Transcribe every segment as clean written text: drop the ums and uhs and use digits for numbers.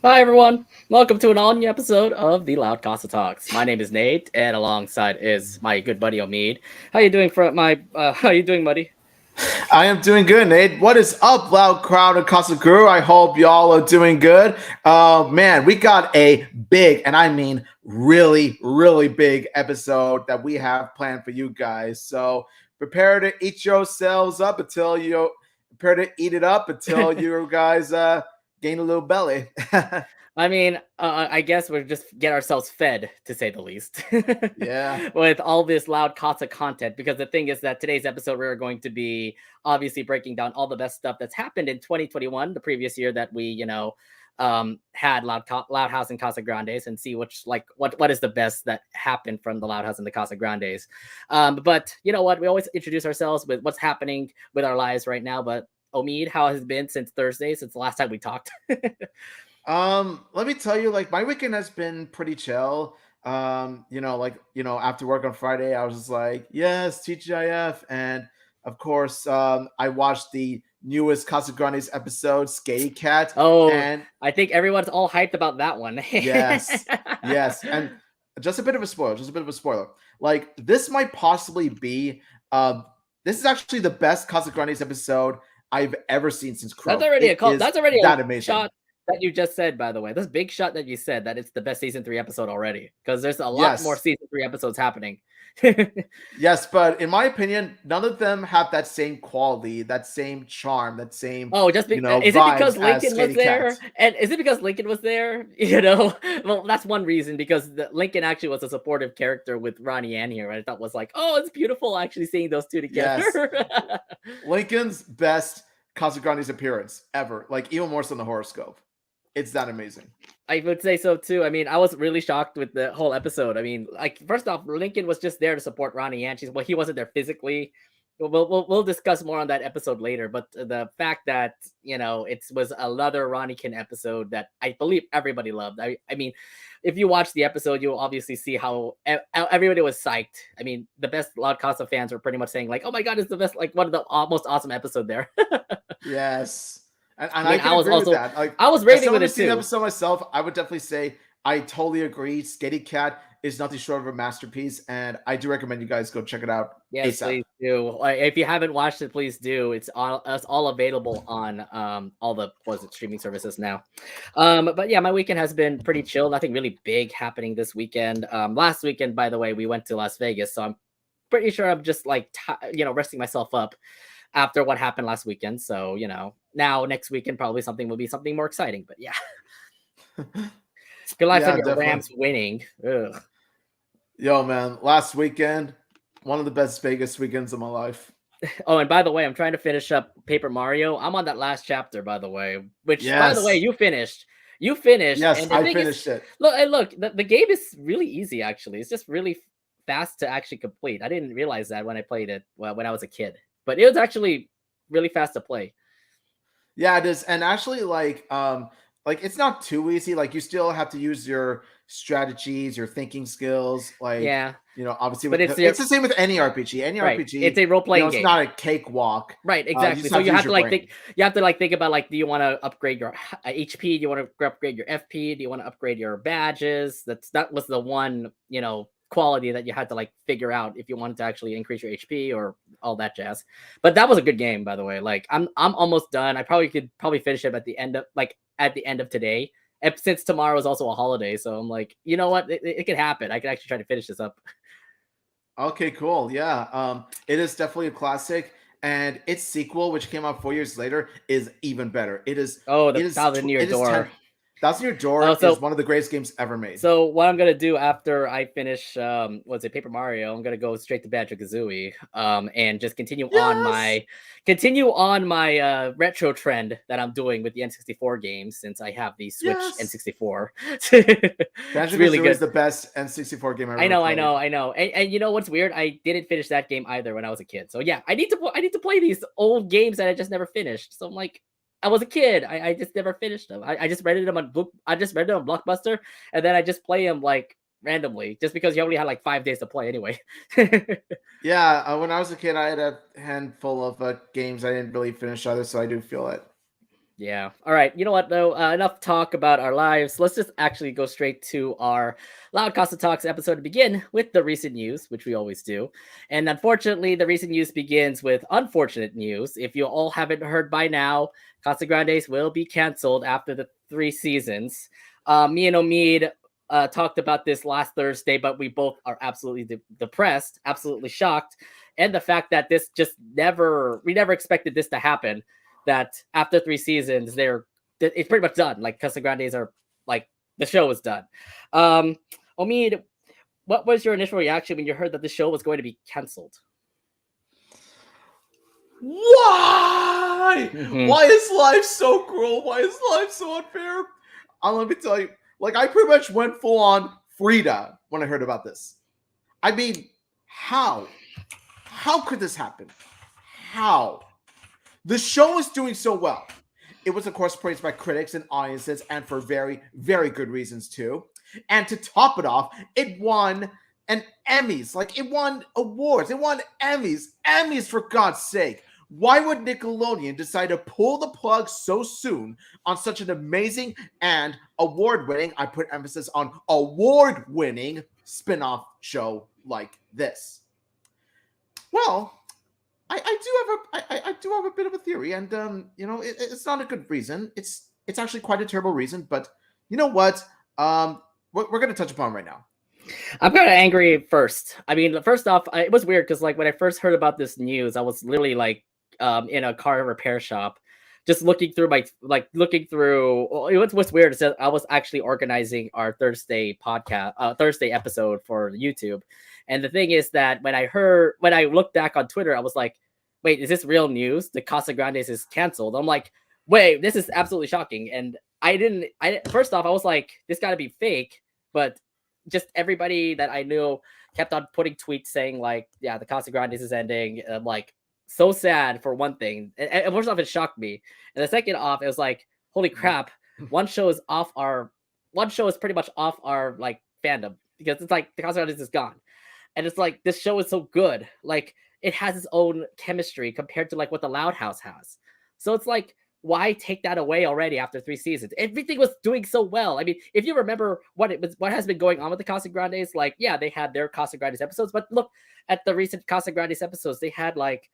Hi everyone, welcome to an all-new episode of the LoudCasa Talks. My name is Nate, and alongside is my good buddy Omid. How you doing, How you doing, buddy? I am doing good, Nate. What is up, Loud Crowd and Casagrandes? I hope y'all are doing good. Man, we got a big, and I mean really, really big episode that we have planned for you guys. So prepare to eat yourselves up until you prepare to eat it up until you guys gain a little belly. I mean, I guess we're just get ourselves fed, to say the least. Yeah. With all this LoudCasa content, because the thing is that today's episode we're going to be obviously breaking down all the best stuff that's happened in 2021, the previous year that we, had Loud House and Casagrandes, and see what is the best that happened from the Loud House and the Casagrandes. But you know what? We always introduce ourselves with what's happening with our lives right now. But Omid, how has it been since Thursday, since the last time we talked? Let me tell you, like my weekend has been pretty chill. After work on Friday, I was just like, yes, TGIF. And of course, I watched the newest Casagrandes episode, Skaty Cat. Oh, And I think everyone's all hyped about that one. yes, yes. And just a bit of a spoiler. Like this might possibly be this is actually the best Casagrandes episode I've ever seen since Crow. That's already that's already that a amazing. shot that you just said, by the way. This big shot that you said that it's the best season 3 episode already, because there's a lot more season 3 episodes happening. Yes, but in my opinion, none of them have that same quality, that same charm, that same is it because Lincoln was there? And is it because Lincoln was there? Well, that's one reason, because Lincoln actually was a supportive character with Ronnie Ann here. I thought was like, oh, it's beautiful actually seeing those two together. Yes. Lincoln's best Casagrandes appearance ever, like even more so than the horoscope. It's that amazing. I would say so too. I mean, I was really shocked with the whole episode. I mean, like first off, Lincoln was just there to support Ronnie Ann. He wasn't there physically, we'll discuss more on that episode later. But the fact that it was another Ronniekin episode that I believe everybody loved. I mean, if you watch the episode, you'll obviously see how everybody was psyched. I mean, the best LoudCasa fans were pretty much saying like, "Oh my god, it's the best! Like one of the most awesome episode there." Yes, and I mean, I can agree with that. Like, I was as raving someone with who's it seen the too. episode myself, I would definitely say I totally agree. Skitty Cat is nothing short of a masterpiece, and I do recommend you guys go check it out. Yes, ASAP. please do. Like, if you haven't watched it, please do. It's all available on all the streaming services now. But yeah, my weekend has been pretty chill. Nothing really big happening this weekend. Last weekend, by the way, we went to Las Vegas, so I'm pretty sure I'm just like resting myself up after what happened last weekend. So now next weekend probably will be something more exciting. But yeah, good luck on your Rams winning. Ugh. Yo, man, last weekend, one of the best Vegas weekends of my life. Oh, and by the way, I'm trying to finish up Paper Mario. I'm on that last chapter, by the way. Which, by the way, you finished. You finished. Yes, and I finished it. Look, the game is really easy. Actually, it's just really fast to actually complete. I didn't realize that when I played it when I was a kid, but it was actually really fast to play. Yeah, it is, and actually, like it's not too easy. Like, you still have to use your strategies, your thinking skills. Like, yeah, obviously, but it's the same with any RPG. Any RPG, it's a role playing game. It's not a cakewalk. Right, exactly. So you have to think about like, do you want to upgrade your HP? Do you want to upgrade your FP? Do you want to upgrade your badges? That was the one quality that you had to like figure out if you wanted to actually increase your HP or all that jazz. But that was a good game, by the way. Like, I'm almost done. I could finish it at the end of today. Since tomorrow is also a holiday, so I'm like, you know what, it could happen. I could actually try to finish this up. Okay, cool. Yeah, it is definitely a classic, and its sequel, which came out 4 years later, is even better. It is. Oh, the Thousand Year Door. Thousand Year Door is one of the greatest games ever made. So what I'm gonna do after I finish Paper Mario, I'm gonna go straight to Banjo-Kazooie and just continue on my retro trend that I'm doing with the N64 games, since I have the Switch N64. Banjo-Kazooie really is the best N64 game ever. I know. And you know what's weird? I didn't finish that game either when I was a kid. So yeah, I need to play these old games that I just never finished. So I'm like, I was a kid. I just never finished them. I just rented them on Blockbuster, and then I just play them like randomly, just because you only had like 5 days to play anyway. Yeah, when I was a kid, I had a handful of games I didn't really finish either, so I do feel it. Yeah. All right. You know what, though? Enough talk about our lives. Let's just actually go straight to our LoudCasa Talks episode to begin with the recent news, which we always do. And unfortunately, the recent news begins with unfortunate news. If you all haven't heard by now, Casagrandes will be canceled after the 3 seasons. Me and Omid talked about this last Thursday, but we both are absolutely depressed, absolutely shocked. And the fact that we never expected this to happen. That after 3 seasons, it's pretty much done. Like, Casagrandes are like, the show is done. Omid, what was your initial reaction when you heard that the show was going to be canceled? Why? Why is life so cruel? Why is life so unfair? Let me tell you, like, I pretty much went full on Frida when I heard about this. I mean, how? How could this happen? How? The show is doing so well. It was, of course, praised by critics and audiences, and for very, very good reasons, too. And to top it off, it won Emmys. Like, it won awards. It won Emmys. Emmys, for God's sake. Why would Nickelodeon decide to pull the plug so soon on such an amazing and award-winning, I put emphasis on award-winning, spin-off show like this? Well, I do have a bit of a theory, and it's not a good reason. It's actually quite a terrible reason, but you know what? We're going to touch upon right now. I'm kind of angry first. I mean, first off, it was weird because, like, when I first heard about this news, I was literally like in a car repair shop, just looking through what's weird is that I was actually organizing our Thursday episode for YouTube. And the thing is that when I looked back on Twitter, I was like, wait, is this real news? The Casagrandes is canceled. I'm like, wait, this is absolutely shocking. And first off, I was like, this gotta be fake. But just everybody that I knew kept on putting tweets saying like, yeah, the Casagrandes is ending. I'm like, so sad for one thing. And first off, it shocked me. And the second off, it was like, holy crap, one show is pretty much off our like fandom because it's like the Casagrandes is gone. And it's like this show is so good. Like it has its own chemistry compared to like what the Loud House has. So it's like, why take that away already after 3 seasons? Everything was doing so well. I mean, if you remember what has been going on with the Casagrandes, like, yeah, they had their Casagrandes episodes, but look at the recent Casagrandes episodes. They had like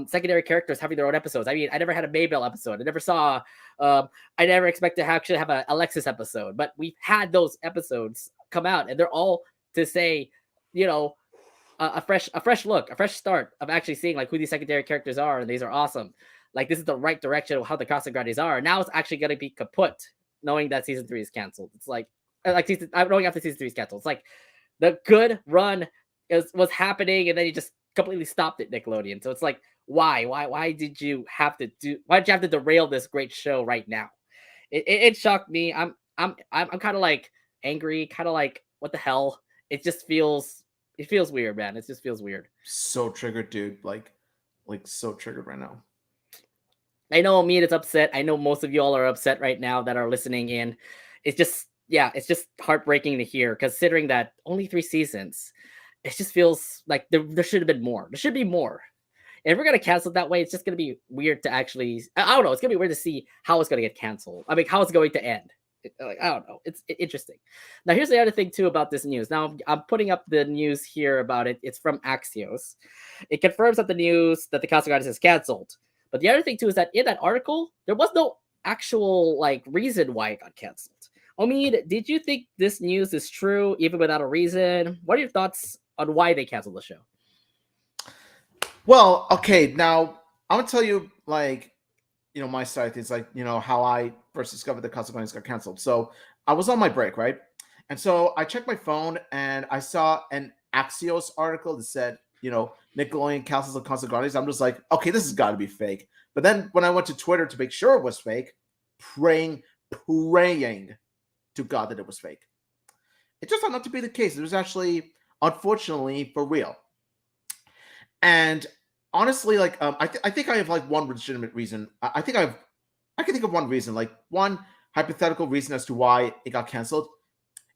secondary characters having their own episodes. I mean, I never had a Maybell episode. I never saw I never expect to actually have a Alexis episode, but we've had those episodes come out and they're all to say, you know, a fresh look, a fresh start of actually seeing like who these secondary characters are, and these are awesome. Like this is the right direction of how the Casagrandes are. Now it's actually going to be kaput, knowing that season 3 is canceled. It's like knowing after season 3 is canceled. It's like the good run was happening, and then you just completely stopped it, Nickelodeon. So it's like, why did you have to derail this great show right now? It shocked me. I'm kind of like angry, kind of like what the hell. It feels weird, man. It just feels weird. So triggered, dude. Like so triggered right now. I know me, it's upset. I know most of you all are upset right now that are listening in. It's just heartbreaking to hear, considering that only 3 seasons. It just feels like there should have been more. There should be more. And if we're gonna cancel it that way, it's just gonna be weird to actually. I don't know. It's gonna be weird to see how it's gonna get canceled. I mean, how it's going to end. I don't know. It's interesting. Now, here's the other thing too about this news. Now, I'm putting up the news here about it. It's from Axios. It confirms that the news that the Casagrandes is canceled. But the other thing too is that in that article, there was no actual like reason why it got canceled. Omid, did you think this news is true even without a reason? What are your thoughts on why they canceled the show? Well, okay, now I'm gonna tell you like, my side of things, like, how I first discovered the Casagrandes got canceled. So I was on my break, right? And so I checked my phone and I saw an Axios article that said, Nickelodeon cancels the Casagrandes. I'm just like, okay, this has got to be fake. But then when I went to Twitter to make sure it was fake, praying to God that it was fake. It just turned out to be the case. It was actually, unfortunately, for real. And honestly, like, I think I have like one legitimate reason. I can think of one reason, like one hypothetical reason as to why it got canceled.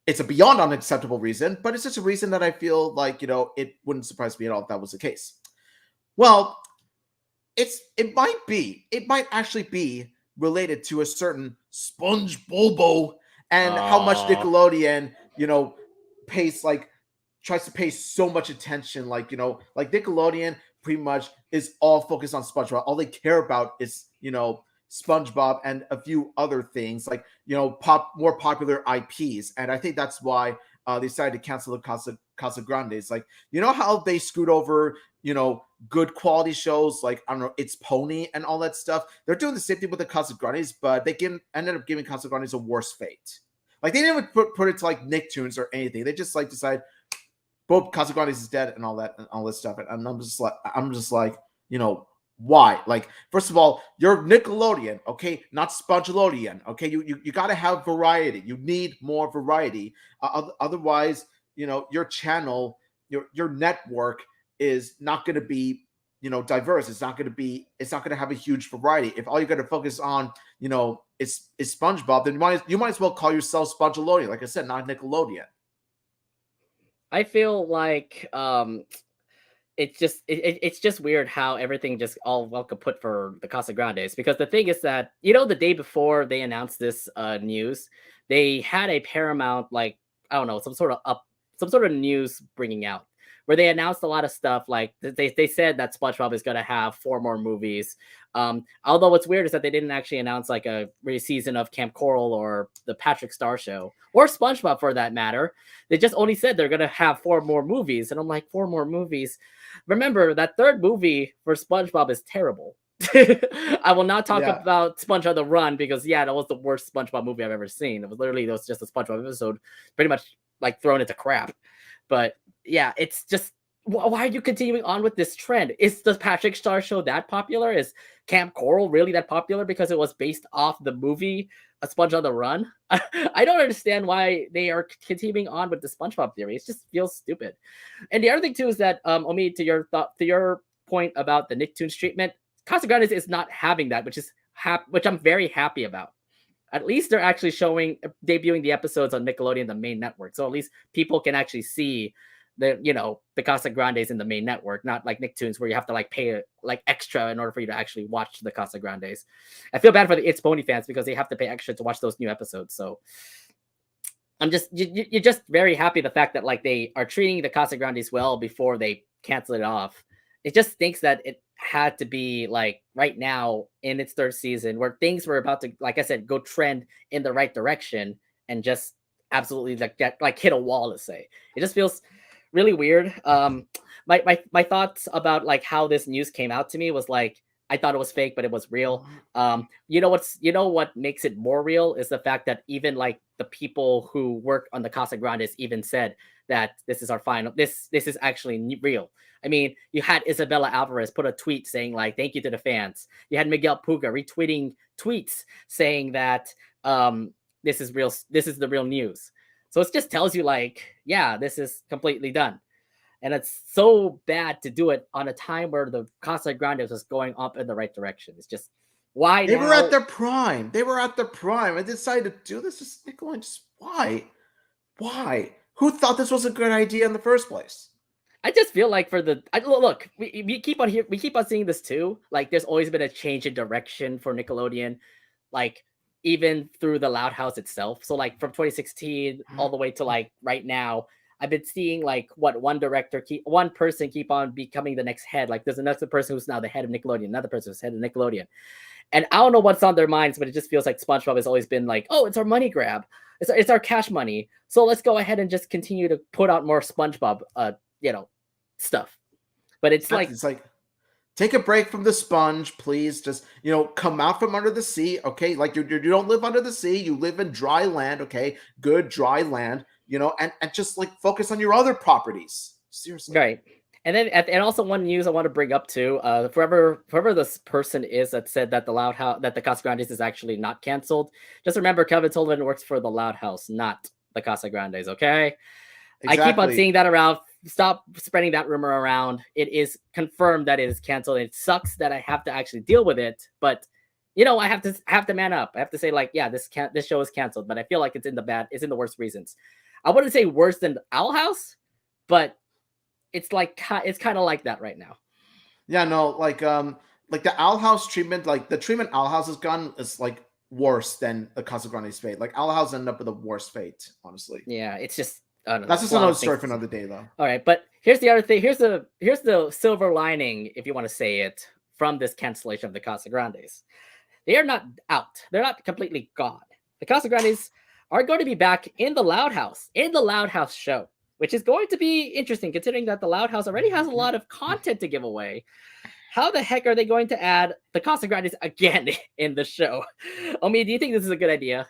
It's a beyond unacceptable reason, but it's just a reason that I feel like, it wouldn't surprise me at all if that was the case. Well, it might actually be related to a certain Sponge Bobo and how much Nickelodeon, tries to pay so much attention. Like, like Nickelodeon pretty much is all focused on SpongeBob. All they care about is, SpongeBob and a few other things, like, more popular IPs. And I think that's why they decided to cancel the Casagrandes. Like, how they screwed over, good quality shows like, I don't know, It's Pony and all that stuff. They're doing the same thing with the Casagrandes, but they ended up giving Casagrandes a worse fate. Like, they didn't even put it to like Nicktoons or anything. They just like decide, boom, Casagrandes is dead and all this stuff. And I'm just like, why? Like, first of all, you're Nickelodeon, okay, not Spongelodeon, okay. You got to have variety. You need more variety. Otherwise, your channel, your network is not going to be, diverse. It's not going to have a huge variety. If all you're going to focus on, is SpongeBob, then you might as well call yourself Spongelodeon. Like I said, not Nickelodeon. I feel like it's just weird how everything just all well kaput for the Casagrandes, because the thing is that, the day before they announced this news, they had a Paramount, like, I don't know, some sort of news bringing out where they announced a lot of stuff. Like they said that SpongeBob is going to have 4 more movies. Although what's weird is that they didn't actually announce like a season of Camp Coral or the Patrick Star Show or SpongeBob for that matter. They just only said they're going to have 4 more movies. And I'm like, 4 more movies. Remember, that 3rd movie for SpongeBob is terrible. I will not talk about Sponge on the Run because, that was the worst SpongeBob movie I've ever seen. It was just a SpongeBob episode pretty much like thrown into crap. But it's just, why are you continuing on with this trend? Is the Patrick Star Show that popular? Is Camp Coral really that popular because it was based off the movie A Sponge on the Run? I don't understand why they are continuing on with the SpongeBob theory. It just feels stupid. And the other thing too is that, Omid, to your point about the Nicktoons treatment, Casagrandes is not having that, which I'm very happy about. At least they're actually debuting the episodes on Nickelodeon, the main network. So at least people can actually see the Casagrandes in the main network, not like Nicktoons where you have to like pay like extra in order for you to actually watch the Casagrandes. I feel bad for the It's Pony fans because they have to pay extra to watch those new episodes. So you're just very happy the fact that like they are treating the Casagrandes well before they cancel it off. It just stinks that it had to be like right now in its third season where things were about to, like I said, go trend in the right direction and just absolutely like hit a wall, to say. It just feels really weird. My thoughts about like how this news came out to me was like, I thought it was fake, but it was real. What makes it more real is the fact that even like the people who work on the Casagrandes even said that this is our final. This is actually real. I mean, you had Isabella Alvarez put a tweet saying like, "Thank you to the fans." You had Miguel Puga retweeting tweets saying that this is real. This is the real news. So it just tells you like, yeah, this is completely done. And it's so bad to do it on a time where the Casagrandes was going up in the right direction. It's just why they now? were at their prime. They were at their prime. I decided to do this. Just Nickelodeon. Just why? Why? Who thought this was a good idea in the first place? I just feel like look, we keep on seeing this too. Like there's always been a change in direction for Nickelodeon, like even through the Loud House itself. So like from 2016 all the way to like right now, I've been seeing like one person keep on becoming the next head. Like there's another person who's now the head of Nickelodeon, another person who's head of Nickelodeon. And I don't know what's on their minds, but it just feels like SpongeBob has always been like, oh, it's our money grab. It's our cash money. So let's go ahead and just continue to put out more SpongeBob stuff. But it's like take a break from the sponge, please. Just, come out from under the sea, okay? Like you don't live under the sea, you live in dry land, okay? Good dry land. And just like focus on your other properties. Seriously. Right. And then, and also one news I want to bring up too, whoever this person is that said that the Loud House, that the Casagrandes is actually not canceled, just remember Kevin Sullivan works for the Loud House, not the Casagrandes, okay? Exactly. I keep on seeing that around. Stop spreading that rumor around. It is confirmed that it is canceled. It sucks that I have to actually deal with it, but I have to man up. I have to say like, yeah, this show is canceled, but I feel like it's in the worst reasons. I wouldn't say worse than Owl House, but it's kind of like that right now. Yeah, no, like the Owl House treatment, like the treatment Owl House has gotten is like worse than the Casagrandes' fate. Like Owl House ended up with a worse fate, honestly. Yeah, it's just that's just another story for another day, though. All right, but here's the other thing. Here's the silver lining, if you want to say it, from this cancellation of the Casagrandes. They are not out. They're not completely gone. The Casagrandes are going to be back in the Loud House show, which is going to be interesting considering that the Loud House already has a lot of content to give away. How the heck are they going to add the Casagrandes again in the show? Omi, do you think this is a good idea?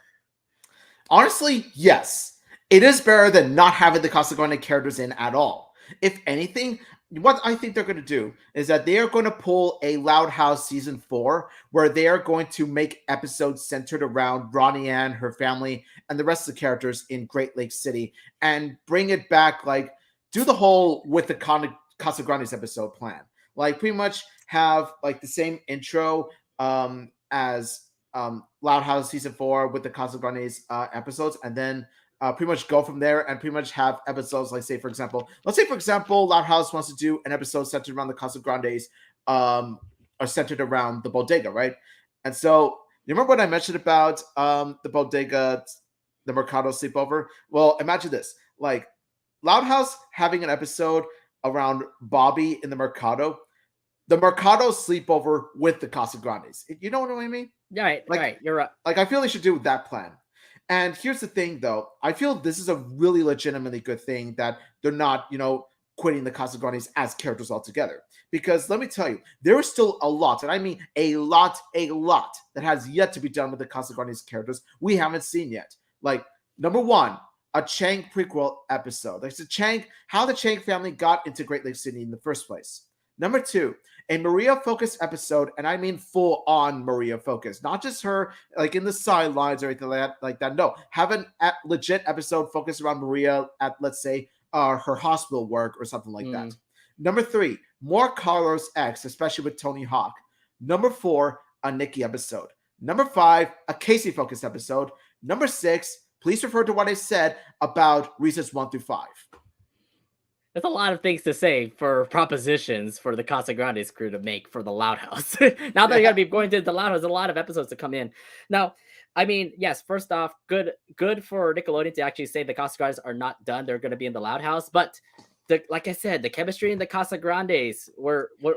Honestly, yes. It is better than not having the Casagrandes characters in at all. If anything, what I think they're going to do is that they are going to pull a Loud House season 4 where they are going to make episodes centered around Ronnie Ann, her family, and the rest of the characters in Great Lake City and bring it back, like do the whole with the Casagrandes episode plan. Like pretty much have like the same intro as Loud House season 4 with the Casagrandes episodes, and then pretty much go from there and pretty much have episodes like, let's say for example, Loud House wants to do an episode centered around the Casagrandes or centered around the bodega, right? And so you remember what I mentioned about the bodega, the Mercado sleepover? Well, imagine this, like Loud House having an episode around Bobby in the Mercado sleepover with the Casagrandes. You know what I mean? Right, right. You're right. Like I feel they should do that plan. And here's the thing, though. I feel this is a really legitimately good thing that they're not, quitting the Casagrandes as characters altogether. Because let me tell you, there is still a lot, and I mean a lot that has yet to be done with the Casagrandes characters we haven't seen yet. Like, number one, a Chang prequel episode. There's how the Chang family got into Great Lake City in the first place. Number two, a Maria-focused episode, and I mean full-on Maria-focused. Not just her, like, in the sidelines or anything like that. No, have a legit episode focused around Maria at, let's say, her hospital work or something like that. Number three, more Carlos X, especially with Tony Hawk. Number 4, a Nikki episode. Number 5, a Casey focused episode. Number 6, please refer to what I said about reasons 1 through 5. There's a lot of things to say for propositions for the Casagrandes crew to make for the Loud House. Now that you're gonna be going to the Loud House, a lot of episodes to come in. Now, I mean, yes, first off, good for Nickelodeon to actually say the Casagrandes are not done. They're gonna be in the Loud House, but like I said, the chemistry in the Casagrandes,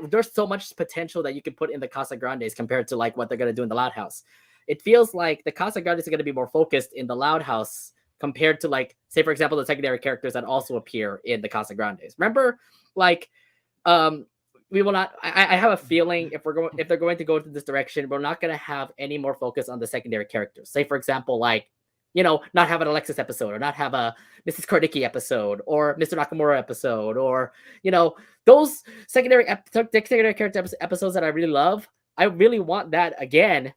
there's so much potential that you can put in the Casagrandes compared to like what they're gonna do in the Loud House. It feels like the Casagrandes are gonna be more focused in the Loud House compared to like, say for example, the secondary characters that also appear in the Casagrandes. Remember, like, we will not. I have a feeling if they're going to go into this direction, we're not going to have any more focus on the secondary characters. Say for example, like, not have an Alexis episode, or not have a Mrs. Karnicki episode, or Mr. Nakamura episode, or those secondary character episodes that I really love. I really want that again.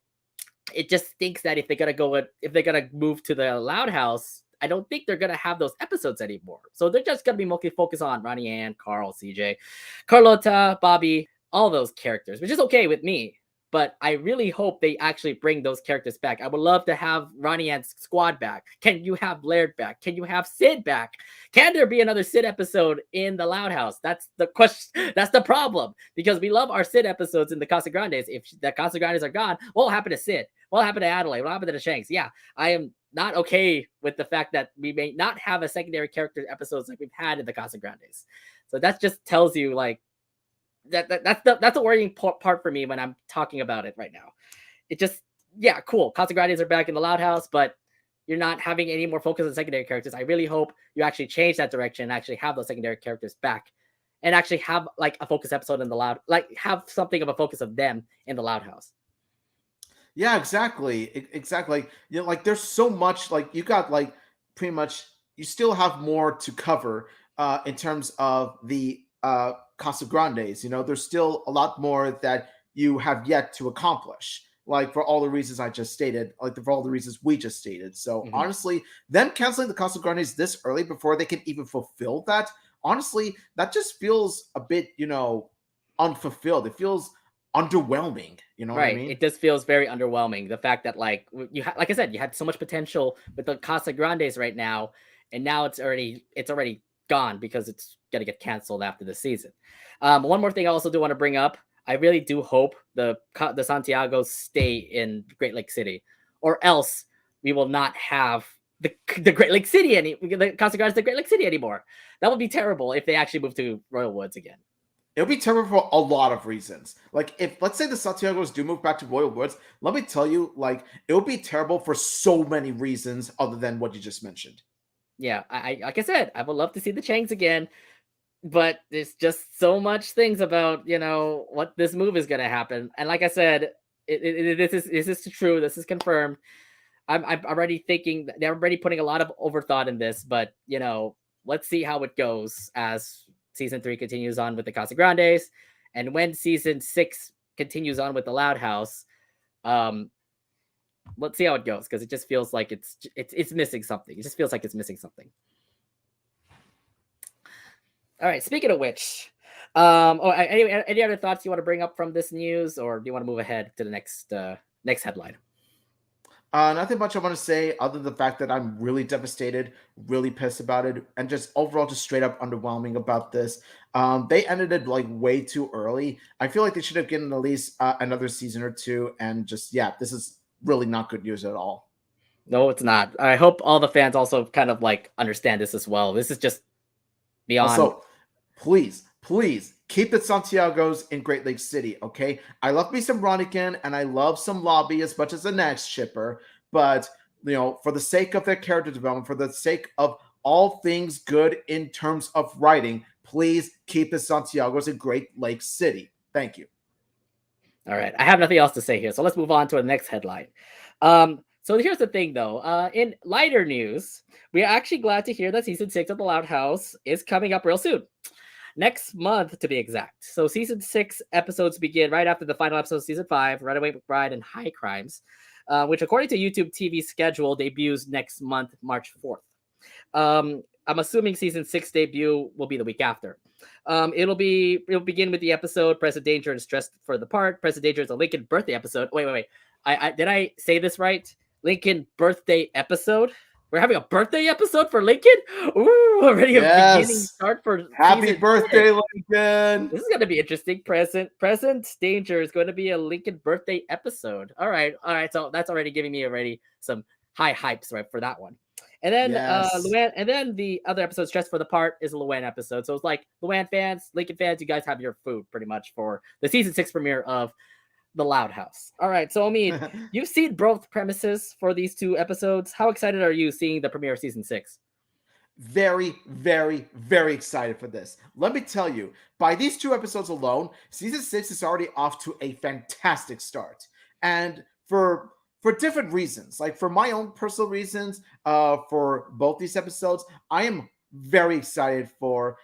It just stinks that if they're gonna move to the Loud House, I don't think they're gonna have those episodes anymore. So they're just gonna be mostly focused on Ronnie Ann, Carl, CJ, Carlota, Bobby, all those characters, which is okay with me. But I really hope they actually bring those characters back. I would love to have Ronnie Ann's squad back. Can you have Laird back? Can you have Sid back? Can there be another Sid episode in the Loud House? That's the question. That's the problem. Because we love our Sid episodes in the Casagrandes. If the Casagrandes are gone, what will happen to Sid? What will happen to Adelaide? What will happen to the Shanks? Yeah, I am not okay with the fact that we may not have a secondary character episodes like we've had in the Casagrandes. So that just tells you like, that's a worrying part for me when I'm talking about it right now. It just, yeah, cool. Casagrandes are back in the Loud House, but you're not having any more focus on secondary characters. I really hope you actually change that direction and actually have those secondary characters back and actually have like a focus episode in the Loud, like have something of a focus of them in the Loud House. Yeah, exactly. Exactly. Like there's so much, like you got like pretty much, you still have more to cover in terms of the Casagrandes. There's still a lot more that you have yet to accomplish, like for all the reasons I just stated, like for all the reasons we just stated. So honestly, them canceling the Casagrandes this early before they can even fulfill that, honestly, that just feels a bit, unfulfilled. It feels underwhelming. You know what I mean? It just feels very underwhelming. The fact that like like I said, you had so much potential with the Casagrandes right now, and now it's already gone because it's gonna get canceled after the season. One more thing I also do want to bring up. I really do hope the Santiagos stay in Great Lake City, or else we will not have the Great Lake City the Casagrandes, the Great Lake City anymore. That would be terrible if they actually move to Royal Woods again. It would be terrible for a lot of reasons. Like if, let's say the Santiagos do move back to Royal Woods, let me tell you, like it would be terrible for so many reasons other than what you just mentioned. Yeah, I like I said, I would love to see the Changs again, but there's just so much things about what this move is gonna happen. And like I said, this is true. This is confirmed. I'm already thinking they're already putting a lot of overthought in this, but let's see how it goes as season 3 continues on with the Casagrandes, and when season 6 continues on with the Loud House. Let's see how it goes, because it just feels like it's missing something. It just feels like it's missing something. All right. Speaking of which, any other thoughts you want to bring up from this news, or do you want to move ahead to the next headline? Nothing much I want to say other than the fact that I'm really devastated, really pissed about it, and just overall just straight up underwhelming about this. They ended it like way too early. I feel like they should have given at least another season or two, and just, yeah, this is really not good news at all. No, it's not. I hope all the fans also kind of like understand this as well. This is just beyond. Also, please keep the Santiagos in Great Lake City, okay? I love me some Ronikin and I love some Lobby as much as the next shipper, but for the sake of their character development, for the sake of all things good in terms of writing, please keep the Santiagos in Great Lake City. Thank you. All right, I have nothing else to say here, so let's move on to the next headline. So here's the thing, though. In lighter news, we are actually glad to hear that season 6 of the Loud House is coming up real soon. Next month, to be exact. So season 6 episodes begin right after the final episode of season 5, Runaway McBride and High Crimes, which according to YouTube TV schedule debuts next month, March 4th. I'm assuming season 6 debut will be the week after. It'll begin with the episode Present Danger and Stress for the Part. Present Danger is a Lincoln birthday episode. Wait. I did I say this right? Lincoln birthday episode. We're having a birthday episode for Lincoln. Ooh, already a beginning start for happy birthday, 6. Lincoln. This is going to be interesting. Present Danger is going to be a Lincoln birthday episode. All right. So that's already giving me some high hypes right for that one. And then Luann, and then the other episode, Stress for the Part, is a Luann episode. So it's like Luann fans, Lincoln fans, you guys have your food pretty much for the season 6 premiere of the Loud House. All right, so Omid, you've seen both premises for these 2 episodes. How excited are you seeing the premiere of season 6? Very, very, very excited for this. Let me tell you, by these 2 episodes alone, season 6 is already off to a fantastic start. And for different reasons, like for my own personal reasons, for both these episodes, I am very excited for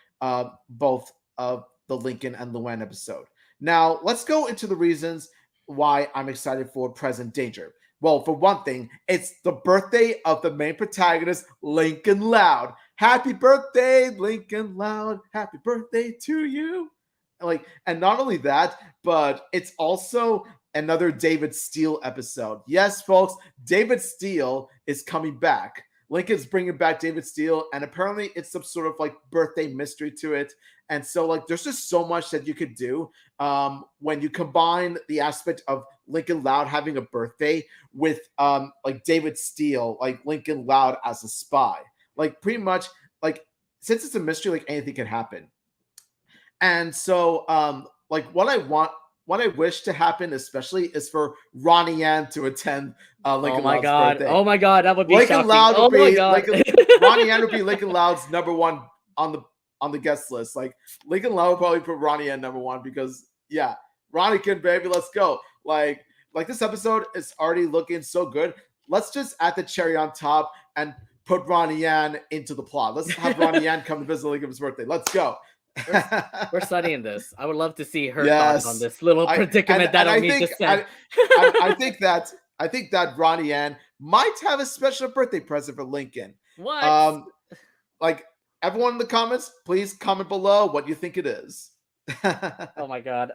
both of the Lincoln and Luann episode. Now, let's go into the reasons why I'm excited for Present Danger. Well, for one thing, it's the birthday of the main protagonist, Lincoln Loud. Happy birthday, Lincoln Loud. Happy birthday to you. And not only that, but it's also another David Steele episode. Yes, folks, David Steele is coming back. Lincoln's bringing back David Steele, and apparently it's some sort of birthday mystery to it. And so there's just so much that you could do when you combine the aspect of Lincoln Loud having a birthday with David Steele, Lincoln Loud as a spy. Pretty much, since it's a mystery, anything can happen. And so what I wish to happen, especially, is for Ronnie Ann to attend Lincoln Loud's birthday. Oh my God, that would be Lincoln shocking. Loud would be Ronnie Ann would be Lincoln Loud's number 1 on the guest list. Lincoln Loud would probably put Ronnie Ann number 1 because Ronnie Kin, baby, let's go. This episode is already looking so good. Let's just add the cherry on top and put Ronnie Ann into the plot. Let's have Ronnie Ann come to visit Lincoln's birthday. Let's go. We're studying this. I would love to see her thoughts on this little predicament that Omid just said. I think that Ronnie Ann might have a special birthday present for Lincoln. What? Everyone in the comments, please comment below what you think it is. Oh my God.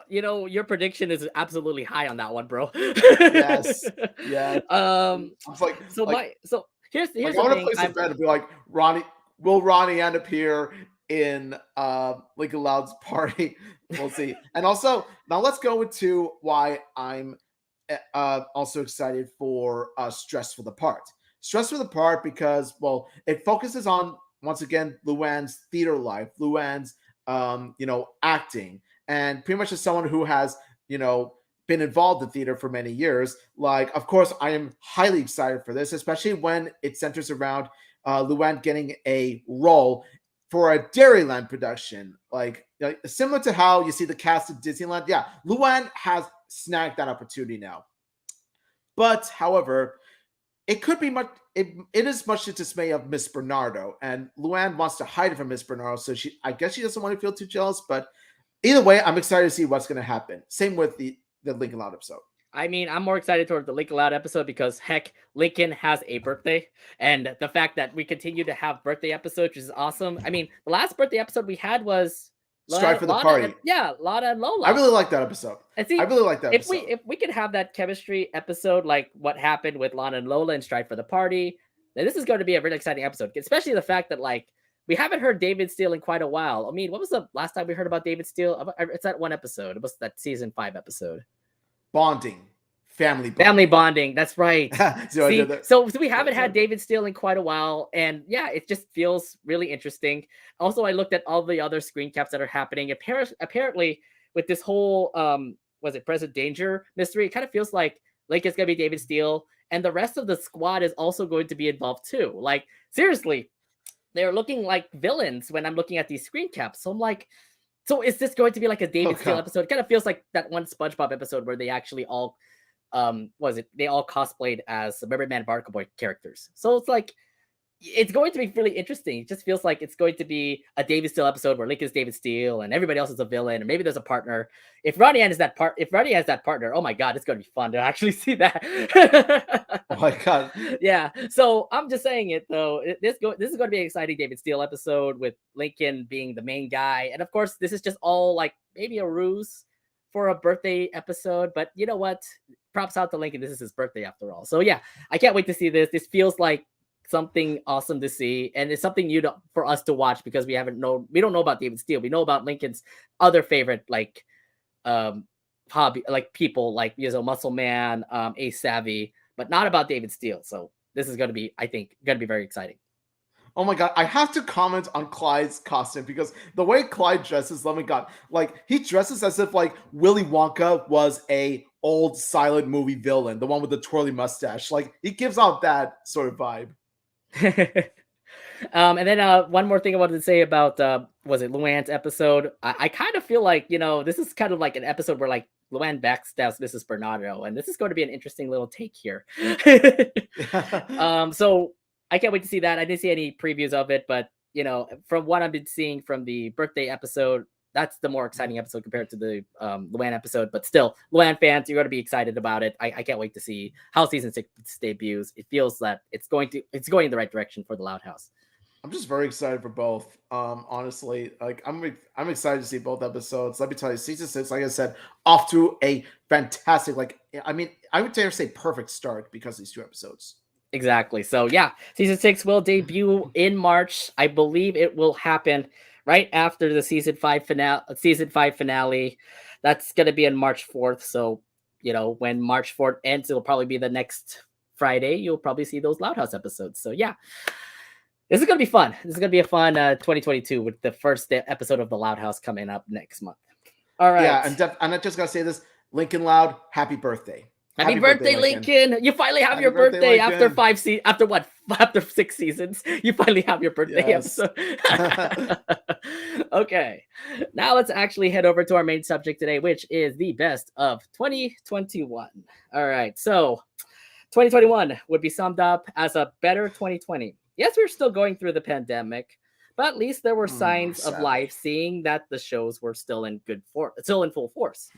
Your prediction is absolutely high on that one, bro. Yes. Yeah. Here's I want to place a bet and be like, will Ronnie Ann appear in Lincoln Loud's party? We'll see. And also, now let's go into why I'm also excited for Stress for the Part. Stress for the Part because, well, it focuses on, once again, Luann's theater life, Luann's acting, and pretty much as someone who has been involved in theater for many years. Of course, I am highly excited for this, especially when it centers around Luann getting a role for a Dairyland production, similar to how you see the cast of Disneyland. Yeah, Luann has snagged that opportunity now. But, however, it could be much. It is much to dismay of Miss Bernardo, and Luann wants to hide it from Miss Bernardo. So I guess she doesn't want to feel too jealous. But either way, I'm excited to see what's going to happen. Same with the Lincoln Loud episode. I mean, I'm more excited toward the Lincoln Loud episode because, heck, Lincoln has a birthday. And the fact that we continue to have birthday episodes is awesome. I mean, the last birthday episode we had was Strive for the Party. Lana and Lola. I really like that episode. And see, I really like that episode. If we could have that chemistry episode like what happened with Lana and Lola and Strive for the Party, then this is going to be a really exciting episode. Especially the fact that, we haven't heard David Steele in quite a while. I mean, what was the last time we heard about David Steele? It's that one episode. It was that season 5 episode. Bonding. Family bonding. That's right. So we haven't had David Steele in quite a while. And yeah, it just feels really interesting. Also, I looked at all the other screen caps that are happening. Apparently, with this whole, Present Danger mystery, it kind of feels like it's going to be David Steele. And the rest of the squad is also going to be involved too. Seriously, they're looking like villains when I'm looking at these screen caps. So I'm like, so is this going to be like a David Steele episode? It kind of feels like that one SpongeBob episode where they actually all they all cosplayed as Rubberman Barker Boy characters. So it's like, it's going to be really interesting. It just feels like it's going to be a David Steele episode where Lincoln's David Steele and everybody else is a villain, or maybe there's a partner. If Ronnie has that partner, oh my god, it's going to be fun to actually see that. Oh my god. Yeah. So I'm just saying it though. This is going to be an exciting David Steele episode with Lincoln being the main guy, and of course, this is just all like maybe a ruse for a birthday episode. But you know what? Props out to Lincoln. This is his birthday after all. So yeah, I can't wait to see this. This feels like something awesome to see, and it's something new for us to watch because we don't know about David Steele. We know about Lincoln's other favorite like hobby, like people like Muscle Man, Ace Savvy, but not about David Steele. So this is going to be, I think, going to be very exciting. Oh my god, I have to comment on Clyde's costume because the way Clyde dresses, oh my god, like he dresses as if like Willy Wonka was a old silent movie villain, the one with the twirly mustache. Like he gives off that sort of vibe. And then one more thing I wanted to say about was it Luann's episode? I kind of feel like, this is kind of like an episode where like Luann backstabs Mrs. Bernardo, and this is going to be an interesting little take here. So I can't wait to see that. I didn't see any previews of it, but from what I've been seeing from the birthday episode, that's the more exciting episode compared to the Luann episode. But still, Luann fans, you're going to be excited about it. I can't wait to see how season 6 debuts. It feels that it's going in the right direction for the Loud House. I'm just very excited for both. Honestly, like I'm excited to see both episodes. Let me tell you, season 6, like I said, off to a fantastic, I would dare say perfect start because of these 2 episodes. Exactly. So yeah, season 6 will debut in March. I believe it will happen right after the season 5 finale. That's going to be on March 4th. So, when March 4th ends, it'll probably be the next Friday. You'll probably see those Loud House episodes. So yeah, this is going to be fun. This is going to be a fun 2022 with the first episode of the Loud House coming up next month. All right. Yeah. And I'm not just going to say this, Lincoln Loud, happy birthday. Happy birthday, Lincoln! You finally have your birthday after after 6 seasons. You finally have your birthday episode. Okay, now let's actually head over to our main subject today, which is the best of 2021. All right, so 2021 would be summed up as a better 2020. Yes, we're still going through the pandemic, but at least there were signs of life, seeing that the shows were still in full force.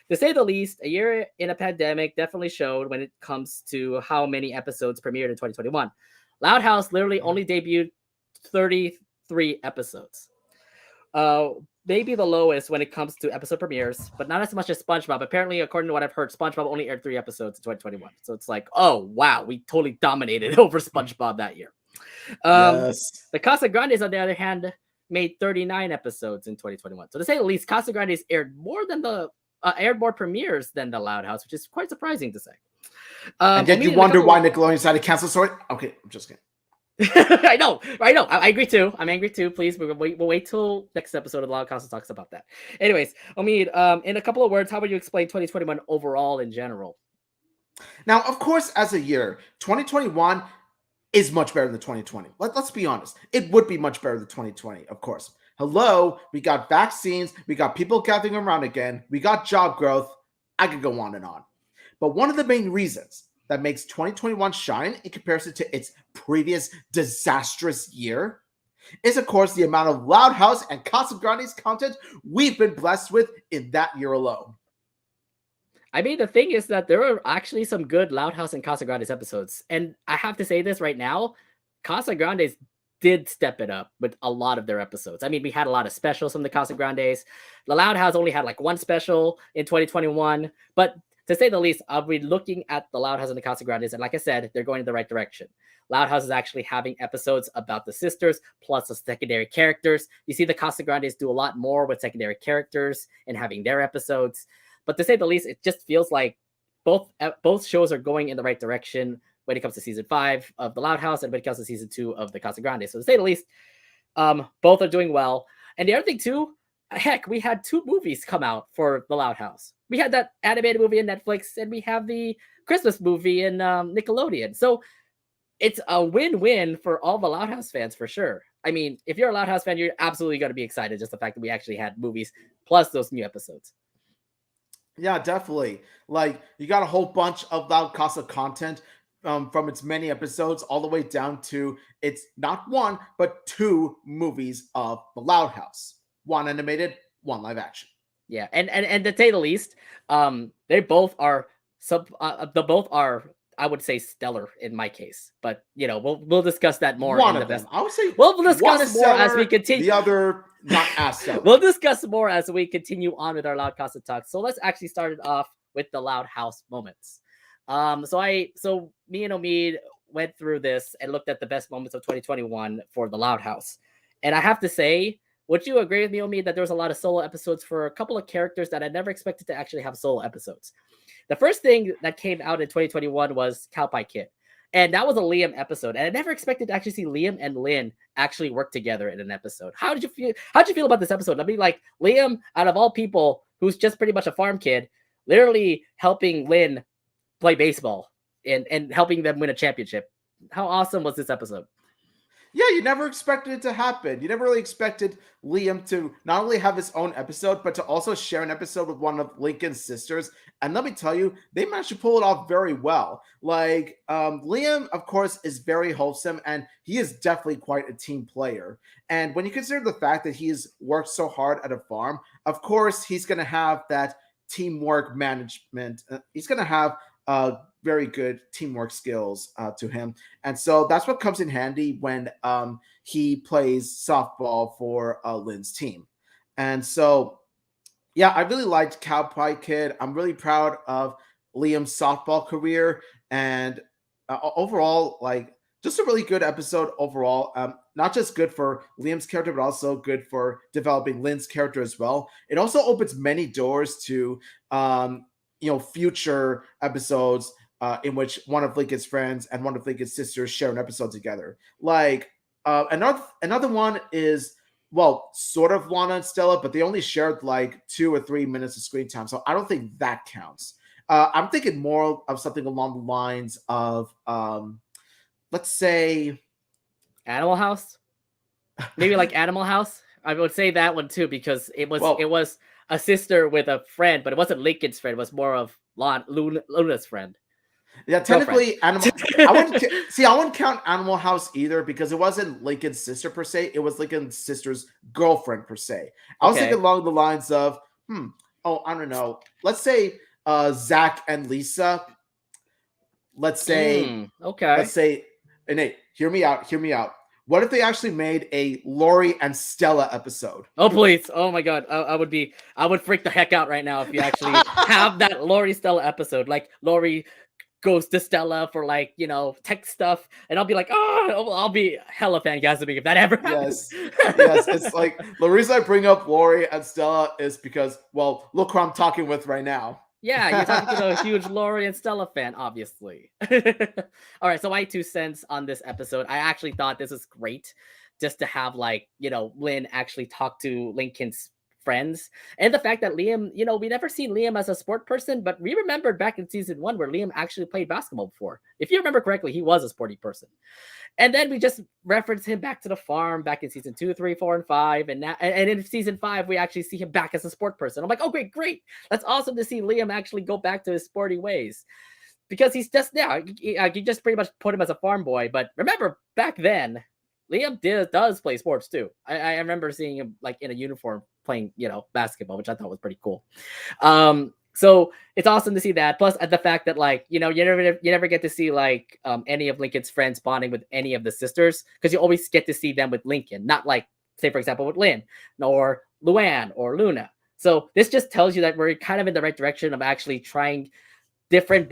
To say the least, a year in a pandemic definitely showed when it comes to how many episodes premiered in 2021. Loud House literally only debuted 33 episodes. Maybe the lowest when it comes to episode premieres, but not as much as SpongeBob. Apparently, according to what I've heard, SpongeBob only aired 3 episodes in 2021. So it's like, oh, wow, we totally dominated over SpongeBob that year. The Casagrandes, on the other hand, made 39 episodes in 2021. So to say the least, Casagrandes aired more premieres than the Loud House, which is quite surprising to say. And did you wonder why Nickelodeon decided to cancel story? Okay, I'm just kidding. I know. I agree too. I'm angry too. Please, we'll wait till next episode of LoudCasa talks about that. Anyways, Omid, in a couple of words, how would you explain 2021 overall in general? Now, of course, as a year, 2021 is much better than 2020. Let's be honest. It would be much better than 2020, of course. Hello, we got vaccines, we got people gathering around again, we got job growth. I could go on and on. But one of the main reasons that makes 2021 shine in comparison to its previous disastrous year is, of course, the amount of Loud House and Casagrandes content we've been blessed with in that year alone. I mean, the thing is that there are actually some good Loud House and Casagrandes episodes. And I have to say this right now, Casagrandes did step it up with a lot of their episodes. I mean, we had a lot of specials from the Casagrandes. The Loud House only had like 1 special in 2021. But to say the least, I'll be looking at the Loud House and the Casagrandes, and like I said, they're going in the right direction. Loud House is actually having episodes about the sisters, plus the secondary characters. You see the Casagrandes do a lot more with secondary characters and having their episodes. But to say the least, it just feels like both shows are going in the right direction when it comes to season 5 of the Loud House and when it comes to season 2 of the Casagrandes. So to say the least, both are doing well. And the other thing too, heck, we had 2 movies come out for the Loud House. We had that animated movie in Netflix, and we have the Christmas movie in Nickelodeon. So it's a win-win for all the Loud House fans for sure. I mean, if you're a Loud House fan, you're absolutely going to be excited just the fact that we actually had movies plus those new episodes. Yeah, definitely. Like, you got a whole bunch of LoudCasa content from its many episodes all the way down to its not one but two movies of the Loud House, one animated, one live action. Yeah, and to say the least, they both are the both are, I would say, stellar in my case. But we'll discuss that more One in the of them, best. I would say, We'll one discuss is more as we stellar, continue. the other not as stellar. We'll discuss more as we continue on with our Loud Casa talk. So let's actually start it off with the Loud House moments. So me and Omid went through this and looked at the best moments of 2021 for the Loud House, and I have to say, would you agree with me, Omid, that there was a lot of solo episodes for a couple of characters that I never expected to actually have solo episodes? The first thing that came out in 2021 was Cowpie Kid. And that was a Liam episode. And I never expected to actually see Liam and Lynn actually work together in an episode. How did you feel? How'd you feel about this episode? I mean, like, Liam, out of all people, who's just pretty much a farm kid, literally helping Lynn play baseball and helping them win a championship. How awesome was this episode? Yeah, you never expected it to happen. You never really expected Liam to not only have his own episode, but to also share an episode with one of Lincoln's sisters. And let me tell you, they managed to pull it off very well. Like, Liam, of course, is very wholesome, and he is definitely quite a team player. And when you consider the fact that he's worked so hard at a farm, of course, he's going to have that teamwork management. He's going to have very good teamwork skills to him. And so that's what comes in handy when he plays softball for Lynn's team. And so, yeah, I really liked Cowpie Kid. I'm really proud of Liam's softball career. And overall, like, just a really good episode overall. Not just good for Liam's character, but also good for developing Lynn's character as well. It also opens many doors to, future episodes in which one of Lincoln's friends and one of Lincoln's sisters share an episode together. Like, another one is, well, sort of Lana and Stella, but they only shared like 2 or 3 minutes of screen time, so I don't think that counts. I'm thinking more of something along the lines of, let's say, Animal House. Maybe like Animal House. I would say that one too, because it was a sister with a friend, but it wasn't Lincoln's friend. It was more of Luna's friend. Yeah, technically, I wouldn't count Animal House either, because it wasn't Lincoln's sister per se. It was Lincoln's sister's girlfriend per se. I was thinking along the lines of, I don't know. Let's say Zach and Lisa. Let's say, and Nate, hear me out. What if they actually made a Laurie and Stella episode? Oh, please. Oh my God. I would freak the heck out right now if you actually have that Laurie Stella episode. Like, Laurie goes to Stella for, like, tech stuff, and I'll be like, I'll be hella fangasming if that ever happens. Yes. It's like, the reason I bring up Laurie and Stella is because, well, look who I'm talking with right now. Yeah, you're talking to a huge Laurie and Stella fan, obviously. All right, so my 2 cents on this episode. I actually thought this was great, just to have, like, Lynn actually talk to Lincoln's friends, and the fact that Liam, we never seen Liam as a sport person, but we remembered back in season 1 where Liam actually played basketball before. If you remember correctly, he was a sporty person. And then we just referenced him back to the farm back in season 2, 3, 4, and 5. And now, and in season 5, we actually see him back as a sport person. I'm like, oh, great. That's awesome to see Liam actually go back to his sporty ways. Because he's just, you just pretty much put him as a farm boy. But remember, back then, Liam does play sports too. I remember seeing him, like, in a uniform playing, basketball, which I thought was pretty cool. So it's awesome to see that. Plus, the fact that, like, you never get to see, like, any of Lincoln's friends bonding with any of the sisters, because you always get to see them with Lincoln, not like, say, for example, with Lynn or Luann or Luna. So this just tells you that we're kind of in the right direction of actually trying different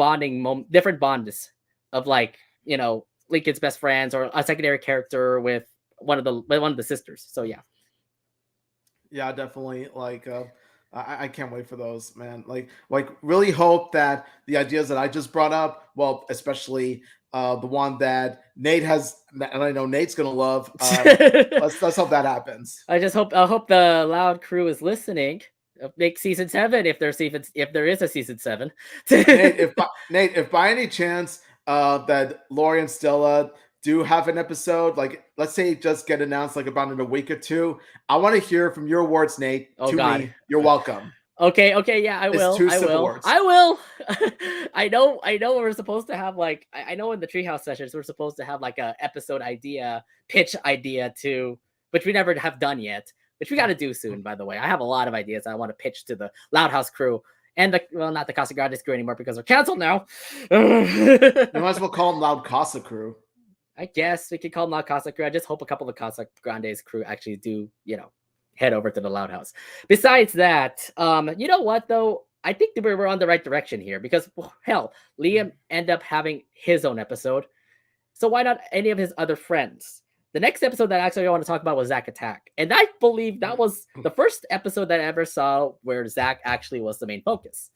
different bonds of, like, Lincoln's best friends or a secondary character with one of the sisters. So yeah, definitely. Like, I can't wait for those, man. Like really hope that the ideas that I just brought up, well, especially the one that Nate has, and I know Nate's gonna love. Let's hope that happens. I hope the Loud crew is listening. Make season 7 if there is a season 7. Nate, if by any chance that Laurie and Stella do have an episode, like, let's say just get announced like about in a week or 2, I want to hear from your words, Nate. Me, you're welcome. Okay, yeah, I It's will. two I civil will. wars. I will. I know we're supposed to have like I know in the treehouse sessions we're supposed to have like a episode idea, pitch idea to which we never have done yet, which we got to do soon, by the way. I have a lot of ideas I want to pitch to the Loud House crew and the well, not the Casagrandes crew anymore because they're canceled now. You might as well call them LoudCasa crew. I guess we could call them Loud Casa crew. I just hope a couple of Casa Grandes crew actually do, head over to the Loud House. Besides that, you know what though? I think that we're on the right direction here because well, hell, Liam ended up having his own episode. So why not any of his other friends? The next episode that actually I want to talk about was Zach Attack. And I believe that was the first episode that I ever saw where Zach actually was the main focus.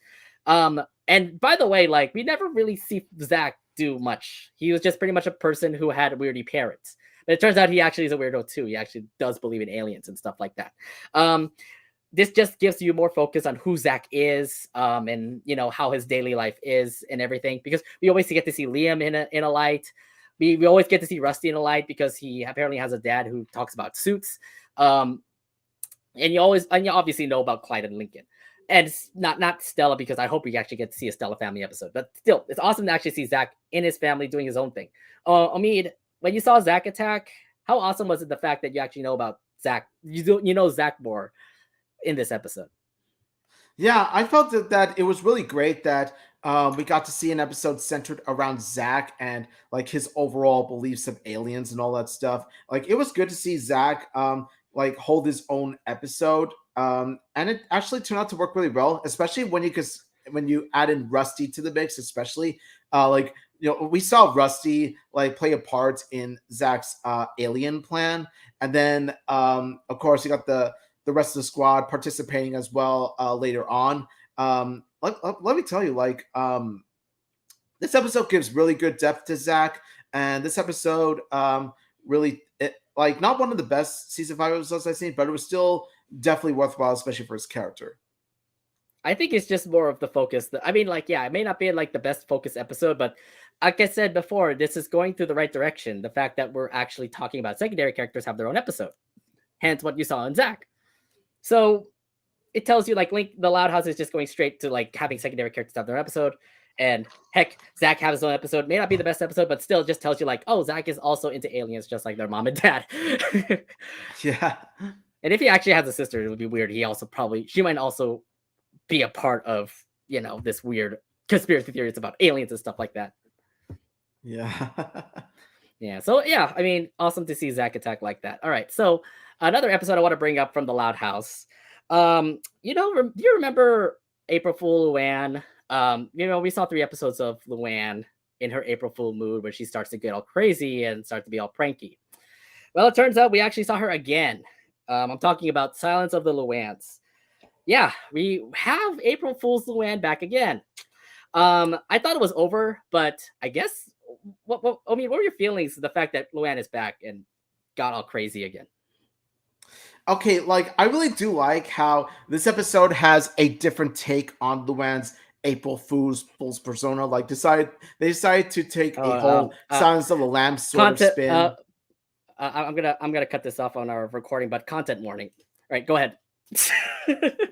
And by the way, like we never really see Zach do much. He was just pretty much a person who had weirdy parents. But it turns out he actually is a weirdo too. He actually does believe in aliens and stuff like that. This just gives you more focus on who Zach is, and how his daily life is and everything. Because we always get to see Liam in a light. We always get to see Rusty in a light because he apparently has a dad who talks about suits. And you obviously know about Clyde and Lincoln. And it's not Stella because I hope we actually get to see a Stella family episode. But still, it's awesome to actually see Zach in his family doing his own thing. Omid, when you saw Zach Attack, how awesome was it the fact that you actually know about Zach? You know Zach more in this episode. Yeah, I felt that it was really great that we got to see an episode centered around Zach and like his overall beliefs of aliens and all that stuff. Like it was good to see Zach like hold his own episode, and it actually turned out to work really well, especially when you add in Rusty to the mix, especially like we saw Rusty like play a part in Zach's alien plan, and then of course you got the rest of the squad participating as well later on. Let me tell you, like this episode gives really good depth to Zach, and this episode really like not one of the best season 5 episodes I've seen, but it was still definitely worthwhile, especially for his character. I think it's just more of the focus. I mean, like, yeah, it may not be like the best focus episode, but like I said before, this is going through the right direction. The fact that we're actually talking about secondary characters have their own episode, hence what you saw in Zach. So it tells you like the Loud House is just going straight to like having secondary characters have their episode. And heck, Zach has his own episode. May not be the best episode, but still just tells you like, oh, Zach is also into aliens just like their mom and dad. Yeah. And if he actually has a sister, it would be weird. She might also be a part of, this weird conspiracy theories about aliens and stuff like that. Yeah. Yeah. So yeah, I mean, awesome to see Zach Attack like that. All right. So another episode I want to bring up from the Loud House. Do you remember April Fool Luann? We saw 3 episodes of Luann in her April Fool mood where she starts to get all crazy and start to be all pranky. Well, it turns out we actually saw her again. I'm talking about Silence of the Luanns. Yeah, we have April Fool's Luann back again. I thought it was over, but I guess what were your feelings of the fact that Luann is back and got all crazy again? Okay, like I really do like how this episode has a different take on Luann's April Fool's persona. Like they decided to take a whole Silence of the Lambs sort of spin. I'm gonna cut this off on our recording, but content warning. All right, go ahead.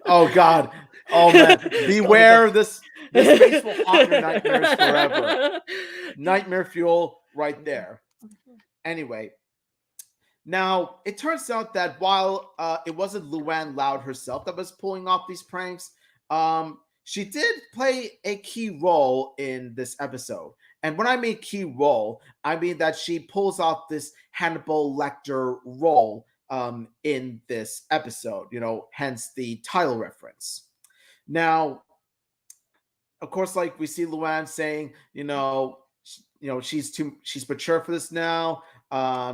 Oh God! Oh man! Beware this space will haunt your nightmares forever. Nightmare fuel right there. Anyway, now it turns out that while it wasn't Luann Loud herself that was pulling off these pranks, she did play a key role in this episode. And when I mean key role, I mean that she pulls off this Hannibal Lecter role in this episode, hence the title reference. Now, of course, like we see Luann saying, she's mature for this now.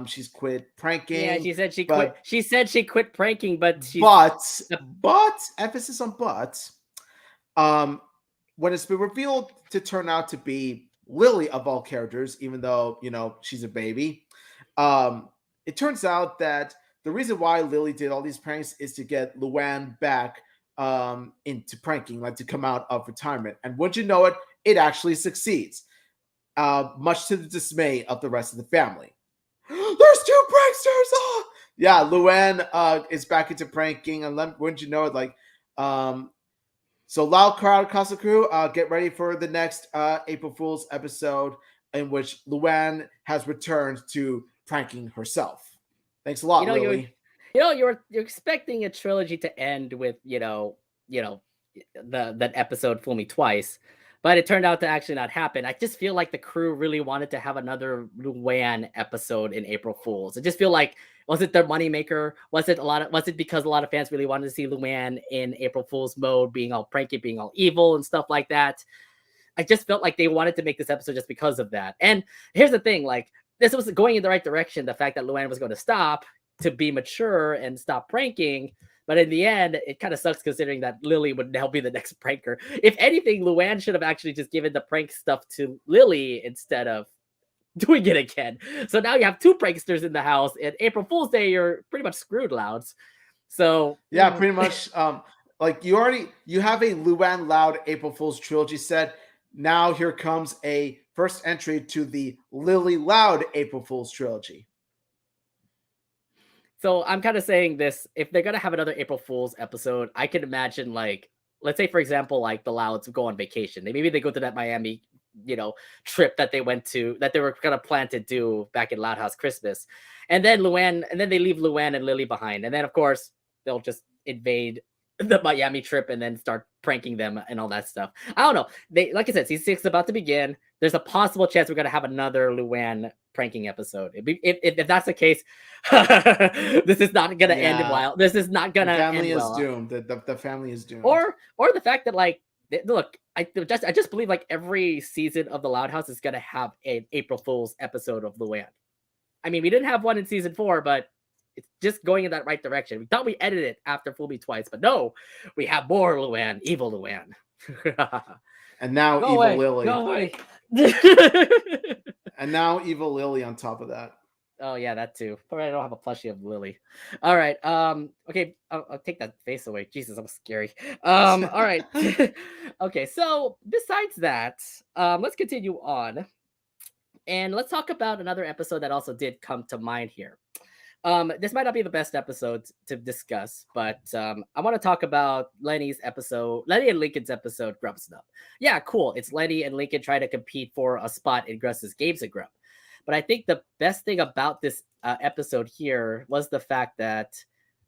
She's quit pranking. Yeah, she said quit. She said she quit pranking, but emphasis on but. When it's been revealed to turn out to be Lily of all characters, even though she's a baby, it turns out that the reason why Lily did all these pranks is to get Luann back into pranking, like to come out of retirement. And would you know it, it actually succeeds, much to the dismay of the rest of the family. There's 2 pranksters! Oh! Yeah, Luann is back into pranking, and wouldn't you know it, like So Loud Crowd Casa Crew, get ready for the next April Fool's episode in which Luann has returned to pranking herself. Thanks a You lot, know, you're Lily. you're expecting a trilogy to end with, the that episode Fool Me Twice, but it turned out to actually not happen. I just feel like the crew really wanted to have another Luann episode in April Fools. I just feel like, was it their moneymaker? Was it because a lot of fans really wanted to see Luann in April Fool's mode, being all pranky, being all evil and stuff like that? I just felt like they wanted to make this episode just because of that. And here's the thing, like, this was going in the right direction. The fact that Luann was going to stop to be mature and stop pranking. But in the end, it kind of sucks considering that Lily would now be the next pranker. If anything, Luann should have actually just given the prank stuff to Lily instead of doing it again. So now you have two pranksters in the house. And April Fool's Day, you're pretty much screwed, Louds. So yeah, pretty much. Like you have a Luann Loud April Fool's trilogy set. Now here comes a first entry to the Lily Loud April Fool's trilogy. So I'm kind of saying this, if they're going to have another April Fool's episode, I can imagine, like, let's say, for example, like the Louds go on vacation. Maybe they go to that Miami, trip that they were going to plan to do back in Loud House Christmas. And then they leave Luann and Lily behind. And then, of course, they'll just invade the Miami trip and then start pranking them and all that stuff. I don't know. Like I said, season 6 is about to begin. There's a possible chance we're going to have another Luann pranking episode. If that's the case, this is not going to end well. This is not going to end well. The family is doomed. The family is doomed. Or the fact that, like, look, I just believe like every season of the Loud House is going to have an April Fool's episode of Luann. I mean, we didn't have one in season 4, but it's just going in that right direction. We thought we edited it after Fool Me Twice, but no, we have more Luann, evil Luann. And now evil Lily. Go away. And now evil Lily on top of that. Oh yeah, that too. But I don't have a plushie of Lily. All right. Okay. I'll take that face away. Jesus, I'm scary. All right. Okay. So besides that, let's continue on, and let's talk about another episode that also did come to mind here. This might not be the best episode to discuss, but I want to talk about Lenny and Lincoln's episode, Grub Snub. Yeah, cool. It's Lenny and Lincoln trying to compete for a spot in Grus's Games of Grub. But I think the best thing about this episode here was the fact that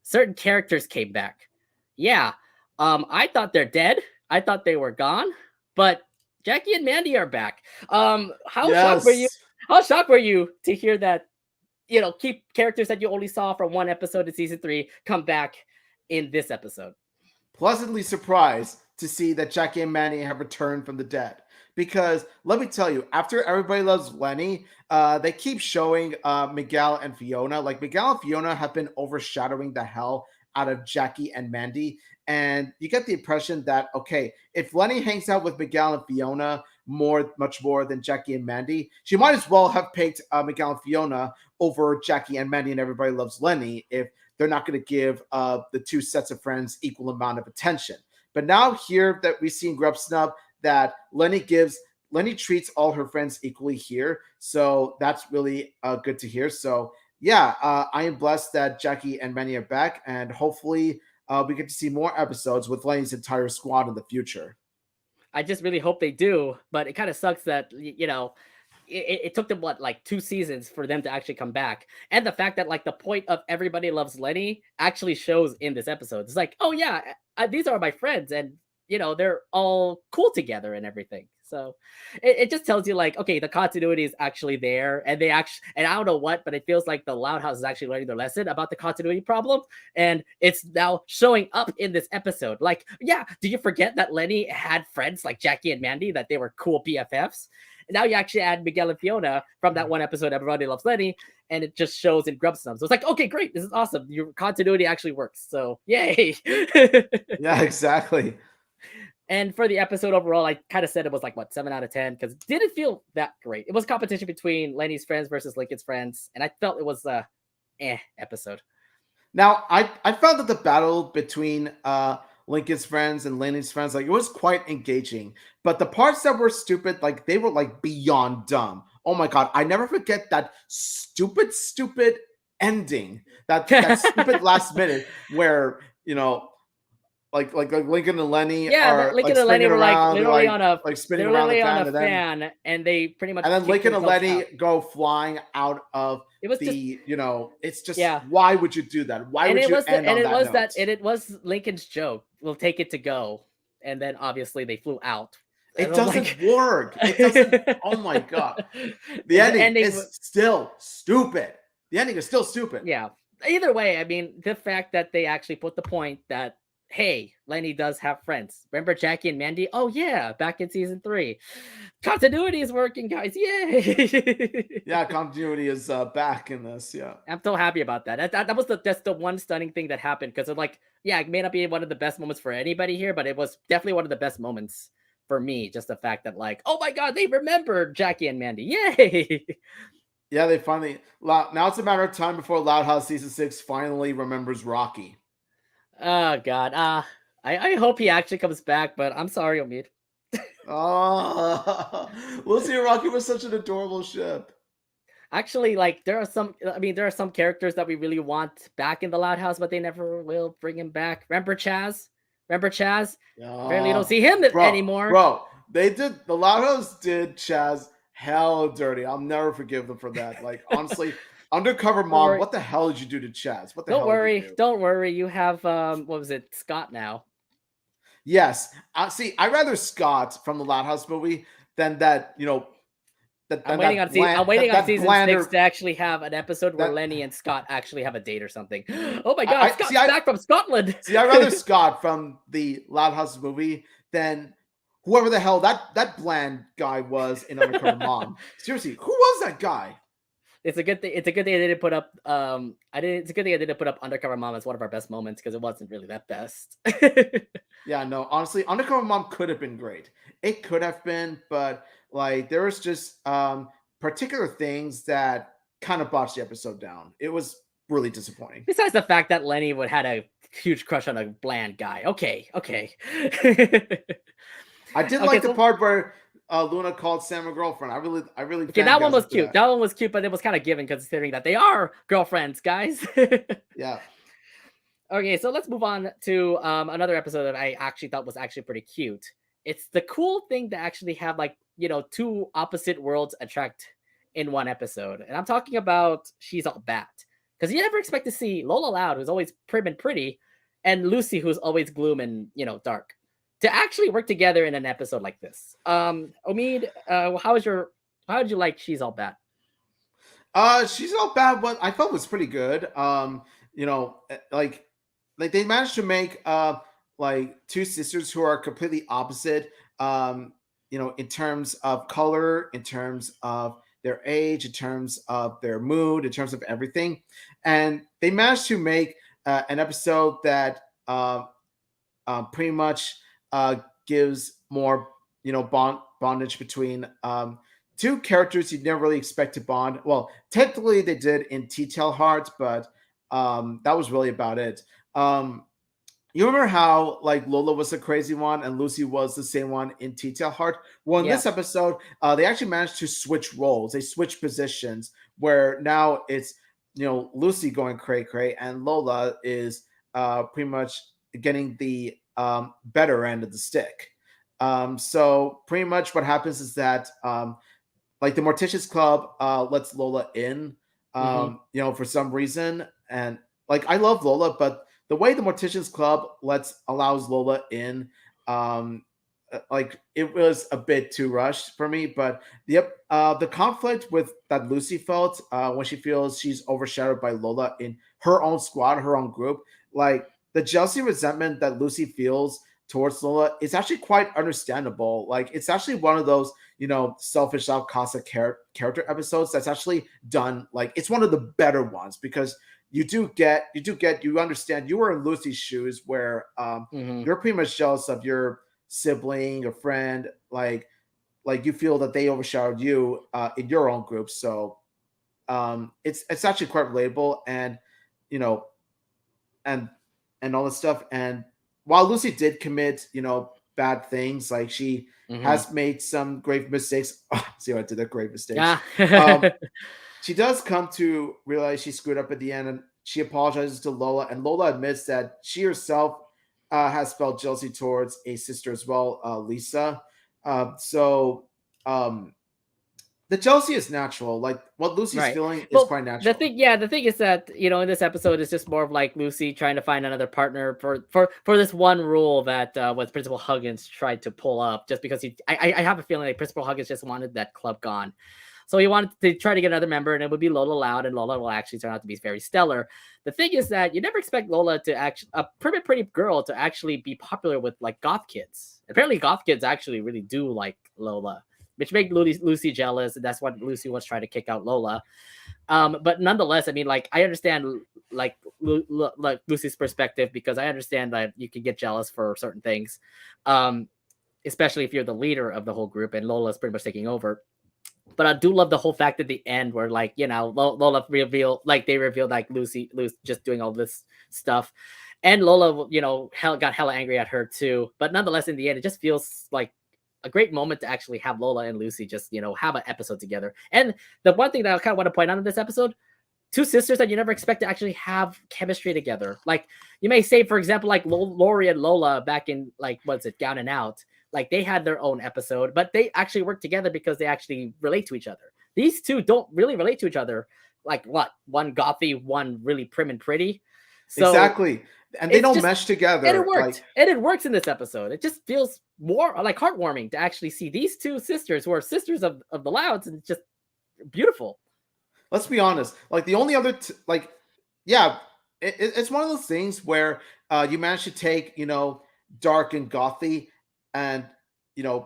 certain characters came back. Yeah, I thought they're dead. I thought they were gone, but Jackie and Mandy are back. Shocked were you? How shocked were you to hear that? Keep characters that you only saw from one episode in season 3 come back in this episode. Pleasantly surprised to see that Jackie and Manny have returned from the dead. Because let me tell you, after Everybody Loves Lenny, they keep showing Miguel and Fiona. Like, Miguel and Fiona have been overshadowing the hell out of Jackie and Mandy. And you get the impression that, okay, if Lenny hangs out with Miguel and Fiona much more than Jackie and Mandy, she might as well have picked Miguel and Fiona over Jackie and Mandy and Everybody Loves Lenny if they're not going to give the two sets of friends equal amount of attention. But now here that we see in Grub Snub that Lenny treats all her friends equally here. So that's really good to hear. So yeah, I am blessed that Jackie and Mandy are back, and hopefully we get to see more episodes with Lenny's entire squad in the future. I just really hope they do, but it kind of sucks that, it took them, 2 seasons for them to actually come back. And the fact that, like, the point of Everybody Loves Lenny actually shows in this episode. It's like, oh yeah, these are my friends, and, they're all cool together and everything. So it just tells you, like, okay, the continuity is actually there, and and I don't know what, but it feels like the Loud House is actually learning their lesson about the continuity problem, and it's now showing up in this episode. Like, yeah, do you forget that Lenny had friends like Jackie and Mandy, that they were cool BFFs? And now you actually add Miguel and Fiona from that one episode, Everybody Loves Lenny, and it just shows in Grub Snub. So it's like, okay, great, this is awesome. Your continuity actually works. So yay. Yeah, exactly. And for the episode overall, I kind of said it was like, 7 out of 10, because it didn't feel that great. It was competition between Lenny's friends versus Lincoln's friends, and I felt it was a episode. Now, I found that the battle between Lincoln's friends and Lenny's friends, like, it was quite engaging. But the parts that were stupid, like, they were, like, beyond dumb. Oh my god, I never forget that stupid ending. That stupid last minute where, like Lincoln and Lenny Yeah, are Lincoln like and Lenny spinning were like around, literally on a like spinning they're around the literally on fan, a fan, and they pretty much and then kicked Lincoln and themselves Lenny out. go flying out of It was just the, it's just, yeah. why would you do that? Why And would it you was the end and on it that was note? that and it was Lincoln's joke. We'll take it to go. And then obviously they flew out. And It I'm like doesn't work. It doesn't. Oh my god, the the ending ending. is still stupid. The ending is still stupid. Yeah. Either way, I mean, the fact that they actually put the point that, hey, Lenny does have friends. Remember Jackie and Mandy? Oh yeah, back in season 3. Continuity is working, guys. Yay! Yeah, continuity is back in this. Yeah. I'm so happy about that. That was that's the one stunning thing that happened because like, yeah, it may not be one of the best moments for anybody here, but it was definitely one of the best moments for me. Just the fact that like, oh my god, they remembered Jackie and Mandy. Yay! Yeah, they finally. Now it's a matter of time before Loud House season 6 finally remembers Rocky. Oh god. I hope he actually comes back, but I'm sorry, Omid. Oh, Lucy and Rocky was such an adorable ship. Actually, like there are some. I mean, there are some characters that we really want back in the Loud House, but they never will bring him back. Remember Chaz? Remember Chaz? Apparently, don't Oh, see him anymore. they did. The Loud House did Chaz hell dirty. I'll never forgive them for that. Like honestly, Undercover Mom, what the hell did you do to Chaz? What the hell did you do? Don't worry. You have what was it, Scott now? Yes. See, I'd rather Scott from the Loud House movie than that. I'm waiting on season 6 to actually have an episode where Lenny and Scott actually have a date or something. Oh my god, Scott's back from Scotland. See, I'd rather Scott from the Loud House movie than whoever the hell that bland guy was in Undercover Mom. Seriously, who was that guy? It's a good thing. It's a good thing I didn't put up. It's a good thing I didn't put up Undercover Mom as one of our best moments because it wasn't really that best. Yeah, no, honestly, Undercover Mom could have been great. It could have been, but like there was just particular things that kind of botched the episode down. It was really disappointing. Besides the fact that Lenny had a huge crush on a bland guy. Okay. I did like the part where Luna called Sam a girlfriend. I really. Okay, that one was cute. That one was cute, but it was kind of given considering that they are girlfriends, guys. Yeah. Okay, so let's move on to another episode that I actually thought was actually pretty cute. It's the cool thing to actually have like, two opposite worlds attract in one episode. And I'm talking about She's All Bat. Because you never expect to see Lola Loud, who's always prim and pretty, and Lucy, who's always gloom and, dark, to actually work together in an episode like this. Omid, how did you like She's All Bat? She's All Bat, what I thought was pretty good. Like they managed to make like two sisters who are completely opposite, in terms of color, in terms of their age, in terms of their mood, in terms of everything. And they managed to make an episode that pretty much gives more, bondage between two characters you'd never really expect to bond. Well, technically they did in Tea Tale Heart, but that was really about it. You remember how like Lola was the crazy one and Lucy was the same one in Tea Tale Heart? Well, in this episode, they actually managed to switch roles. They switched positions where now it's Lucy going cray cray and Lola is pretty much getting the better end of the stick. So pretty much what happens is that like the Morticians Club lets Lola in, for some reason, and like I love Lola, but the way the Morticians Club allows Lola in, like it was a bit too rushed for me. But the conflict with that Lucy felt when she feels she's overshadowed by Lola in her own squad, her own group, like the jealousy, resentment that Lucy feels towards Lola is actually quite understandable. Like it's actually one of those selfish LoudCasa character episodes that's actually done. Like it's one of the better ones because you understand you were in Lucy's shoes where you're pretty much jealous of your sibling or friend, like you feel that they overshadowed you in your own group. So it's actually quite relatable and and all this stuff. And while Lucy did commit bad things, like she has made some grave mistakes. See what I did there? Grave mistakes. She does come to realize she screwed up at the end, and she apologizes to Lola, and Lola admits that she herself has felt jealousy towards a sister as well, Lisa. So the jealousy is natural. Like what Lucy's Right. feeling is Well, quite natural. the thing is that in this episode is just more of like Lucy trying to find another partner for this one rule that was Principal Huggins tried to pull up, just because I have a feeling like Principal Huggins just wanted that club gone. So he wanted to try to get another member, and it would be Lola Loud, and Lola will actually turn out to be very stellar. The thing is that you never expect Lola to actually, a pretty girl, to actually be popular with like goth kids. Apparently, goth kids actually really do like Lola, which made Lucy jealous. And that's what Lucy was trying to kick out Lola. But nonetheless, I mean, like, I understand like like Lucy's perspective, because I understand that you can get jealous for certain things, especially if you're the leader of the whole group and Lola's pretty much taking over. But I do love the whole fact at the end where, like, Lola reveal, like, they revealed like Lucy just doing all this stuff, and Lola, got hella angry at her too. But nonetheless, in the end, it just feels like a great moment to actually have Lola and Lucy just have an episode together. And the one thing that I kind of want to point out in this episode, two sisters that you never expect to actually have chemistry together. Like, you may say, for example, like Laurie and Lola back in, like, what's it, Down and Out. Like, they had their own episode, but they actually work together because they actually relate to each other. These two don't really relate to each other. Like, what? One gothy, one really prim and pretty. So exactly. And they don't mesh together. And it worked. And it works in this episode. It just feels more like heartwarming to actually see these two sisters who are sisters of the Louds, and it's just beautiful. Let's be honest. Like, the only other, it's one of those things where you manage to take, dark and gothy and,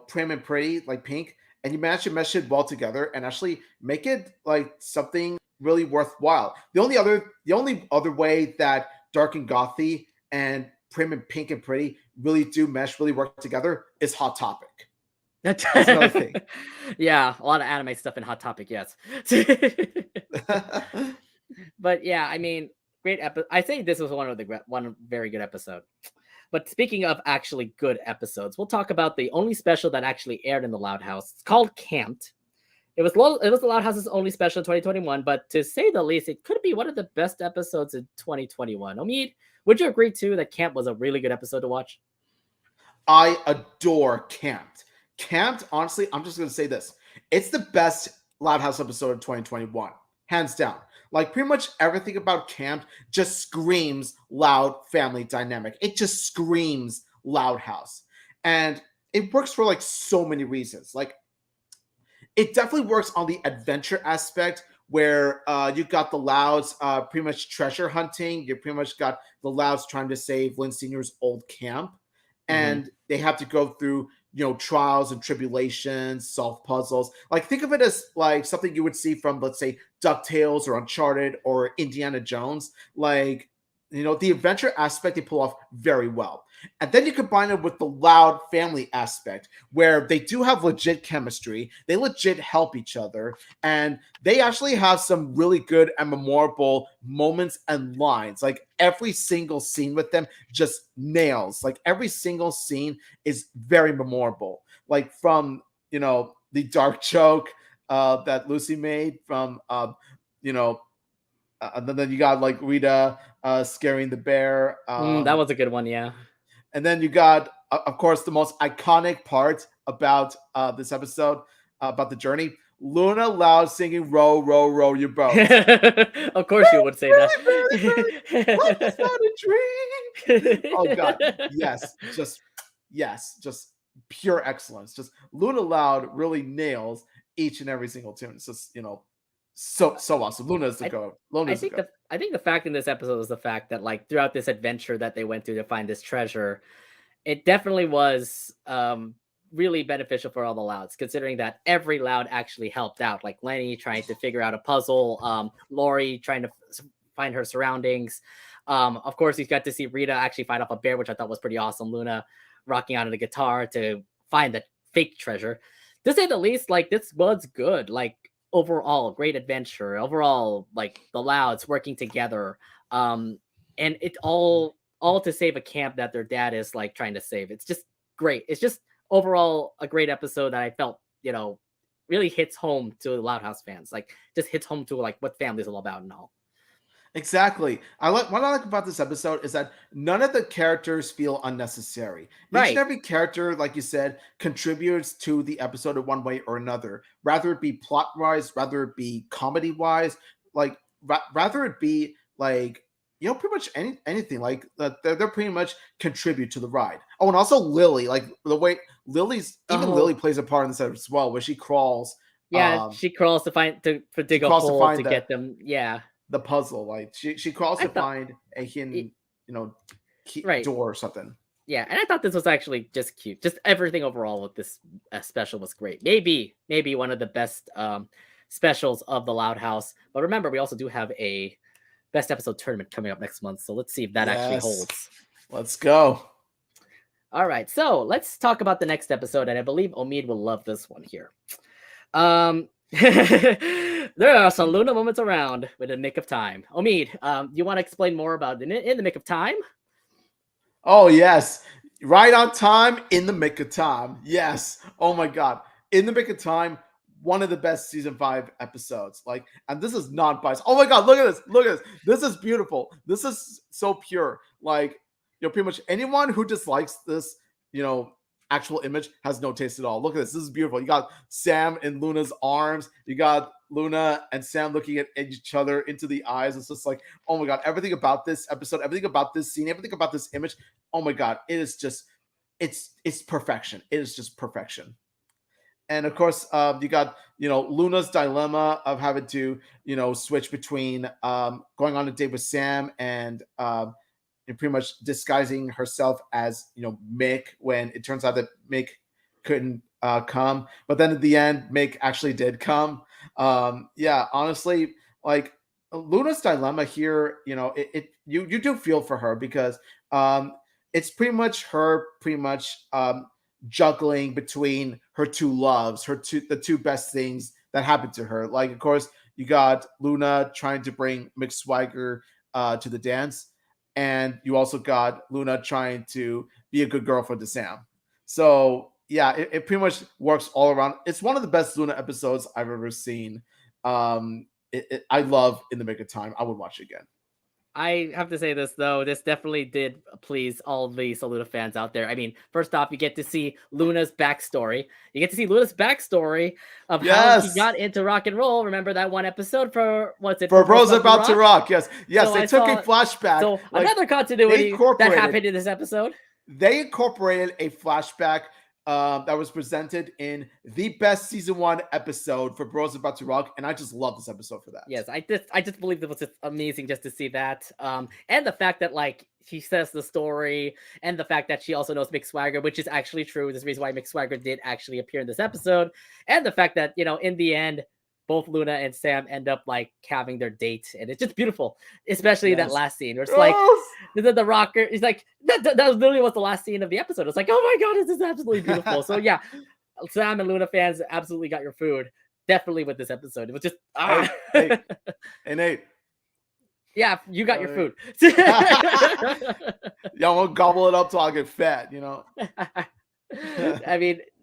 prim and pretty, like Pink, and you manage to mesh it well together and actually make it like something really worthwhile. The only other way that dark and gothy and prim and pink and pretty really do mesh, really work together is Hot Topic. That's another thing. Yeah, a lot of anime stuff in Hot Topic, yes. But yeah, I mean, great episode. I say this was one very good episode. But speaking of actually good episodes, we'll talk about the only special that actually aired in the Loud House. It's called Camped. It was the Loud House's only special in 2021, but to say the least, it could be one of the best episodes in 2021. Omid, would you agree too that Camp was a really good episode to watch? I adore Camped. Camped, honestly, I'm just going to say this. It's the best Loud House episode of 2021. Hands down. Like, pretty much everything about Camped just screams Loud family dynamic. It just screams Loud House. And it works for, like, so many reasons. Like, it definitely works on the adventure aspect, where you got the Louds pretty much treasure hunting. You pretty much got the Louds trying to save Lynn Sr.'s old camp. And they have to go through, trials and tribulations, solve puzzles. Like, think of it as like something you would see from, let's say, DuckTales or Uncharted or Indiana Jones. Like, the adventure aspect they pull off very well. And then you combine it with the Loud family aspect, where they do have legit chemistry. They legit help each other. And they actually have some really good and memorable moments and lines. Like, every single scene with them just nails. Like, every single scene is very memorable. Like, from, the dark joke that Lucy made from, and then you got like Rita scaring the bear. That was a good one, yeah. And then you got, of course, the most iconic part about this episode, about the journey. Luna Loud singing "Row, row, row your boat." Of course you would say that. What is that a dream? Oh God, yes, just pure excellence. Just Luna Loud really nails each and every single tune. It's just so awesome. Luna's the goat. I think the fact in this episode is the fact that, like, throughout this adventure that they went through to find this treasure, it definitely was really beneficial for all the Louds, considering that every Loud actually helped out. Like Lenny trying to figure out a puzzle, Laurie trying to find her surroundings. Of course, you got to see Rita actually fight off a bear, which I thought was pretty awesome. Luna rocking out on the guitar to find the fake treasure. To say the least, like, this was good. Like, overall, great adventure. Overall, like, the Louds working together. And it all to save a camp that their dad is, like, trying to save. It's just great. It's just overall a great episode that I felt, really hits home to the Loud House fans. Like, just hits home to, like, what family is all about and all. Exactly. What I like about this episode is that none of the characters feel unnecessary. Each and Right. every character, like you said, contributes to the episode in one way or another. Rather it be plot wise, rather it be comedy wise, like rather it be like pretty much anything. Like they're pretty much contribute to the ride. Oh, and also Lily, like the way Lily Oh, plays a part in this episode as well, where she crawls. yeah. She crawls to She dig a crawls to hole to find get them. Yeah. the puzzle. Like she crawls I to thought. find a hidden, Right. door or something. Yeah, and I thought this was actually just cute. Just everything overall with this special was great. Maybe one of the best specials of the Loud House. But remember, we also do have a best episode tournament coming up next month. So let's see if that actually Yes. holds. Let's go. All right, so let's talk about the next episode, and I believe Omid will love this one here. There are some Luna moments around with the nick of time. Omid, you want to explain more about in the nick of time? Oh yes. Right on time, in the nick of time. Yes. Oh my god. In the nick of time, one of the best season 5 episodes. Like, and this is not biased. Oh my god, look at this. Look at this. This is beautiful. This is so pure. Like, pretty much anyone who dislikes this, actual image has no taste at all. Look at this. This is beautiful. You got Sam in Luna's arms. You got Luna and Sam looking at each other into the eyes. It's just like, oh my god, everything about this episode, everything about this scene, everything about this image. Oh my god, it is just, it's perfection. It is just perfection. And of course, you got Luna's dilemma of having to switch between going on a date with Sam and pretty much disguising herself as Mick when it turns out that Mick couldn't come, but then at the end Mick actually did come. Yeah, honestly, like Luna's dilemma here, you do feel for her because it's pretty much her juggling between her two loves, the two best things that happened to her. Like, of course, you got Luna trying to bring Mick Swagger to the dance, and you also got Luna trying to be a good girlfriend to Sam. So yeah, it pretty much works all around. It's one of the best Luna episodes I've ever seen. I love In the Nick of Time. I would watch it again. I have to say this though, this definitely did please all the Luna fans out there. I mean, first off, you get to see Luna's backstory. You get to see Luna's backstory of how she got into rock and roll. Remember that one episode for what's it? For Bros About to Rock. Yes, So they took a flashback. So another continuity that happened in this episode. They incorporated a flashback that was presented in the best season 1 episode for Bros About to Rock, and I just love this episode for that. Yes, I just believe it was just amazing just to see that, and the fact that like she says the story, and the fact that she also knows Mick Swagger, which is actually true. There's a reason why Mick Swagger did actually appear in this episode, and the fact that in the end, both Luna and Sam end up like having their date, and it's just beautiful, especially that last scene where it's like the rocker. He's like that was literally was the last scene of the episode. It's like, oh my god, this is absolutely beautiful. So yeah, Sam and Luna fans absolutely got your food. Definitely with this episode, it was just Hey, Nate. Yeah, you got your food. Y'all won't gobble it up till I get fat,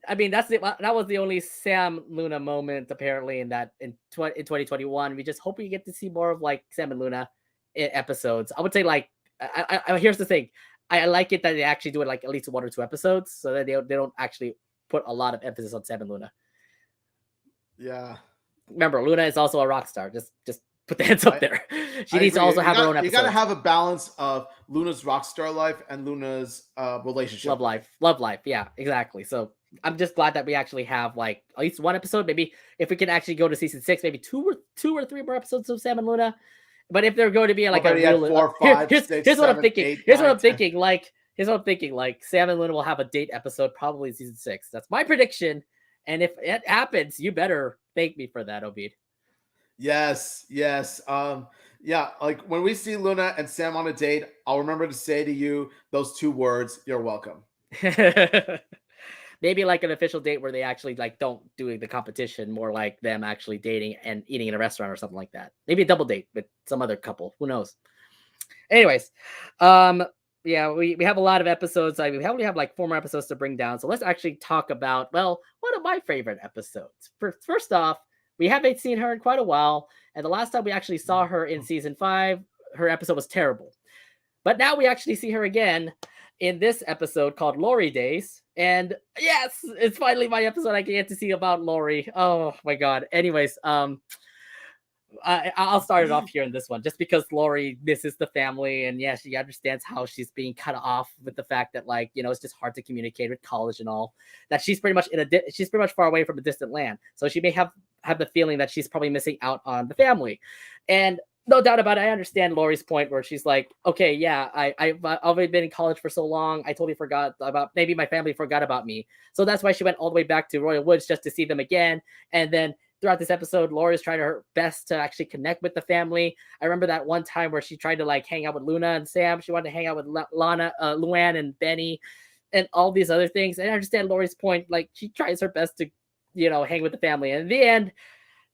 I mean that was the only Sam Luna moment apparently in 2021. We just hope we get to see more of like Sam and Luna in episodes. I would say like here's the thing. I like it that they actually do it like at least 1 or 2 episodes, so that they don't actually put a lot of emphasis on Sam and Luna. Yeah. Remember, Luna is also a rock star. Just put the hands up there. She needs to also have her own episode. You got to have a balance of Luna's rock star life and Luna's relationship. Love life. Yeah, exactly. So I'm just glad that we actually have like at least 1 episode. Maybe if we can actually go to season 6, maybe 2 or 3 more episodes of Sam and Luna. But if they're going to be like a real 4, 5, here's 6, here's 7, what I'm thinking. 8, here's 9, what I'm 10. Thinking. Here's what I'm thinking. Like Sam and Luna will have a date episode probably in season 6. That's my prediction. And if it happens, you better thank me for that, Obid. Yes. Yeah, like when we see Luna and Sam on a date, I'll remember to say to you those 2 words, you're welcome. Maybe like an official date where they actually like don't do the competition, more like them actually dating and eating in a restaurant or something like that. Maybe a double date with some other couple. Who knows? Anyways, yeah, we have a lot of episodes. We only have like 4 more episodes to bring down. So let's actually talk about, well, one of my favorite episodes. First off, we haven't seen her in quite a while. And the last time we actually saw her in season 5, her episode was terrible. But now we actually see her again in this episode called Laurie Days. And yes, it's finally my episode I get to see about Laurie. Oh my god. Anyways, I'll start it off here in this one, just because Laurie misses the family, and yeah, she understands how she's being cut off with the fact that, like, it's just hard to communicate with college and all. That she's pretty much she's pretty much far away from a distant land, so she may have the feeling that she's probably missing out on the family. And no doubt about it, I understand Laurie's point where she's like, okay, yeah, I've already been in college for so long, I totally forgot about, maybe my family forgot about me, so that's why she went all the way back to Royal Woods just to see them again. And then throughout this episode, Laurie's trying her best to actually connect with the family. I remember that one time where she tried to like hang out with Luna and Sam. She wanted to hang out with Luann and Benny and all these other things. And I understand Laurie's point. Like, she tries her best to, hang with the family. And in the end,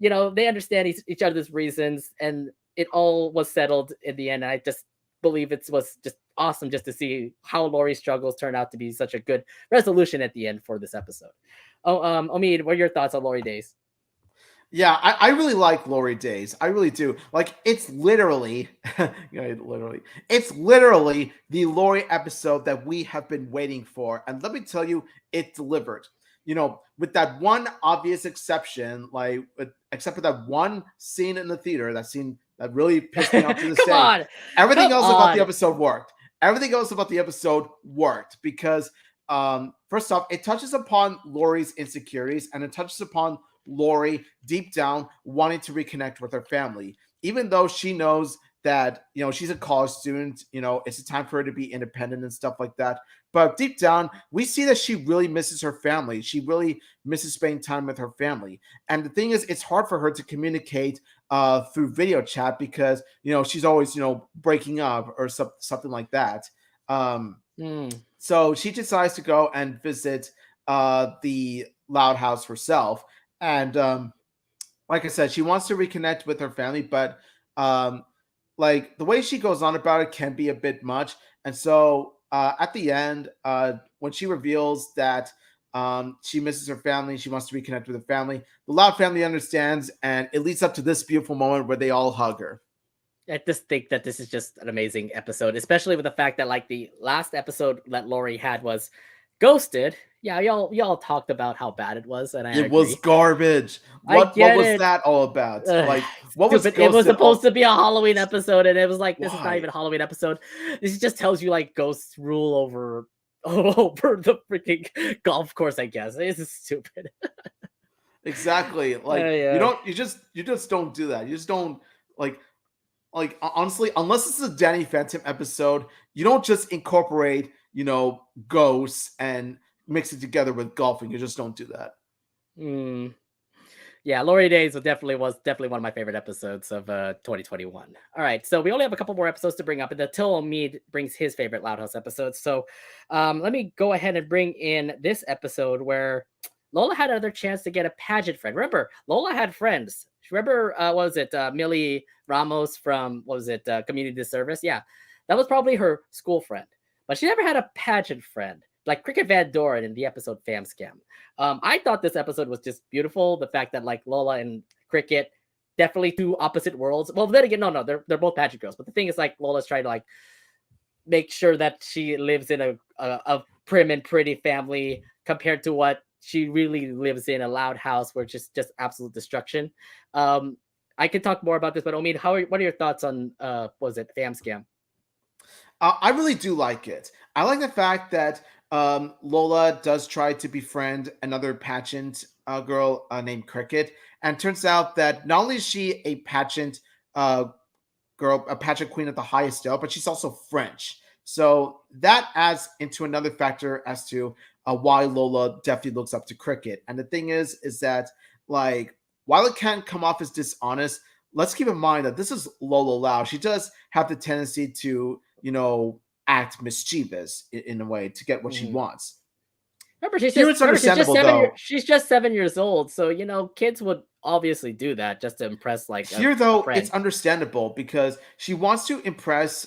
they understand each other's reasons, and it all was settled in the end. And I just believe it was just awesome just to see how Laurie's struggles turned out to be such a good resolution at the end for this episode. Oh, Omid, what are your thoughts on Laurie Days? Yeah, I really like Laurie Days. I really do. Like, it's literally, it's literally the Laurie episode that we have been waiting for. And let me tell you, it delivered. With that one obvious exception, like, except for that one scene in the theater, that scene that really pissed me off to this day. Everything else about the episode worked. Everything else about the episode worked because, first off, it touches upon Laurie's insecurities, and it touches upon Laurie deep down wanting to reconnect with her family, even though she knows that she's a college student. It's a time for her to be independent and stuff like that. But deep down, we see that she really misses her family. She really misses spending time with her family. And the thing is, it's hard for her to communicate through video chat because she's always breaking up or something like that. So she decides to go and visit the Loud House herself. And like I said, she wants to reconnect with her family, but like the way she goes on about it can be a bit much. And so at the end, when she reveals that she misses her family, she wants to reconnect with her family, the Loud family understands, and it leads up to this beautiful moment where they all hug her. I just think that this is just an amazing episode, especially with the fact that, like, the last episode that Laurie had was Ghosted. Yeah, y'all talked about how bad it was, and it was garbage. What was that all about? Like, what was it? Was supposed to be a Halloween episode, and it was like, this is not even a Halloween episode. This just tells you, like, ghosts rule over the freaking golf course, I guess. This is stupid. Exactly. Like, you just don't do that. You just don't like honestly, unless it's a Danny Phantom episode, you don't just incorporate ghosts and mix it together with golfing. You just don't do that. Yeah, Laurie Days was definitely one of my favorite episodes of 2021. All right, so we only have a couple more episodes to bring up until Mead brings his favorite Loud House episodes. So let me go ahead and bring in this episode where Lola had another chance to get a pageant friend. Remember, Lola had friends. Remember, what was it? Millie Ramos from, Community Service? Yeah, that was probably her school friend. But she never had a pageant friend, like Cricket Van Doren in the episode Fam Scam. I thought this episode was just beautiful. The fact that, like, Lola and Cricket, definitely two opposite worlds. Well, then again, no, they're both pageant girls. But the thing is, like, Lola's trying to, like, make sure that she lives in a prim and pretty family compared to what she really lives in, a loud house where it's just absolute destruction. I could talk more about this, but Omid, what are your thoughts on Fam Scam? I really do like it. I like the fact that Lola does try to befriend another pageant girl named Cricket, and it turns out that not only is she a pageant girl, a pageant queen at the highest scale, but she's also French. So that adds into another factor as to why Lola definitely looks up to Cricket. And the thing is that, like, while it can come off as dishonest, let's keep in mind that this is Lola Loud. She does have the tendency to act mischievous in a way to get what she wants. Remember, she's just 7 years old, so kids would obviously do that just to impress, like, here though it's understandable because she wants to impress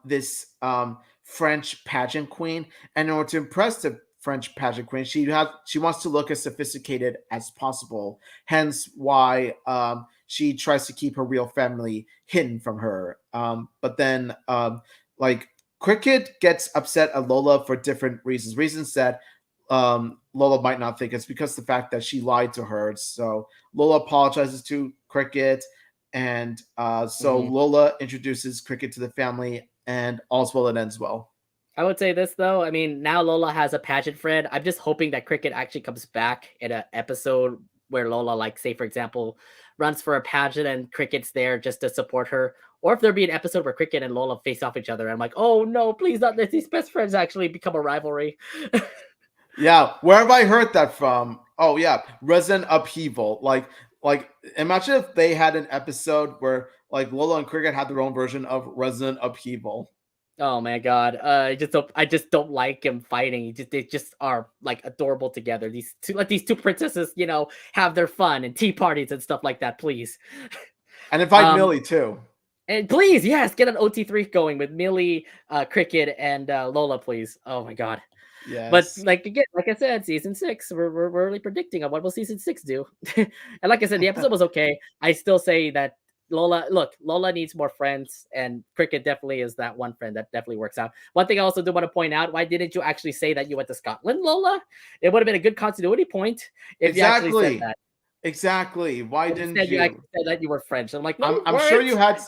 this French pageant queen, and in order to impress the French pageant queen. She wants to look as sophisticated as possible. Hence why she tries to keep her real family hidden from her. But then like Cricket gets upset at Lola for different reasons. Reasons that Lola might not think. It's because the fact that she lied to her. So Lola apologizes to Cricket, and so Lola introduces Cricket to the family, and all's well that ends well. I would say this though. I mean, now Lola has a pageant friend. I'm just hoping that Cricket actually comes back in an episode where Lola, like, say for example, runs for a pageant and Cricket's there just to support her. Or if there be an episode where Cricket and Lola face off each other, I'm like, oh no, please not let these best friends actually become a rivalry. Yeah, where have I heard that from? Oh yeah, Resident Upheaval. Like imagine if they had an episode where like Lola and Cricket had their own version of Resident Upheaval. Oh my god, I just don't like him fighting. They just are like adorable together. Let these two princesses, have their fun and tea parties and stuff like that, please. And invite Millie too. And please, yes, get an OT3 going with Millie, Cricket, and Lola, please. Oh my god. Yes. But like I said, season 6, we're really predicting on what will season 6 do. And like I said, the episode was okay. I still say that Lola needs more friends, and Cricket definitely is that one friend that definitely works out. One thing I also do want to point out: why didn't you actually say that you went to Scotland, Lola? It would have been a good continuity point if you actually said that. Exactly. Why didn't you? You actually said that you were French. I'm like, no, I'm sure you had.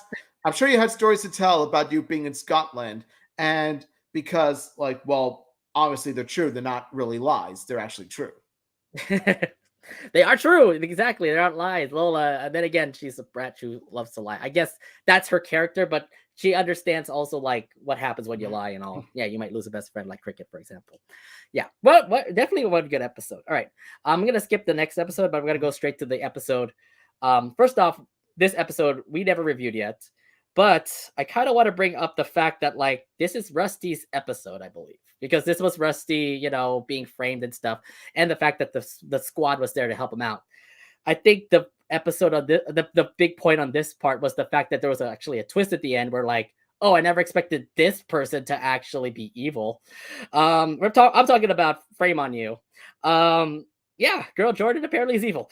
I'm sure you had stories to tell about you being in Scotland, and because, like, well, obviously they're true. They're not really lies. They're actually true. They are true. Exactly. They're not lies. Lola, and then again, she's a brat who loves to lie. I guess that's her character, but she understands also like what happens when you lie and all. Yeah, you might lose a best friend like Cricket, for example. Yeah, well, definitely one good episode. All right, I'm going to skip the next episode, but I'm going to go straight to the episode. First off, this episode we never reviewed yet, but I kind of want to bring up the fact that like this is Rusty's episode, I believe, because this was Rusty, being framed and stuff, and the fact that the squad was there to help him out. I think the episode of the big point on this part was the fact that there was actually a twist at the end where like, oh, I never expected this person to actually be evil. I'm talking about Frame on You. Yeah, Girl Jordan apparently is evil.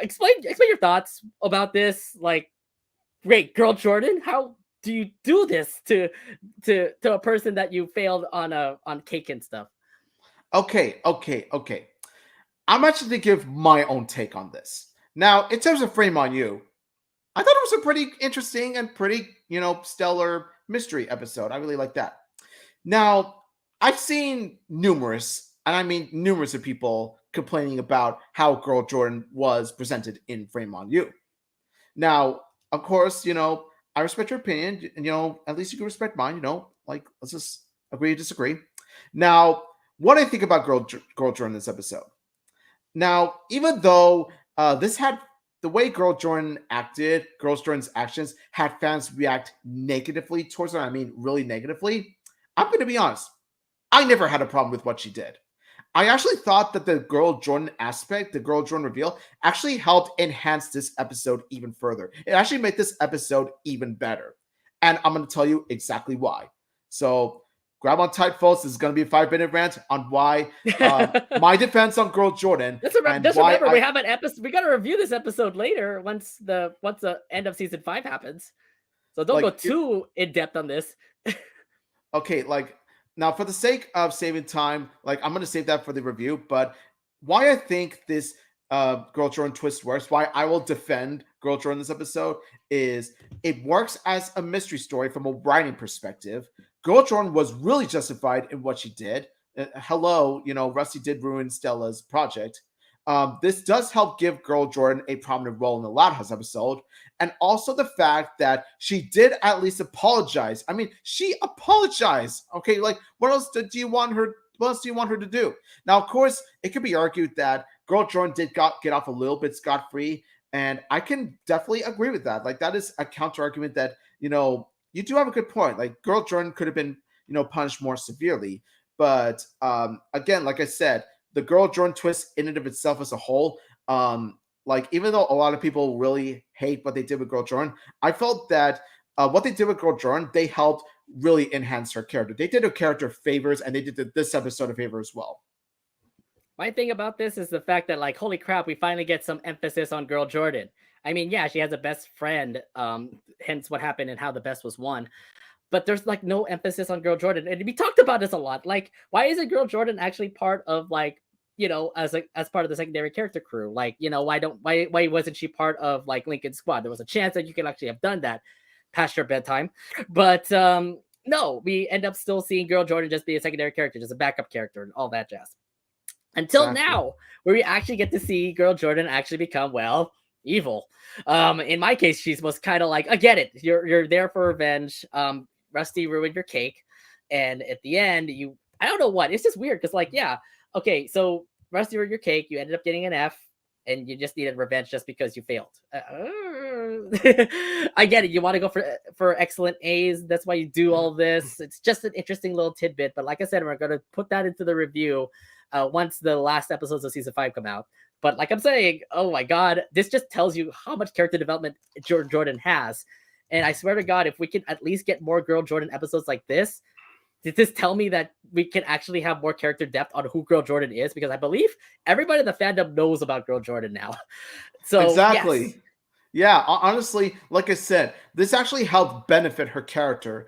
Explain your thoughts about this? Like, great, Girl Jordan, how do you do this to a person that you failed on cake and stuff? Okay. I'm actually going to give my own take on this. Now, in terms of Frame on You, I thought it was a pretty interesting and pretty, stellar mystery episode. I really like that. Now, I've seen numerous of people complaining about how Girl Jordan was presented in Frame on You. Now, of course, I respect your opinion, and at least you can respect mine. Like, let's just agree to disagree. Now, what I think about Girl Jordan in this episode. Now, even though this had the way Girl Jordan's actions had fans react negatively towards her, I mean, really negatively, I'm going to be honest. I never had a problem with what she did. I actually thought that the Girl Jordan aspect, the Girl Jordan reveal, actually helped enhance this episode even further. It actually made this episode even better. And I'm going to tell you exactly why. So grab on tight, folks. This is going to be a 5-minute rant on why my defense on Girl Jordan. Just remember, we have an episode. We got to review this episode later once the end of season 5 happens. So don't go too in depth on this. Okay, now for the sake of saving time, I'm going to save that for the review. But why I think this Girl Jordan twist works, why I will defend Girl Jordan in this episode, is it works as a mystery story from a writing perspective. Girl Jordan was really justified in what she did. Rusty did ruin Stella's project. This does help give Girl Jordan a prominent role in the Loud House episode. And also the fact that she did at least apologize. I mean, she apologized. Okay, what else do you want her to do? Now, of course, it could be argued that Girl Jordan did get off a little bit scot-free. And I can definitely agree with that. That is a counter argument that, you do have a good point. Girl Jordan could have been, punished more severely. But again, like I said, the Girl Jordan twist in and of itself as a whole, even though a lot of people really hate what they did with Girl Jordan, I felt that what they did with Girl Jordan, they helped really enhance her character. They did her character favors, and they did this episode a favor as well. My thing about this is the fact that, like, holy crap, we finally get some emphasis on Girl Jordan. I mean, yeah, she has a best friend, hence what happened and how the best was won. But there's like no emphasis on Girl Jordan, and we talked about this a lot. Like, why isn't Girl Jordan actually part of, like, as part of the secondary character crew? Like, why wasn't she part of, like, Lincoln's squad? There was a chance that you could actually have done that past your bedtime, but no, we end up still seeing Girl Jordan just be a secondary character, just a backup character, and all that jazz. Until now, where we actually get to see Girl Jordan actually become, well, evil. In my case, she was kind of like, I get it. You're there for revenge. Rusty ruined your cake. And at the end, I don't know what. It's just weird because, like, yeah, okay, so Rusty ruined your cake. You ended up getting an F, and you just needed revenge just because you failed. I get it. You want to go for excellent A's. That's why you do all this. It's just an interesting little tidbit. But like I said, we're going to put that into the review once the last episodes of season 5 come out. But like I'm saying, oh my God, this just tells you how much character development Jordan has. And I swear to God, if we can at least get more Girl Jordan episodes like this, did this tell me that we can actually have more character depth on who Girl Jordan is? Because I believe everybody in the fandom knows about Girl Jordan now. So exactly. Yes. Yeah, honestly, like I said, this actually helped benefit her character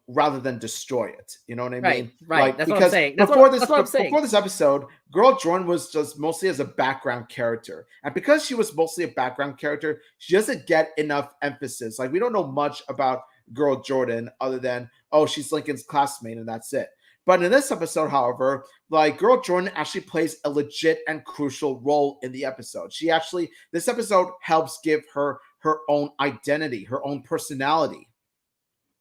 rather than destroy it. You know what I mean? Right. Like, that's because what I'm saying. before this episode, Girl Jordan was just mostly as a background character. And because she was mostly a background character, she doesn't get enough emphasis. Like, we don't know much about Girl Jordan other than, oh, she's Lincoln's classmate and that's it. But in this episode, however, like, Girl Jordan actually plays a legit and crucial role in the episode. This episode helps give her own identity, her own personality.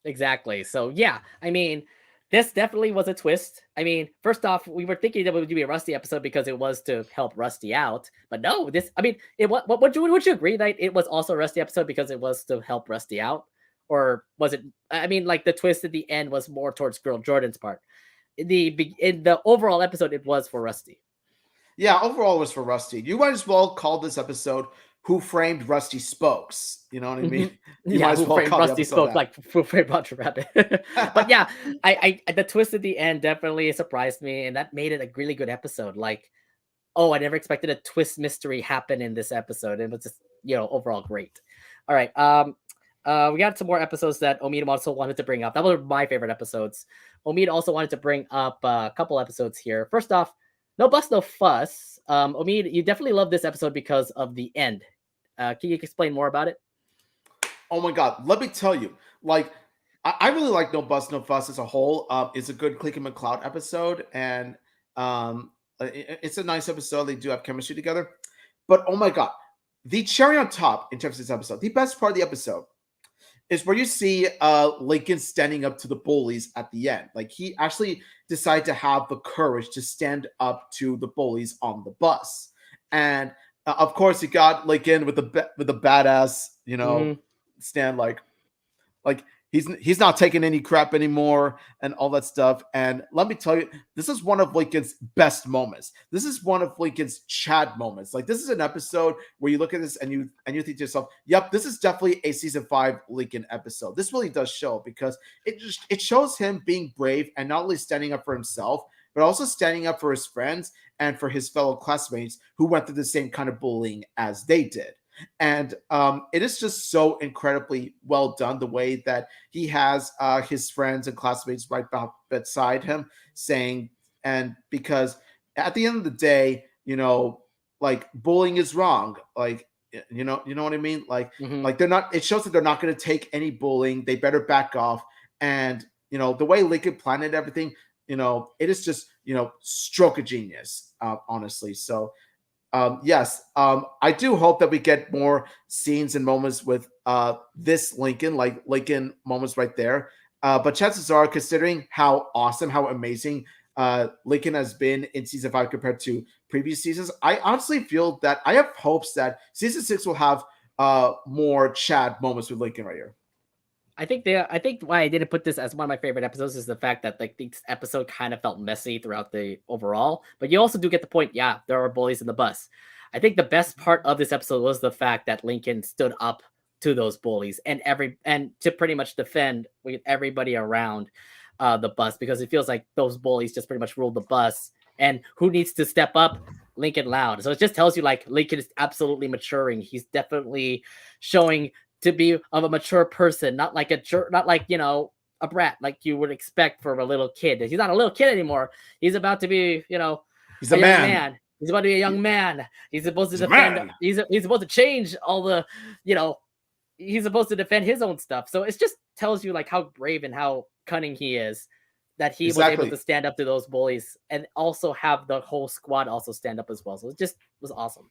Exactly. So yeah, I mean, this definitely was a twist. I mean, first off, we were thinking that it would be a Rusty episode because it was to help Rusty out. But no, would you agree that it was also a Rusty episode because it was to help Rusty out? Or was it, I mean, like, the twist at the end was more towards Girl Jordan's part. In the overall episode, it was for Rusty. Yeah, overall it was for Rusty. You might as well call this episode "Who Framed Rusty Spokes." You know what I mean? You Yeah, might as Who well Framed call the Rusty episode Spoke, that. like Who Framed Roger Rabbit. But yeah, I the twist at the end definitely surprised me, and that made it a really good episode. Like, oh, I never expected a twist mystery happen in this episode. It was just, overall great. All right. We got some more episodes that Omid also wanted to bring up. That were my favorite episodes. Omid also wanted to bring up a couple episodes here. First off, No Bus, No Fuss. Omid, you definitely love this episode because of the end. Can you explain more about it? Oh my God, let me tell you, like, I really like No Bus, No Fuss as a whole. It's a good Click and McCloud episode, and it's a nice episode. They do have chemistry together. But oh my God, the cherry on top in terms of this episode, the best part of the episode is where you see Lincoln standing up to the bullies at the end. Like, he actually decided to have the courage to stand up to the bullies on the bus. And of course, you got Lincoln with the badass, stand, like he's not taking any crap anymore and all that stuff. And let me tell you, this is one of Lincoln's best moments. This is one of Lincoln's Chad moments. Like, this is an episode where you look at this and you think to yourself, yep, this is definitely a season 5 Lincoln episode. This really does show, because it shows him being brave and not only standing up for himself, but also standing up for his friends and for his fellow classmates who went through the same kind of bullying as they did. And it is just so incredibly well done, the way that he has his friends and classmates right beside him saying, and because at the end of the day, like, bullying is wrong. Like, you know what I mean? Like, like, they're not, it shows that they're not going to take any bullying. They better back off. And, the way Lincoln planned everything, it is just, stroke of genius, honestly. So, yes, I do hope that we get more scenes and moments with this Lincoln, like Lincoln moments right there. But chances are, considering how awesome, how amazing Lincoln has been in season 5 compared to previous seasons, I honestly feel that I have hopes that season 6 will have more Chad moments with Lincoln right here. I think why I didn't put this as one of my favorite episodes is the fact that, like, this episode kind of felt messy throughout the overall, but you also do get the point. Yeah, there are bullies in the bus. I think the best part of this episode was the fact that Lincoln stood up to those bullies and to pretty much defend with everybody around the bus, because it feels like those bullies just pretty much rule the bus. And who needs to step up? Lincoln Loud. So it just tells you like Lincoln is absolutely maturing. He's definitely showing to be of a mature person, not like not like, you know, a brat like you would expect from a little kid. He's not a little kid anymore. He's about to be, you know, he's a young man. He's about to be a young man. He's supposed to defend. He's supposed to change all the, you know, he's supposed to defend his own stuff. So it just tells you like how brave and how cunning he is, that he was able to stand up to those bullies and also have the whole squad also stand up as well. So it just was awesome.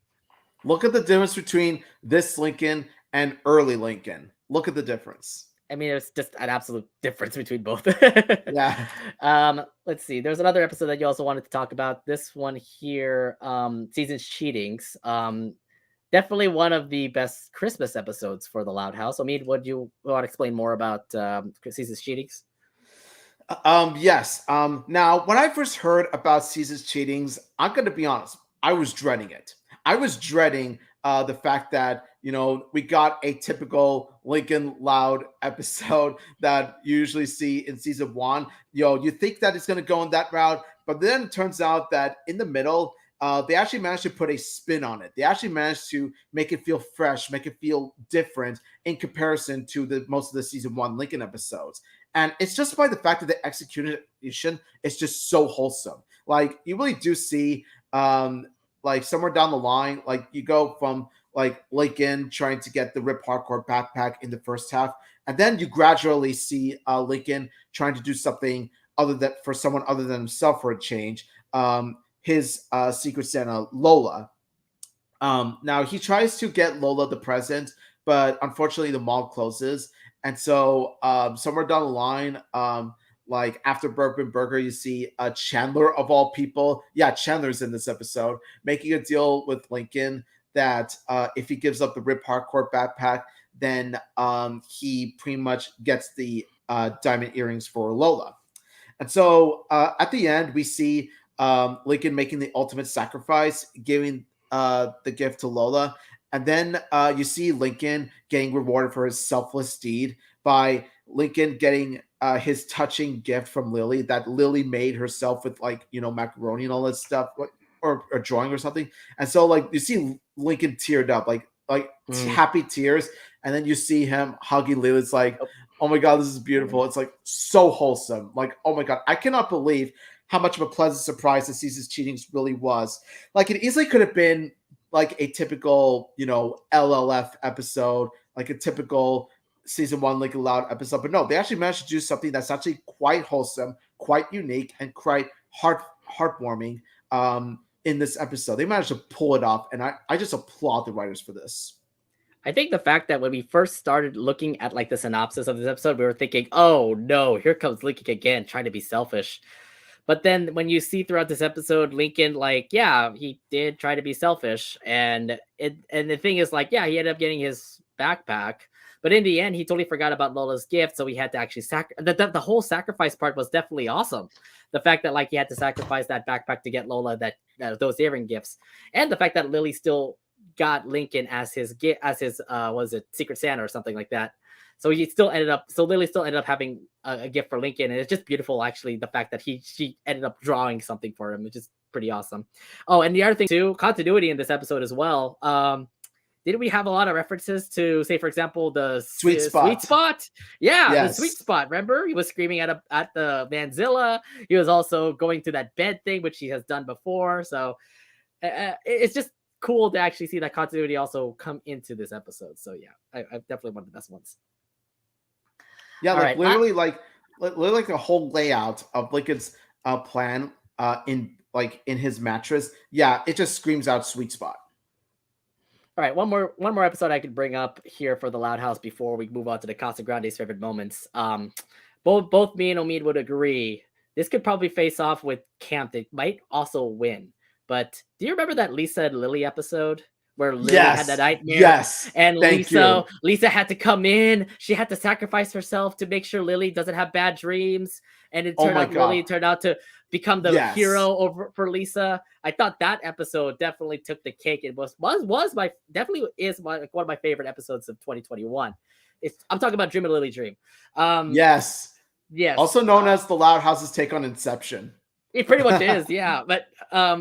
Look at the difference between this Lincoln and early Lincoln. Look at the difference. I mean, it's just an absolute difference between both. Yeah. Let's see. There's another episode that you also wanted to talk about. This one here, Season's Cheatings. Definitely one of the best Christmas episodes for the Loud House. I mean, would you want to explain more about Season's Cheatings? Yes. Now, when I first heard about Season's Cheatings, I'm going to be honest, I was dreading it. I was dreading the fact that, you know, we got a typical Lincoln Loud episode that you usually see in season 1. You know, you think that it's going to go in that route, but then it turns out that in the middle, they actually managed to put a spin on it. They actually managed to make it feel fresh, make it feel different in comparison to most of the season 1 Lincoln episodes. And it's just by the fact that the execution is just so wholesome. Like, you really do see, like, somewhere down the line, like, you go from like Lincoln trying to get the Rip Hardcore backpack in the first half, and then you gradually see Lincoln trying to do something for someone other than himself for a change. His Secret Santa Lola. Now he tries to get Lola the present, but unfortunately the mall closes, and so somewhere down the line, like after Bourbon Burger, you see Chandler of all people. Yeah, Chandler's in this episode, making a deal with Lincoln that if he gives up the Rip Hardcore backpack, then he pretty much gets the diamond earrings for Lola. And so at the end, we see Lincoln making the ultimate sacrifice, giving the gift to Lola. And then you see Lincoln getting rewarded for his selfless deed by Lincoln getting his touching gift from Lily that Lily made herself with, like, you know, macaroni and all that stuff, or a drawing or something. And so, like, you see Lincoln teared up, like happy tears, and then you see him hugging Lily. It's like, oh my God, this is beautiful. It's like so wholesome. Like, oh my God, I cannot believe how much of a pleasant surprise the Season's Cheatings really was. Like, it easily could have been like a typical, you know, LLF episode, like a typical season 1 Lincoln Loud episode. But no, they actually managed to do something that's actually quite wholesome, quite unique, and quite heartwarming in this episode. They managed to pull it off, and I just applaud the writers for this. I think the fact that when we first started looking at like the synopsis of this episode, we were thinking, oh no, here comes Lincoln again, trying to be selfish. But then when you see throughout this episode, Lincoln, like, yeah, he did try to be selfish. And the thing is, like, yeah, he ended up getting his backpack. But in the end, he totally forgot about Lola's gift. So he had to actually the whole sacrifice part was definitely awesome. The fact that, like, he had to sacrifice that backpack to get Lola those earring gifts. And the fact that Lily still got Lincoln as his was it Secret Santa or something like that. So Lily still ended up having a gift for Lincoln, and it's just beautiful, actually, the fact that she ended up drawing something for him, which is pretty awesome. Oh, and the other thing too, continuity in this epispisode as well. Did we have a lot of references to, say, for example, the sweet spot? Yeah, yes. The sweet spot. Remember, he was screaming at the Manzilla. He was also going to that bed thing, which he has done before. So it's just cool to actually see that continuity also come into this episode. So yeah, I definitely one of the best ones. Yeah, like, literally like the whole layout of Lincoln's plan in his mattress. Yeah, it just screams out sweet spot. All right, one more episode I could bring up here for the Loud House before we move on to the Casagrandes favorite moments. Both me and Omid would agree this could probably face off with Camp. They might also win. But do you remember that Lisa and Lily episode where Lily had that nightmare. Yes. And Thank you. Lisa had to come in. She had to sacrifice herself to make sure Lily doesn't have bad dreams. And it turned out Lily turned out to become the hero for Lisa. I thought that episode definitely took the cake. It was my definitely is one of my favorite episodes of 2021. I'm talking about Dream of Lily Dream. Yes. Also known as the Loud House's take on Inception. It pretty much is, yeah. But I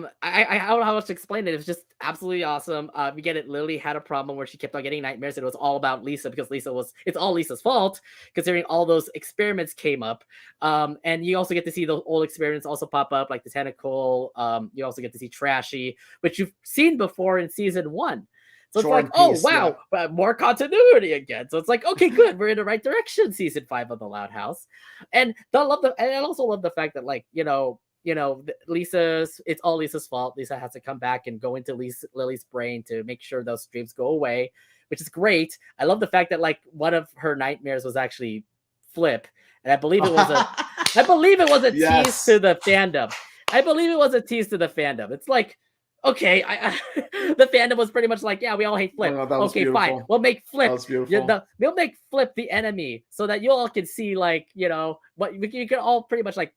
don't know how else to explain it. It was just absolutely awesome. We get it. Lily had a problem where she kept on getting nightmares. And it was all about Lisa because it's all Lisa's fault, considering all those experiments came up. And you also get to see those old experiments also pop up, like the tentacle. You also get to see Trashy, which you've seen before in season 1. So it's like, oh, wow, more continuity again. So it's like, okay, good. We're in the right direction, season 5 of the Loud House. And I also love the fact that, like, it's all Lisa's fault. Lisa has to come back and go into Lily's brain to make sure those dreams go away, which is great. I love the fact that, like, one of her nightmares was actually Flip. And I believe it was a tease to the fandom. It's like, okay, the fandom was pretty much like, yeah, we all hate Flip. Okay, beautiful. Fine. We'll make Flip. We'll make Flip the enemy so that you all can see, like, what you can all pretty much, like,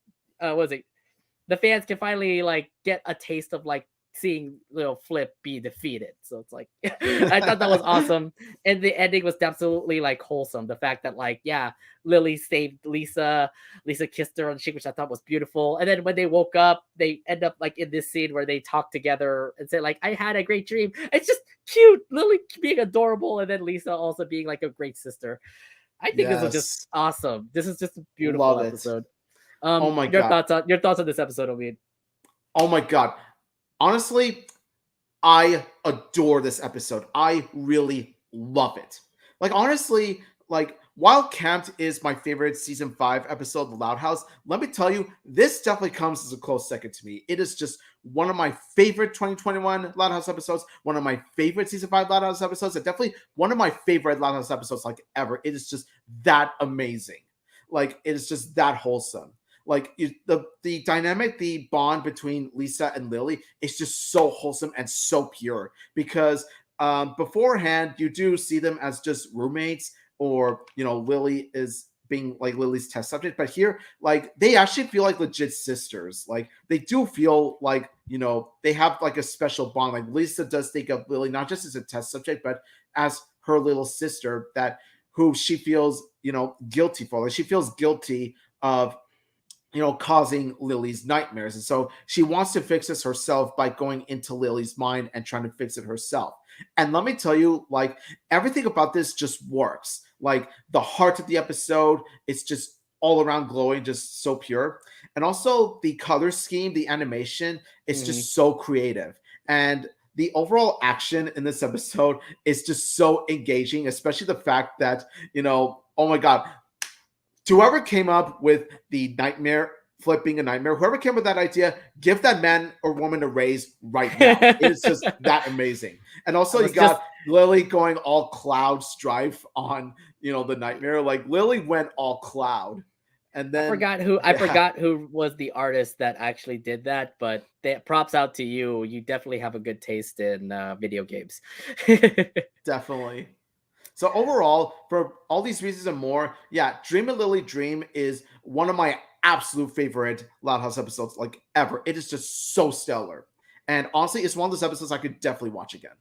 the fans can finally, like, get a taste of, like, seeing Flip be defeated. So it's like, I thought that was awesome. And the ending was absolutely, like, wholesome. The fact that, like, yeah, Lily saved Lisa kissed her on the cheek, which I thought was beautiful. And then when they woke up, they end up, like, in this scene where they talk together and say, like, I had a great dream. It's just cute. Lily being adorable, and then Lisa also being, like, a great sister. I think this was just awesome. This is just a beautiful episode. Oh my God. Your thoughts on this episode, Ovid? Oh my God. Honestly, I adore this episode. I really love it. Like, honestly, like, while Camped is my favorite season 5 episode of The Loud House, let me tell you, this definitely comes as a close second to me. It is just one of my favorite 2021 Loud House episodes, one of my favorite season 5 Loud House episodes, and definitely one of my favorite Loud House episodes, like, ever. It is just that amazing. Like, it is just that wholesome. Like, the dynamic, the bond between Lisa and Lily is just so wholesome and so pure, because beforehand you do see them as just roommates, or Lily is being, like, Lily's test subject, but here, like, they actually feel like legit sisters. Like, they do feel like they have, like, a special bond. Like, Lisa does think of Lily not just as a test subject, but as her little sister who she feels guilty for. Like, she feels guilty of causing Lily's nightmares. And so she wants to fix this herself by going into Lily's mind and trying to fix it herself. And let me tell you, like, everything about this just works. Like, the heart of the episode, it's just all around glowing, just so pure. And also the color scheme, the animation, it's just so creative. And the overall action in this episode is just so engaging, especially the fact that, oh my God, whoever came up with the nightmare, flipping a nightmare, whoever came up with that idea, give that man or woman a raise right now. It's just that amazing. And also you got Lily going all Cloud Strife on, the nightmare. Like, Lily went all Cloud. And then I forgot who was the artist that actually did that, but props out to you. You definitely have a good taste in video games. Definitely. So overall, for all these reasons and more, yeah, Dream of Lily Dream is one of my absolute favorite Loud House episodes, like, ever. It is just so stellar. And honestly, it's one of those episodes I could definitely watch again.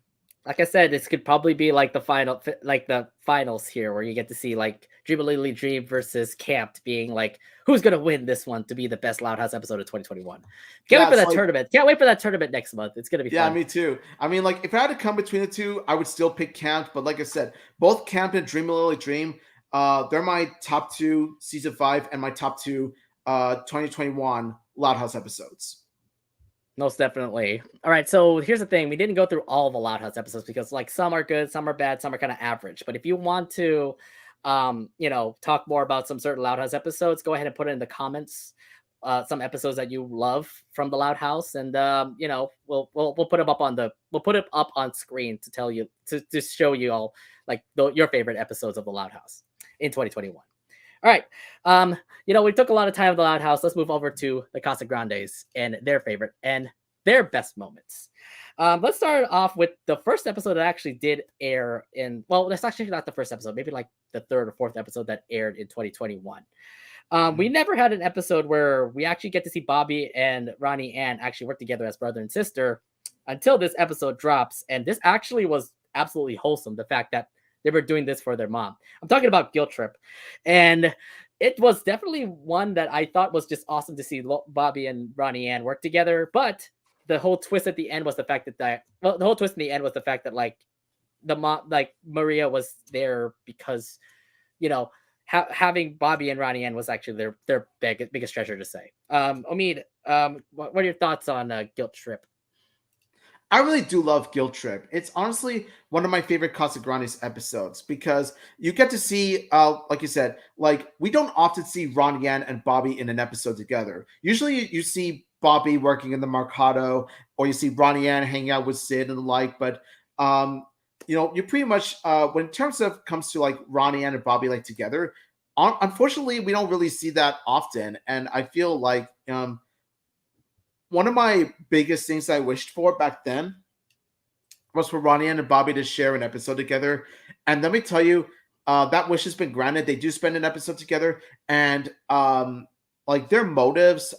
Like I said, this could probably be like the finals here, where you get to see, like, Dream of Lily Dream versus Camped being, like, who's gonna win this one to be the best Loud House episode of 2021. Can't wait for that tournament. Can't wait for that tournament next month. It's gonna be fun. Yeah, me too. I mean, like, if I had to come between the two, I would still pick Camped. But like I said, both Camped and Dream of Lily Dream, they're my top 2 season 5 and my top 2 2021 Loud House episodes. Most definitely. All right, so here's the thing. We didn't go through all the Loud House episodes because, like, some are good, some are bad, some are kind of average. But if you want to, talk more about some certain Loud House episodes, go ahead and put it in the comments. Some episodes that you love from the Loud House, and we'll put them up on screen to tell you to show you all, like, your favorite episodes of the Loud House in 2021. All right. We took a lot of time with the Loud House. Let's move over to the Casagrandes and their favorite and their best moments. Let's start off with the first episode that actually did air in. Well, that's actually not the first episode. Maybe like the third or fourth episode that aired in 2021. We never had an episode where we actually get to see Bobby and Ronnie Ann actually work together as brother and sister until this episode drops. And this actually was absolutely wholesome. The fact that they were doing this for their mom. I'm talking about Guilt Trip. And it was definitely one that I thought was just awesome to see Bobby and Ronnie Ann work together. But the whole twist at the end was the fact that the whole twist in the end was the fact that like the mom, like Maria was there because, you know, having Bobby and Ronnie Ann was actually their biggest treasure to say. Omid, what are your thoughts on Guilt Trip? I really do love Guilt Trip. It's honestly one of my favorite Casagrandes episodes because you get to see, like you said, like we don't often see Ronnie Ann and Bobby in an episode together. Usually you see Bobby working in the Mercado, or you see Ronnie Ann hanging out with Sid and the like. But you pretty much when in terms of comes to like Ronnie Ann and Bobby like together, unfortunately we don't really see that often. And I feel like one of my biggest things I wished for back then was for Ronnie and Bobby to share an episode together. And let me tell you, that wish has been granted. They do spend an episode together, and like their motives,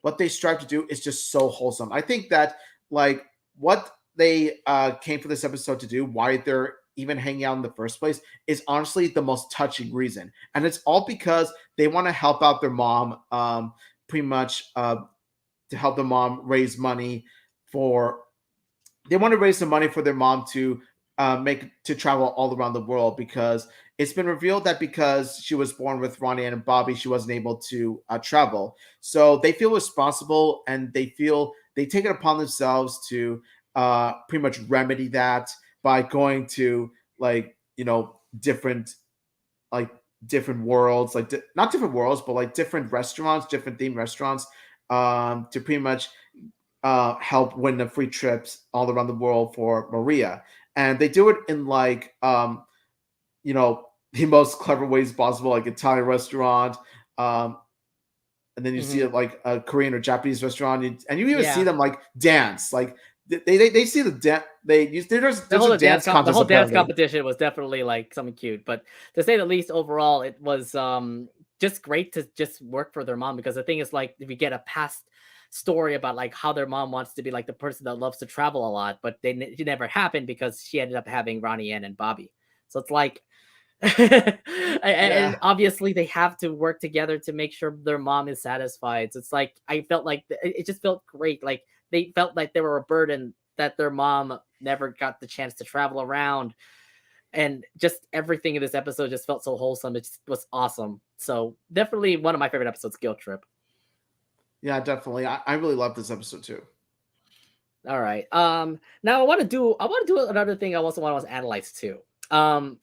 what they strive to do is just so wholesome. I think that like what they came for this episode to do, why they're even hanging out in the first place, is honestly the most touching reason. And it's all because they want to help out their mom, pretty much to help the mom raise money for. They want to raise some money for their mom to travel all around the world, because it's been revealed that because she was born with Ronnie and Bobby, she wasn't able to travel. So they feel responsible, and they take it upon themselves to pretty much remedy that by going to different worlds, not different worlds, but like different restaurants, different themed restaurants, to pretty much help win the free trips all around the world for Maria. And they do it in the most clever ways possible, like Italian restaurant. And then you see it like a Korean or Japanese restaurant, and you even see them like dance. Like they see the dance. There's a dance contest. The whole dance competition was definitely like something cute. But to say the least, overall, it was just great to just work for their mom, because the thing is, like, if we get a past story about like how their mom wants to be like the person that loves to travel a lot, but it never happened because she ended up having Ronnie Ann and Bobby. So it's like and obviously they have to work together to make sure their mom is satisfied. So it's like I felt like it just felt great. Like they felt like they were a burden that their mom never got the chance to travel around, and just everything in this episode just felt so wholesome. It just was awesome. So definitely one of my favorite episodes, Guilt Trip. Yeah, definitely. I really love this episode too. All right. Now I want to do another thing I also want to analyze too. I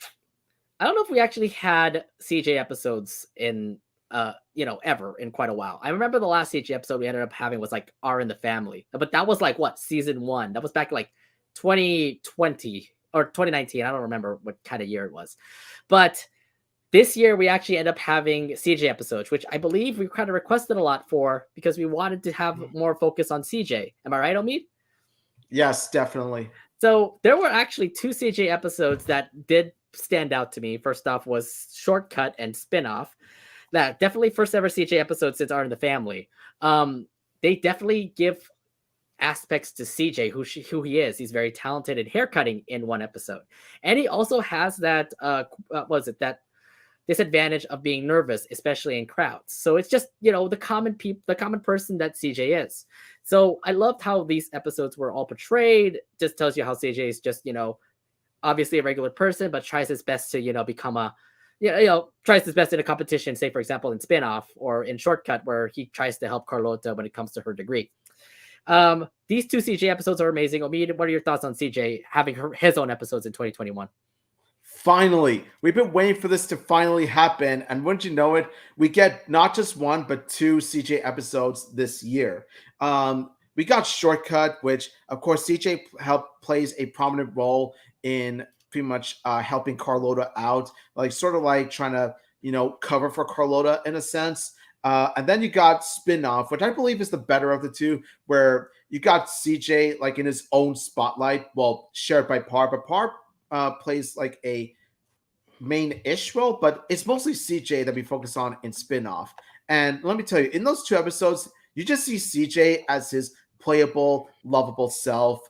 don't know if we actually had CJ episodes in ever in quite a while. I remember the last CJ episode we ended up having was like R in the Family, but that was like what, season 1? That was back like 2020 or 2019. I don't remember what kind of year it was, but this year we actually end up having CJ episodes, which I believe we kind of requested a lot for because we wanted to have more focus on CJ. Am I right, Omid? Yes, definitely. So there were actually 2 CJ episodes that did stand out to me. First off was Shortcut and Spinoff. That definitely first ever CJ episode since R in the Family. They definitely give aspects to CJ, who he is. He's very talented at haircutting in one episode, and he also has that that disadvantage of being nervous, especially in crowds. So it's just, the common person that CJ is. So I loved how these episodes were all portrayed. Just tells you how CJ is just, obviously a regular person, but tries his best to, become tries his best in a competition, say, for example, in Spinoff or in Shortcut, where he tries to help Carlota when it comes to her degree. These 2 CJ episodes are amazing. Omid, what are your thoughts on CJ having his own episodes in 2021? Finally, we've been waiting for this to finally happen, and wouldn't you know it, we get not just 1 but 2 CJ episodes this year. We got Shortcut, which of course CJ plays a prominent role in pretty much helping Carlota out, like sort of like trying to cover for Carlota in a sense. And then you got Spinoff, which I believe is the better of the 2, where you got CJ like in his own spotlight, well, shared by Par, but Par plays like a main-ish role, but it's mostly CJ that we focus on in spin-off. And let me tell you, in those 2 episodes, you just see CJ as his playable, lovable self,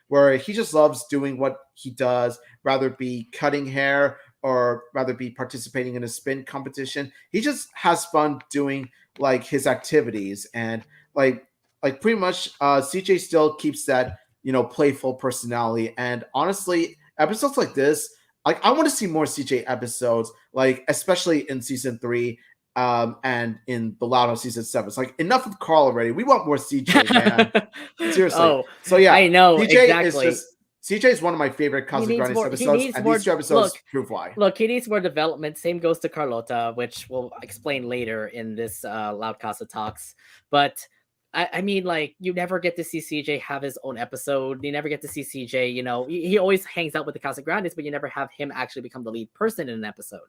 where he just loves doing what he does, rather be cutting hair or rather be participating in a spin competition. He just has fun doing like his activities, and like pretty much CJ still keeps that playful personality. And honestly, episodes like this, like I want to see more CJ episodes, like especially in season 3 and in the Loud House season 7. It's like enough of Carl already. We want more CJ, man. Seriously. Oh, So yeah, I know CJ is exactly. just CJ is one of my favorite Casagrandes episodes, and these 2 episodes prove why. Look, he needs more development. Same goes to Carlota, which we'll explain later in this Loud Casa talks. But I mean, like, you never get to see CJ have his own episode. You never get to see CJ, he always hangs out with the Casagrandes, but you never have him actually become the lead person in an episode.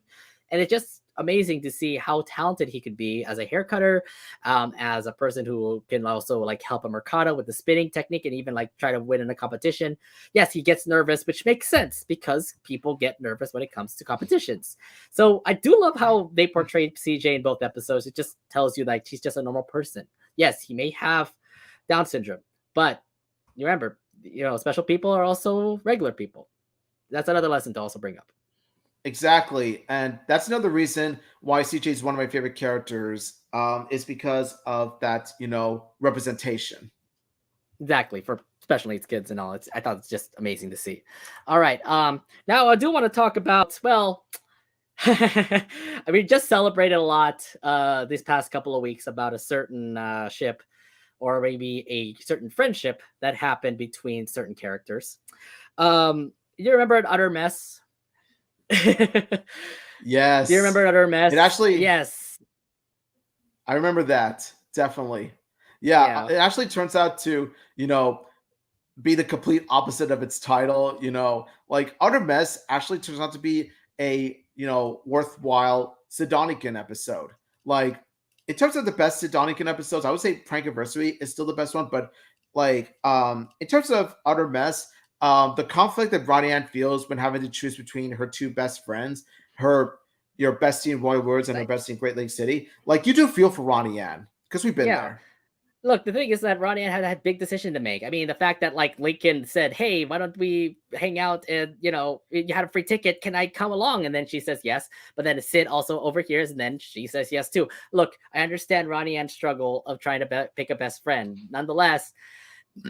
And it's just amazing to see how talented he could be as a hair cutter, as a person who can also like help a Mercado with the spinning technique and even like try to win in a competition. Yes, he gets nervous, which makes sense because people get nervous when it comes to competitions. So I do love how they portrayed CJ in both episodes. It just tells you like he's just a normal person. Yes, he may have Down syndrome, but you remember, special people are also regular people. That's another lesson to also bring up. Exactly. And that's another reason why CJ is one of my favorite characters, is because of that, representation. Exactly. For special needs kids and all. I thought it's just amazing to see. All right. Now I do want to talk about, well, I mean, just celebrated a lot these past couple of weeks about a certain ship, or maybe a certain friendship that happened between certain characters. You remember an Utter Mess? Yes. Do you remember Utter Mess? It actually, yes. I remember that. Definitely. Yeah. It actually turns out to, be the complete opposite of its title. Like Utter Mess actually turns out to be a, worthwhile Sidonican episode. Like, in terms of the best Sidonican episodes, I would say Prankiversary is still the best one, but like in terms of Utter Mess, the conflict that Ronnie Ann feels when having to choose between her 2 best friends, your bestie in Royal Woods and her bestie in Great Lake City, like you do feel for Ronnie Ann because we've been there. Look, the thing is that Ronnie Ann had a big decision to make. I mean, the fact that like Lincoln said, "Hey, why don't we hang out? And you had a free ticket. Can I come along?" And then she says yes. But then Sid also overhears, and then she says yes too. Look, I understand Ronnie Ann's struggle of trying to pick a best friend. Nonetheless,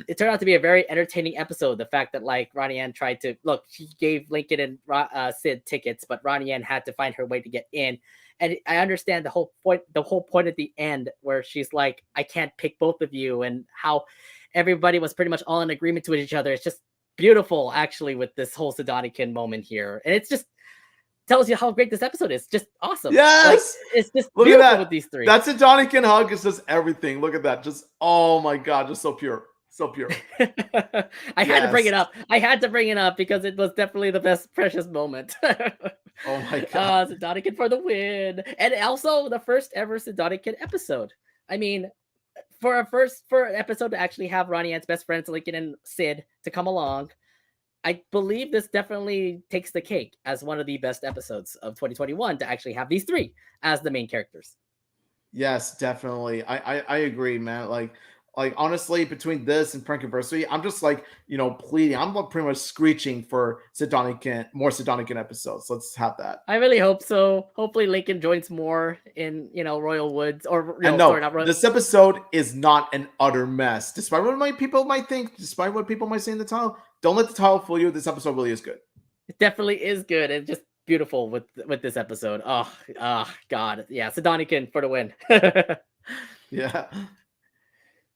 it turned out to be a very entertaining episode. The fact that like Ronnie Ann tried to she gave Lincoln and Sid tickets, but Ronnie Ann had to find her way to get in. And I understand the whole point at the end where she's like, I can't pick both of you, and how everybody was pretty much all in agreement with each other. It's just beautiful, actually, with this whole Sidonican moment here. And it's just tells you how great this episode is. Just awesome. Yes. Like, it's just Look beautiful at that. with these 3. That's a Sidonican hug. It's just everything. Look at that. Just, oh my God, just so pure. So pure. I had to bring it up. I had to bring it up because it was definitely the best precious moment. Oh my God. Sidonican for the win. And also the first ever Sidonican episode. I mean, for an episode to actually have Ronnie Ann's best friends, Lincoln and Sid, to come along, I believe this definitely takes the cake as one of the best episodes of 2021 to actually have these 3 as the main characters. Yes, definitely. I agree, man. Like honestly, between this and Prankiversary, I'm just like, pleading. I'm pretty much screeching for more Sidonican episodes. Let's have that. I really hope so. Hopefully Lincoln joins more in, Royal Woods or this episode is not an utter mess. Despite what people might think, despite what people might say in the title, don't let the title fool you. This episode really is good. It definitely is good. And just beautiful with this episode. Oh God. Yeah. Sidonican for the win. Yeah.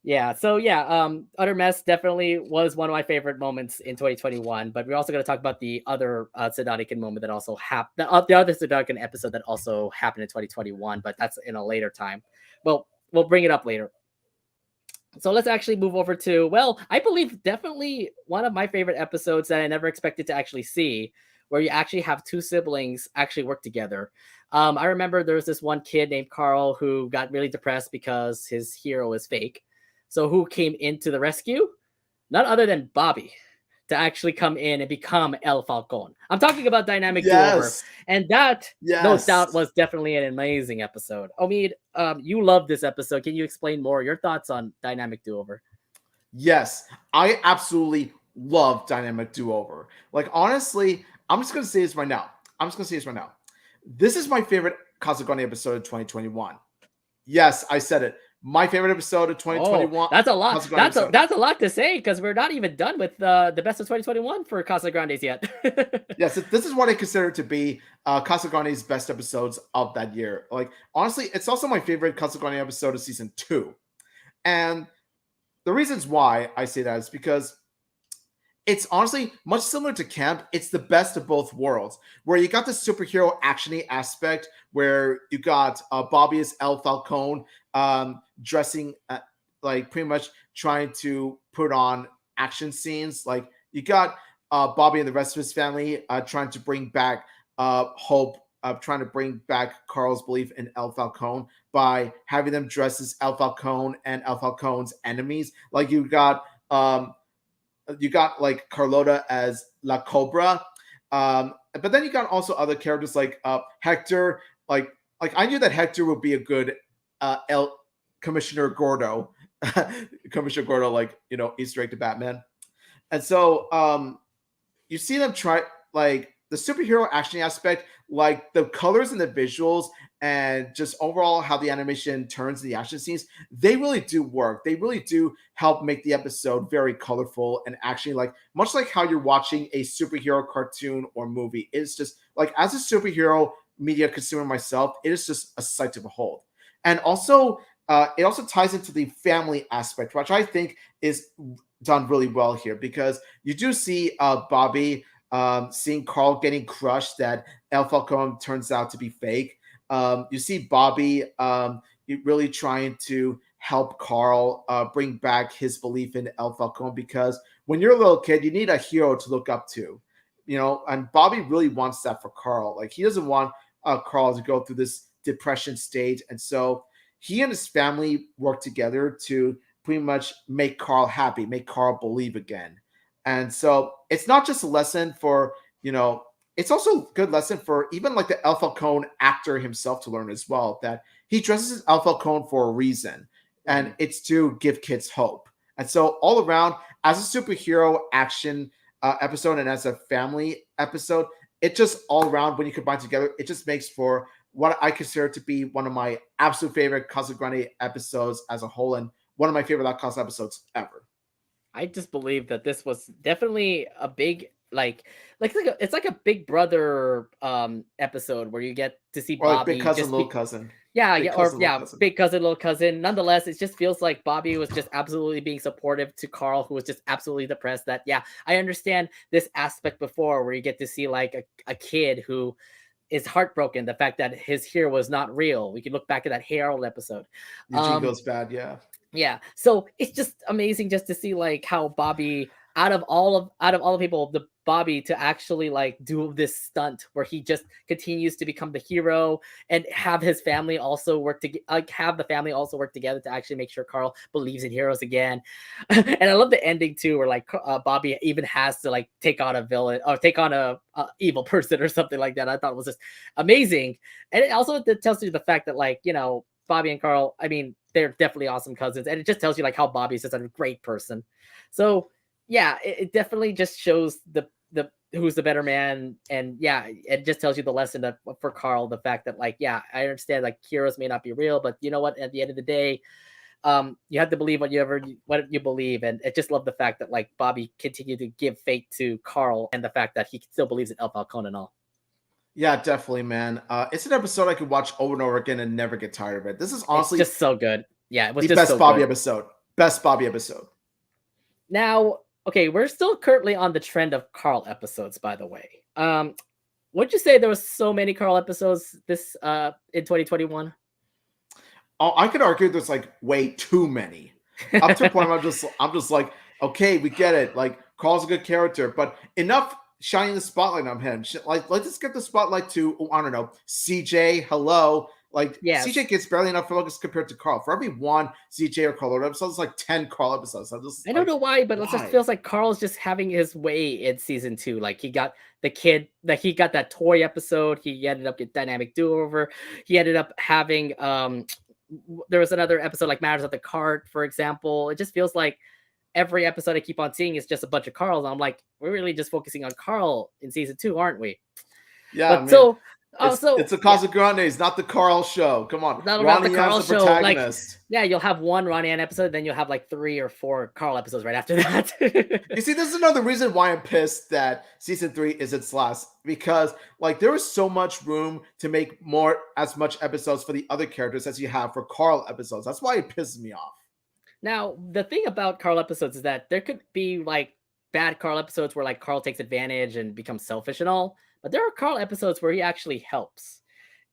Yeah, so Utter Mess definitely was one of my favorite moments in 2021. But we're also going to talk about the other Sidonican moment that also happened, the other Sidonican episode that also happened in 2021. But that's in a later time. Well, we'll bring it up later. So let's actually move over to, well, I believe definitely one of my favorite episodes that I never expected to actually see, where you actually have 2 siblings actually work together. I remember there was this one kid named Carl who got really depressed because his hero is fake. So who came into the rescue? None other than Bobby to actually come in and become El Falcon. I'm talking about Dynamic Do-Over. Yes. And that, no Yes. doubt, was definitely an amazing episode. Omid, you love this episode. Can you explain more your thoughts on Dynamic Do-Over? Yes, I absolutely love Dynamic Do-Over. Like, honestly, I'm just going to say this right now. This is my favorite Casagrande episode of 2021. Yes, I said it. My favorite episode of 2021. Oh, that's a lot. That's a lot to say because we're not even done with the best of 2021 for Casagrandes yet. Yes, this is what I consider to be Casagrande's best episodes of that year. Like, honestly, it's also my favorite Casagrande episode of season 2. And the reasons why I say that is because it's honestly much similar to Camp. It's the best of both worlds, where you got the superhero actiony aspect, where you got Bobby as El Falcone, dressing like pretty much trying to put on action scenes. Like you got Bobby and the rest of his family trying to bring back hope, trying to bring back Carl's belief in El Falcone by having them dress as El Falcone and El Falcone's enemies. Like you got like Carlota as La Cobra, but then you got also other characters like Hector. Like I knew that Hector would be a good Commissioner Gordo, Commissioner Gordo, like Easter egg to Batman. And so you see them try like the superhero action aspect, like the colors and the visuals and just overall how the animation turns the action scenes, they really do work. They really do help make the episode very colorful and actually like much like how you're watching a superhero cartoon or movie. It's just like as a superhero media consumer myself, it is just a sight to behold. And also it also ties into the family aspect, which I think is done really well here because you do see Bobby seeing Carl getting crushed that El Falcone turns out to be fake. You see Bobby really trying to help Carl bring back his belief in El Falcone because when you're a little kid, you need a hero to look up to, and Bobby really wants that for Carl. Like he doesn't want Carl to go through this depression stage. And so he and his family work together to pretty much make Carl happy, make Carl believe again. And so it's not just a lesson for, it's also a good lesson for even like the El Falcone actor himself to learn as well, that he dresses as El Falcone for a reason, and it's to give kids hope. And so all around, as a superhero action episode and as a family episode, it just all around, when you combine together, it just makes for what I consider to be one of my absolute favorite Casagrande episodes as a whole, and one of my favorite Loud Casa episodes ever. I just believe that this was definitely a big it's like a Big Brother episode where you get to see or Bobby like big cousin, little cousin. Big cousin, little cousin. Nonetheless, it just feels like Bobby was just absolutely being supportive to Carl, who was just absolutely depressed. That I understand this aspect before, where you get to see like a kid who is heartbroken, the fact that his hair was not real. We can look back at that Harold episode. Eugene goes bad, yeah. So it's just amazing just to see like how Bobby, out of all the people, the Bobby to actually like do this stunt where he just continues to become the hero and have his family also work together, to actually make sure Carl believes in heroes again. And I love the ending too, where like Bobby even has to like take on a villain or take on a evil person or something like that. I thought it was just amazing. And it also tells you the fact that like, Bobby and Carl, I mean, they're definitely awesome cousins. And it just tells you like how Bobby's just a great person. So yeah, it definitely just shows the who's the better man. And it just tells you the lesson that for Carl, the fact that like, I understand like heroes may not be real, but you know what, at the end of the day, you have to believe what you believe. And I just love the fact that like Bobby continued to give faith to Carl, and the fact that he still believes in El Falcone and all. Yeah, definitely, man. It's an episode I could watch over and over again and never get tired of it. This is honestly just so good. Yeah, it was the just best so Bobby good. episode. Best Bobby episode. Now, okay, we're still currently on the trend of Carl episodes, by the way. Would you say there was so many Carl episodes this in 2021? Oh, I could argue there's like way too many. Up to a point I'm just like, okay, we get it. Like Carl's a good character, but enough shining the spotlight on him. Like, let's just get the spotlight to, I don't know, CJ, hello. Like Yes. CJ gets barely enough focus compared to Carl. For every one CJ or Carl episode, it's like 10 Carl episodes. I don't know why, but it just feels like Carl's just having his way in season 2. Like he got the kid, that he got that toy episode. He ended up getting dynamic do-over. He ended up having there was another episode like Matters at the Cart, for example. It just feels like every episode I keep on seeing is just a bunch of Carls. And I'm like, we're really just focusing on Carl in season 2, aren't we? Yeah, but so it's a Casagrandes, not the Carl show. Come on, not about the Carl show. Protagonist. Like, yeah, you'll have one Ronnie Ann episode, then you'll have like 3 or 4 Carl episodes right after that. You see, this is another reason why I'm pissed that season 3 is its last, because like there was so much room to make as much episodes for the other characters as you have for Carl episodes. That's why it pisses me off. Now, the thing about Carl episodes is that there could be like bad Carl episodes where like Carl takes advantage and becomes selfish and all, but there are Carl episodes where he actually helps.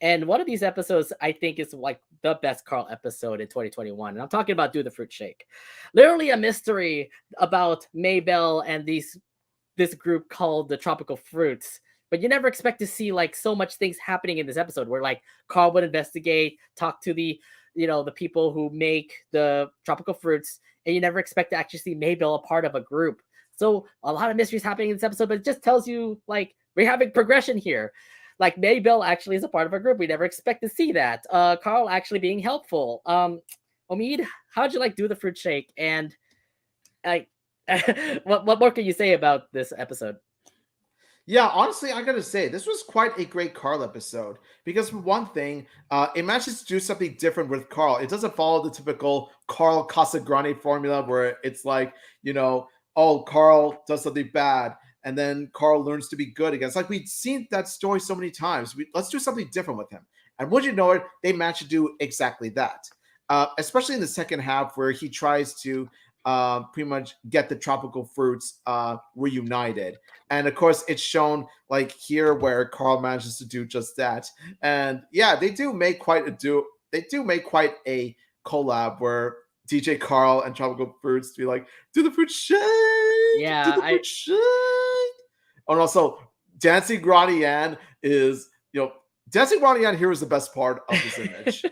And one of these episodes, I think, is like the best Carl episode in 2021. And I'm talking about Do the Fruit Shake. Literally a mystery about Maybelle and this group called the Tropical Fruits. But you never expect to see like so much things happening in this episode where like Carl would investigate, talk to the people who make the tropical fruits, and you never expect to actually see Maybelle a part of a group. So a lot of mysteries happening in this episode, but it just tells you like we're having progression here. Like Maybelle actually is a part of a group. We never expect to see that. Carl actually being helpful. Omid, how'd you like Do the Fruit Shake? And like, what more can you say about this episode? Yeah, honestly, I gotta say, this was quite a great Carl episode. Because for one thing, it manages to do something different with Carl. It doesn't follow the typical Carl Casagrande formula where it's like, oh, Carl does something bad, and then Carl learns to be good again. It's like we've seen that story so many times. Let's do something different with him. And would you know it, they managed to do exactly that. Especially in the second half where he tries to pretty much get the tropical fruits reunited. And of course, it's shown like here where Carl manages to do just that. And yeah, they do make quite a collab where DJ Carl and Tropical Fruits be like, do the fruit shake! Yeah, do the fruit shake! And also, Dancing Ronnie Ann is, Dancing Ronnie Ann here is the best part of this image.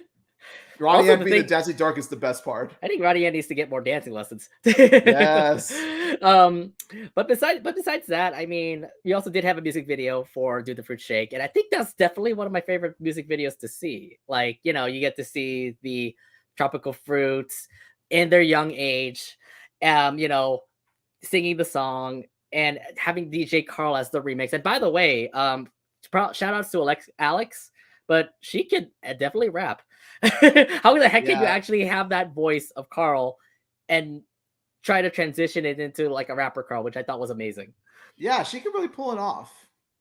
Ronnie Ann being the dancing dark is the best part. I think Ronnie Ann needs to get more dancing lessons. Yes. But besides that, I mean, we also did have a music video for Do the Fruit Shake, and I think that's definitely one of my favorite music videos to see. Like, you get to see the tropical fruits in their young age, singing the song and having DJ Carl as the remix. And by the way, shout outs to Alex, but she could definitely rap. How the heck can you actually have that voice of Carl and try to transition it into like a rapper Carl, which I thought was amazing. Yeah, she could really pull it off.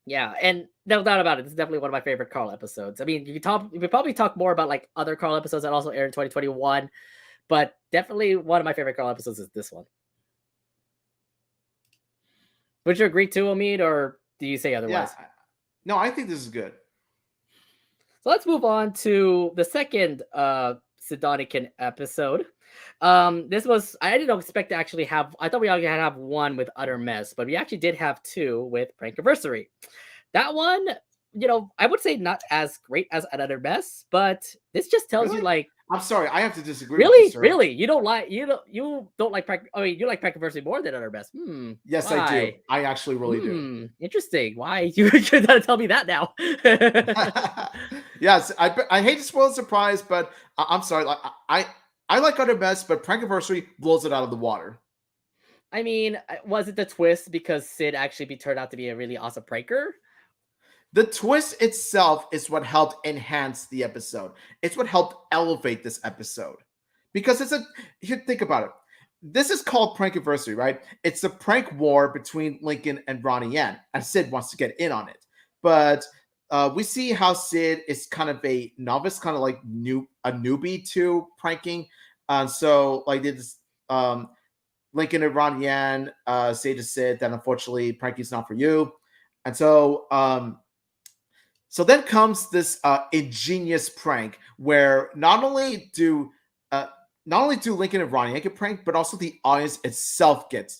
Yeah, and no doubt about it, this is definitely one of my favorite Carl episodes. I mean, you could probably talk more about like other Carl episodes that also aired in 2021, but definitely one of my favorite Carl episodes is this one. Would you agree too, Omid, or do you say otherwise? Yeah. No, I think this is good. So let's move on to the second Sidonican episode. This was, I didn't expect to actually have, I thought we only had to have one with Utter Mess, but we actually did have 2 with Prankiversary. That one, I would say not as great as Utter Mess, but this just tells you like, I'm sorry, I have to disagree. Really? You don't like you like Prankiversary more than Utter Mess? Yes, why? I do. I actually really do. Interesting. Why? You gotta tell me that now. Yes, I hate to spoil the surprise, but I'm sorry. I like Utter Mess, but Prankiversary blows it out of the water. I mean, was it the twist because Sid actually turned out to be a really awesome pranker? The twist itself is what helped enhance the episode. It's what helped elevate this episode. Because think about it. This is called Prankiversary, right? It's a prank war between Lincoln and Ronnie Ann, and Sid wants to get in on it. But we see how Sid is kind of a novice, kind of like a newbie to pranking. So like this, Lincoln and Ronnie Ann say to Sid that unfortunately pranky's not for you. And so so then comes this ingenious prank where not only do Lincoln and Ronnie get pranked, but also the audience itself get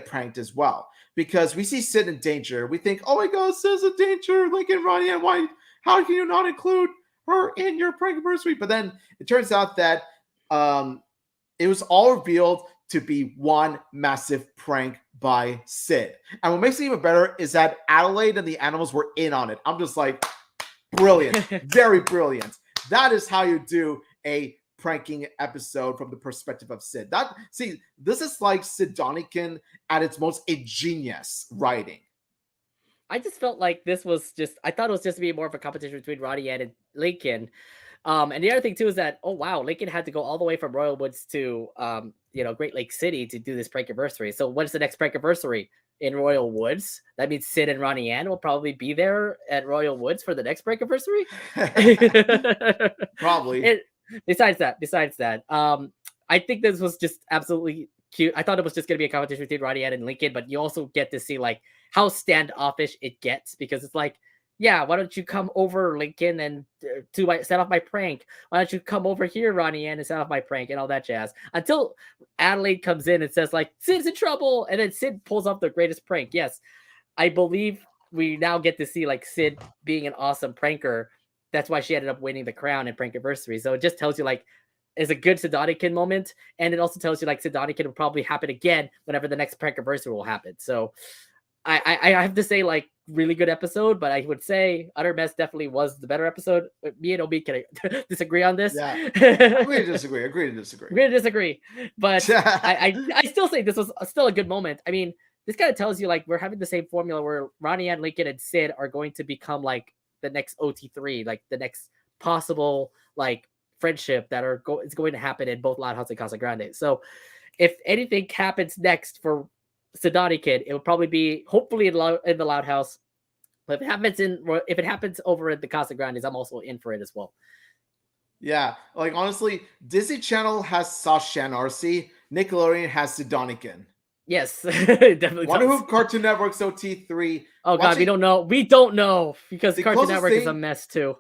pranked as well. Because we see Sid in danger. We think, oh my God, Sid's in danger. Lincoln, Ronnie, how can you not include her in your prank anniversary. But then it turns out that it was all revealed to be one massive prank by Sid. And what makes it even better is that Adelaide and the animals were in on it. I'm just like, brilliant, very brilliant. That is how you do a pranking episode from the perspective of Sid. This is like Sid Donican at its most ingenious writing. I just felt like this was just, I thought it was just to be more of a competition between Ronnie and Lincoln. And the other thing too is that, oh wow, Lincoln had to go all the way from Royal Woods to Great Lake City to do this prank anniversary. So what's the next prank anniversary? In Royal Woods? That means Sid and Ronnie Ann will probably be there at Royal Woods for the next prank anniversary. Probably. Besides that, I think this was just absolutely cute. I thought it was just going to be a competition between Ronnie Ann and Lincoln, but you also get to see like how standoffish it gets, because it's like, yeah, why don't you come over, Lincoln, and set off my prank? Why don't you come over here, Ronnie Ann, and set off my prank and all that jazz? Until Adelaide comes in and says like, Sid's in trouble, and then Sid pulls off the greatest prank. Yes, I believe we now get to see like Sid being an awesome pranker. That's why she ended up winning the crown in prank anniversary. So it just tells you like, it's a good Sid Donican moment, and it also tells you like Sid Donican will probably happen again whenever the next prank anniversary will happen. So I have to say, like, really good episode, but I would say Utter Mess definitely was the better episode. Me and Obi can disagree on this. Yeah, agree to disagree. But I still say this was still a good moment. I mean, this kind of tells you like we're having the same formula where Ronnie and Lincoln and Sid are going to become like the next OT3, like the next possible like friendship that is going to happen in both Loud House and Casagrandes. So if anything happens next for Sid Donican, it will probably be hopefully in the Loud House. But if it happens over at the Casagrandes, I'm also in for it as well. Yeah, like honestly, Disney Channel has Sash Shanarsi, Nickelodeon has Sid Donican. Yes, definitely. Wonder who Cartoon Network's OT3. Oh god, we don't know. We don't know because Cartoon Network is a mess too.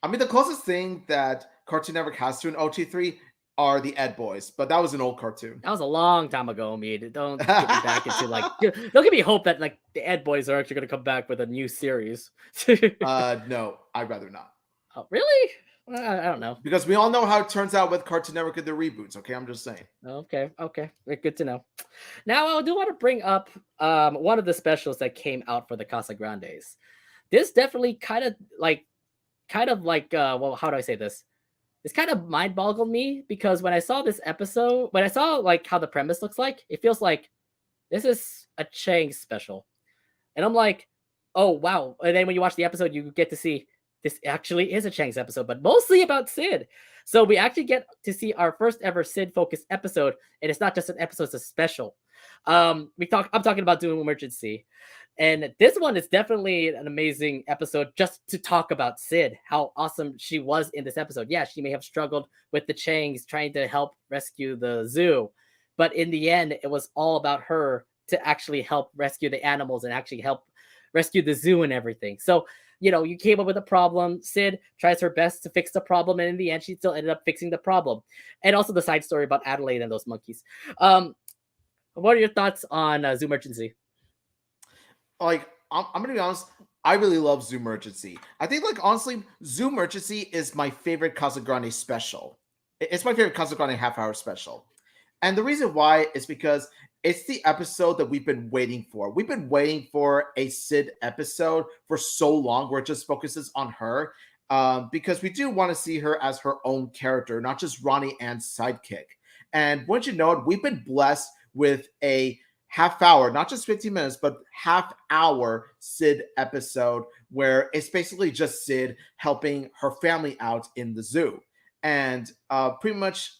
I mean, the closest thing that Cartoon Network has to an OT3 are the Ed Boys, but that was an old cartoon. That was a long time ago, Mead. Don't get me back into like, don't give me hope that like the Ed Boys are actually going to come back with a new series. No, I'd rather not. Oh, really? I don't know. Because we all know how it turns out with Cartoon Network and their reboots. Okay, I'm just saying. Okay, good to know. Now I do want to bring up one of the specials that came out for the Casagrandes. This definitely kind of like, well, how do I say this? This kind of mind boggled me because when I saw this episode, when I saw like how the premise looks like, it feels like this is a Chang special. And I'm like, oh, wow. And then when you watch the episode, you get to see this actually is a Chang's episode, but mostly about Sid. So we actually get to see our first ever Sid focused episode. And it's not just an episode, it's a special. I'm talking about Doom Emergency. And this one is definitely an amazing episode just to talk about Sid, how awesome she was in this episode. Yeah, she may have struggled with the Changs trying to help rescue the zoo, but in the end, it was all about her to actually help rescue the animals and actually help rescue the zoo and everything. So, you came up with a problem. Sid tries her best to fix the problem, and in the end, she still ended up fixing the problem. And also the side story about Adelaide and those monkeys. What are your thoughts on Zoo Emergency? Like, I'm gonna be honest, I really love Zoo Emergency. I think, like, honestly, Zoo Emergency is my favorite Casagrande special. It's my favorite Casagrande half-hour special. And the reason why is because it's the episode that we've been waiting for. We've been waiting for a Sid episode for so long where it just focuses on her. Because we do want to see her as her own character, not just Ronnie Ann's sidekick. And once you know it, we've been blessed with a half hour, not just 15 minutes, but half hour Sid episode where it's basically just Sid helping her family out in the zoo. And pretty much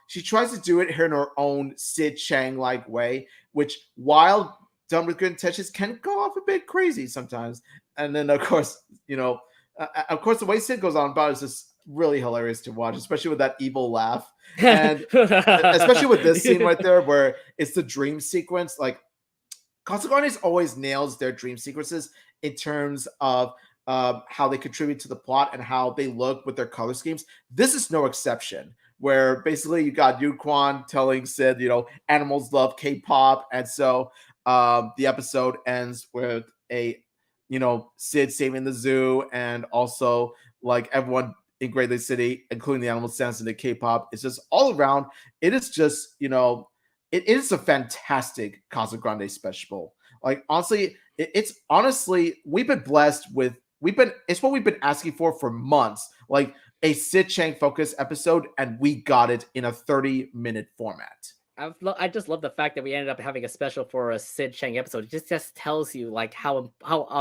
she tries to do it here in her own Sid Chang-like way, which, while done with good intentions, can go off a bit crazy sometimes. And then, of course, the way Sid goes on about it is just really hilarious to watch, especially with that evil laugh. And especially with this scene right there where it's the dream sequence. Like, Casagrandes always nails their dream sequences in terms of how they contribute to the plot and how they look with their color schemes. This is no exception, where basically you got Yu Quan telling Sid, animals love K-pop. And so the episode ends with Sid saving the zoo, and also like everyone in Great Lake City, including the animal dance and the K-pop. It's just all around. It is just, it is a fantastic Casa Grande special. Like honestly, it's honestly we've been blessed with it's what we've been asking for months. Like a Sid Chang focus episode, and we got it in a 30-minute format. I just love the fact that we ended up having a special for a Sid Chang episode. It just tells you like how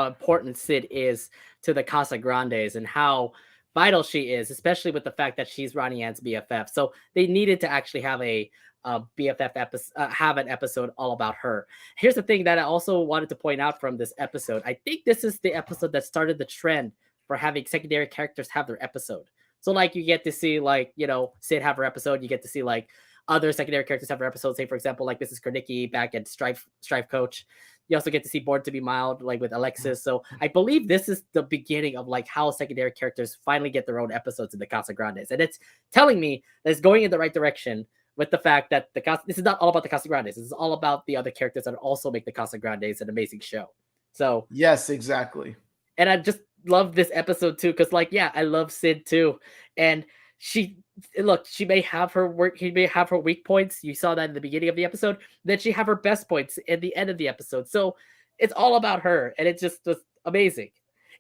important Sid is to the Casagrandes and how vital she is, especially with the fact that she's Ronnie Ann's BFF. So they needed to actually have a BFF episode, have an episode all about her. Here's the thing that I also wanted to point out from this episode. I think this is the episode that started the trend for having secondary characters have their episode. So like you get to see like, Sid have her episode. You get to see like other secondary characters have their episodes. Say for example, like Mrs. Kornicki back at Strife Coach. You also get to see Born to be Mild, like with Alexis. So I believe this is the beginning of like how secondary characters finally get their own episodes in the Casagrandes. And it's telling me that it's going in the right direction with the fact that this is not all about the Casagrandes. This is all about the other characters that also make the Casagrandes an amazing show. So yes, exactly. And I just love this episode too, because like, yeah, I love Sid too. And she may have her weak points. You saw that in the beginning of the episode. Then she have her best points at the end of the episode. So it's all about her, and it's just amazing.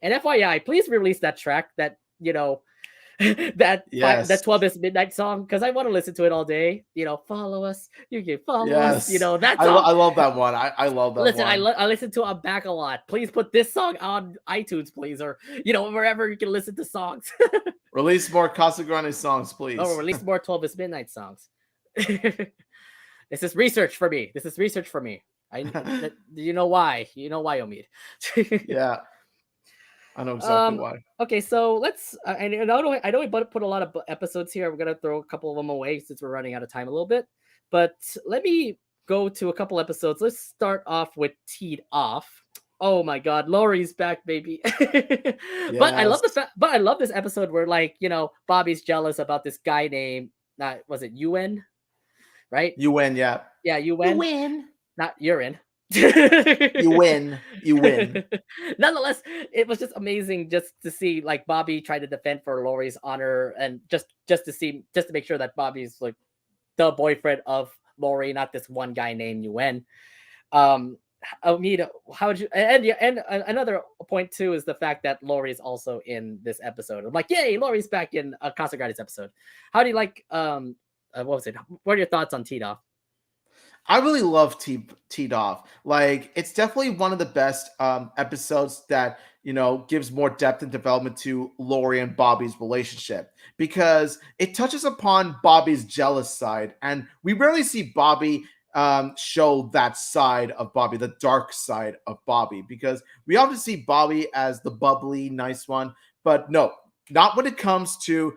And FYI, please release that track that that 12 is Midnight song, because I want to listen to it all day. Follow us. You can follow us. That song. I love that one. I love that Listen, one. I listen to it back a lot. Please put this song on iTunes, please, or wherever you can listen to songs. Release more Casagrande songs, please. Oh, release more 12 is Midnight songs. This is research for me. You know why? You know why, Omid. Yeah. I know exactly why. Okay, so let's. I know we put a lot of episodes here. We're gonna throw a couple of them away since we're running out of time a little bit. But let me go to a couple episodes. Let's start off with Teed Off. Oh my God, Laurie's back, baby. Yes. But I love this episode where like Bobby's jealous about this guy named was it UN, right? UN, yeah. Yeah, UN. You win. Not urine. You win. Nonetheless, it was just amazing just to see like Bobby try to defend for Laurie's honor, and just to make sure that Bobby's like the boyfriend of Laurie, not this one guy named UN. Amita, how would you? And another point too is the fact that Laurie is also in this episode. I'm like, yay, Laurie's back in a Casagrandes episode. How do you like? What was it? What are your thoughts on Teed Off? I really love Teed Off. Like, it's definitely one of the best episodes that, gives more depth and development to Laurie and Bobby's relationship, because it touches upon Bobby's jealous side. And we rarely see Bobby show that side of Bobby, the dark side of Bobby, because we often see Bobby as the bubbly, nice one. But no, not when it comes to,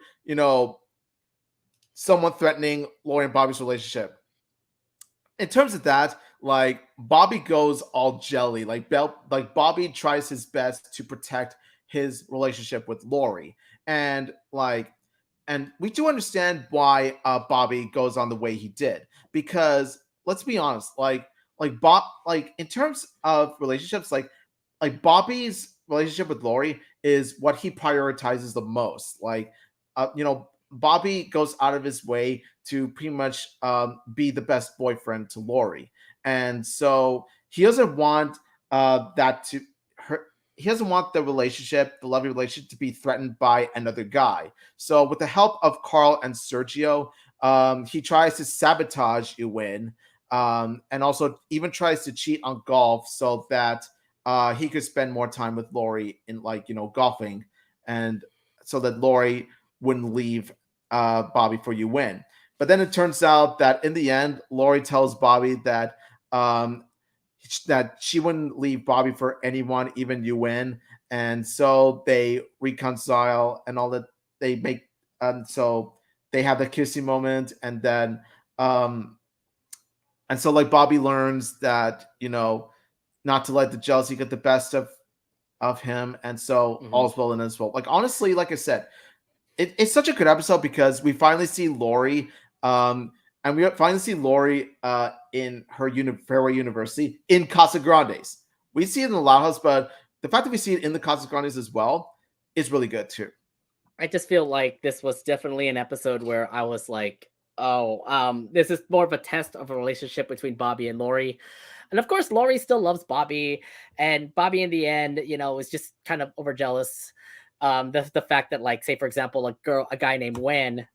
someone threatening Laurie and Bobby's relationship. In terms of that, like Bobby goes all jelly. Like Bobby tries his best to protect his relationship with Laurie, and we do understand why Bobby goes on the way he did, because let's be honest, in terms of relationships, like Bobby's relationship with Laurie is what he prioritizes the most. Bobby goes out of his way to pretty much be the best boyfriend to Laurie. And so he doesn't want he doesn't want the loving relationship to be threatened by another guy. So with the help of Carl and Sergio, he tries to sabotage Ewan, and also even tries to cheat on golf so that he could spend more time with Laurie in golfing, and so that Laurie wouldn't leave Bobby for Ewan. But then it turns out that in the end, Laurie tells Bobby that that she wouldn't leave Bobby for anyone, even Ewan. And so they reconcile and all that. They make so they have the kissing moment, and then and so Bobby learns that not to let the jealousy get the best of him, and so all's well and all's well. Honestly, like I said, it's such a good episode because we finally see Laurie, and we finally see Laurie in her Fairway University in Casagrandes. We see it in the Loud House, but the fact that we see it in the Casagrandes as well is really good too. I just feel like this was definitely an episode where I was like, oh, this is more of a test of a relationship between Bobby and Laurie. And of course, Laurie still loves Bobby, and Bobby in the end, is just kind of overjealous. The fact that, like, say for example, a guy named Wen,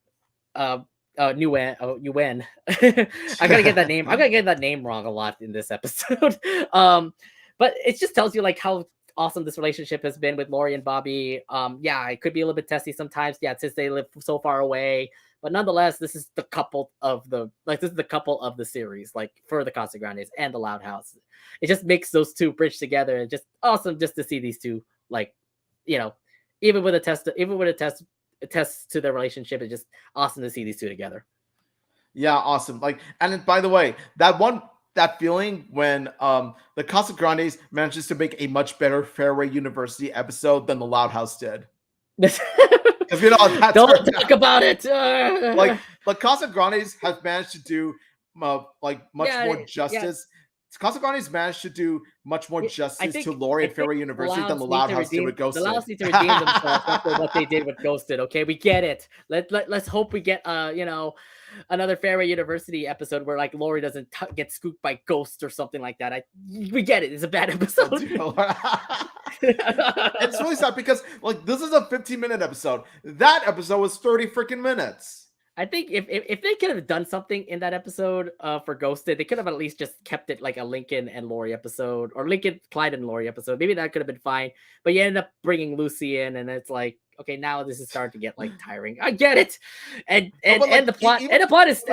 uh, Nguyen. I gotta get that name. I'm gonna get that name wrong a lot in this episode. um, but it just tells you like how awesome this relationship has been with Laurie and Bobby. Yeah, it could be a little bit testy sometimes. Yeah, since they live so far away. But nonetheless, this is the couple of the series, like for the Casagrandes and the Loud House. It just makes those two bridge together, and just awesome just to see these two, like, you know, even with a test to their relationship, it's just awesome to see these two together. Yeah, awesome. Like, and then, by the way, that feeling when the Casagrandes manages to make a much better Fairway University episode than the Loud House did. Because that's don't talk about it. Like Casagrandes have managed to do like much more justice. Casagrandes managed to do much more justice to Laurie and Fairway University than the Loud House did with Ghosted. The Louds need to redeem themselves after what they did with Ghosted. Okay, we get it. Let's hope we get another Fairway University episode where like Laurie doesn't get scooped by ghosts or something like that. We get it. It's a bad episode. It's really sad because like this is a 15-minute episode. That episode was 30 freaking minutes. I think if they could have done something in that episode for Ghosted, they could have at least just kept it like a Lincoln and Laurie episode, or Lincoln, Clyde and Laurie episode. Maybe that could have been fine. But you end up bringing Lucy in, and it's like, okay, now this is starting to get like tiring. I get it, and the plot is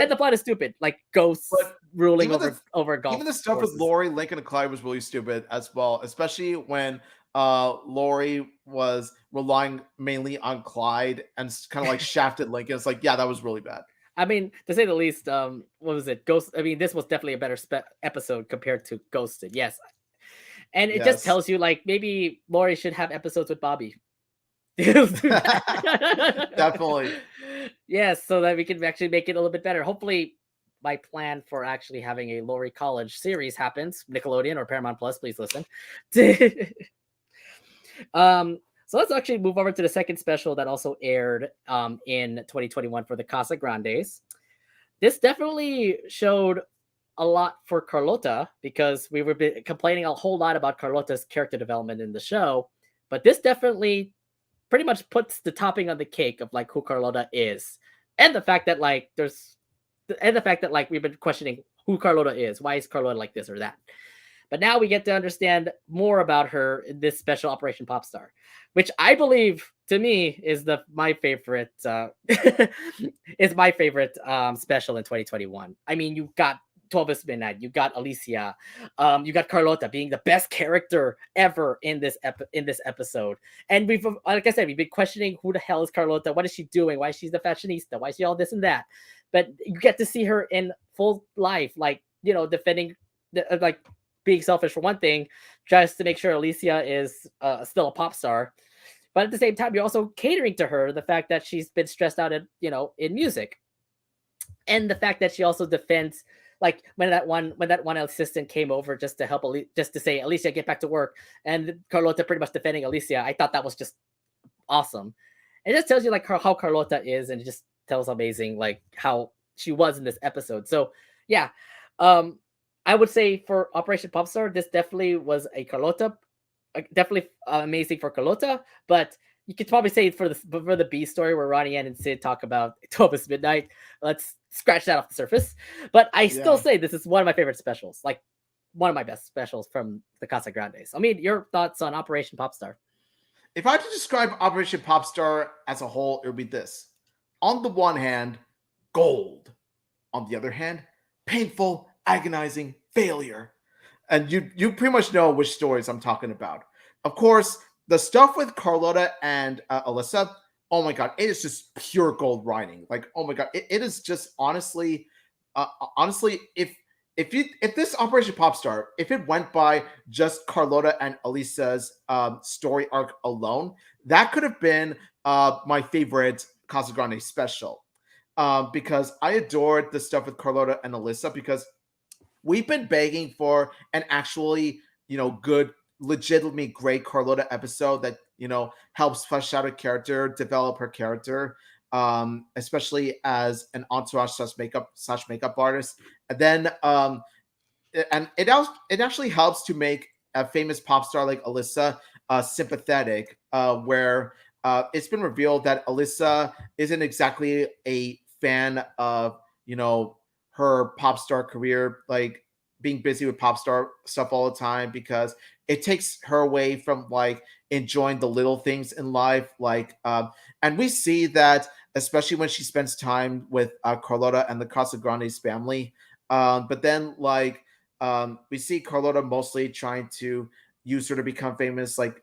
stupid. Like ghosts ruling over golf. Even the stuff with Laurie, Lincoln, and Clyde was really stupid as well, especially when Laurie was relying mainly on Clyde and kind of like shafted Lincoln. It's like, yeah, that was really bad. I mean, to say the least, what was it? Ghost. I mean, this was definitely a better episode compared to Ghosted. Yes, and it just tells you like maybe Laurie should have episodes with Bobby. Definitely. Yes, so that we can actually make it a little bit better. Hopefully, my plan for actually having a Laurie College series happens. Nickelodeon or Paramount Plus, please listen. So let's actually move over to the second special that also aired in 2021 for the Casagrandes. This definitely showed a lot for Carlota because we were complaining a whole lot about Carlota's character development in the show, but this definitely pretty much puts the topping on the cake of like who Carlota is, and the fact that like we've been questioning who Carlota is. Why is Carlota like this or that? But now we get to understand more about her in this special Operation Popstar, which I believe to me is my favorite special in 2021. I mean, you got 12 Midnight, you got Alicia, you got Carlota being the best character ever in this episode. And we've, like I said, we've been questioning who the hell is Carlota, what is she doing, why she's the fashionista, why is she all this and that. But you get to see her in full life, like, defending like being selfish for one thing, just to make sure Alicia is still a pop star. But at the same time, you're also catering to her the fact that she's been stressed out in music. And the fact that she also defends, like when that one assistant came over just to help just to say, Alicia, get back to work. And Carlota pretty much defending Alicia. I thought that was just awesome. It just tells you like how Carlota is, and it just tells amazing like how she was in this episode. So yeah. I would say for Operation Popstar, this definitely was a Carlota, definitely amazing for Carlota. But you could probably say for the B story where Ronnie Ann and Sid talk about 12 Midnight, let's scratch that off the surface. But I still say this is one of my favorite specials, like one of my best specials from the Casagrandes. I mean, your thoughts on Operation Popstar? If I had to describe Operation Popstar as a whole, it would be this: on the one hand, gold; on the other hand, painful, agonizing failure. And you pretty much know which stories I'm talking about. Of course, the stuff with Carlota and Alyssa, oh my god, it is just pure gold writing. Like, oh my god, it is just honestly, if this Operation Popstar, if it went by just Carlota and Alyssa's story arc alone, that could have been my favorite Casagrande special. Because I adored the stuff with Carlota and Alyssa, because we've been begging for an actually, good, legitimately great Carlota episode that helps flesh out a character, develop her character, especially as an entourage slash makeup artist. And then it actually helps to make a famous pop star like Alyssa sympathetic, where it's been revealed that Alyssa isn't exactly a fan of her pop star career, like being busy with pop star stuff all the time, because it takes her away from like enjoying the little things in life, and we see that especially when she spends time with Carlotta and the Casagrandes family. But then we see Carlotta mostly trying to use her to become famous, like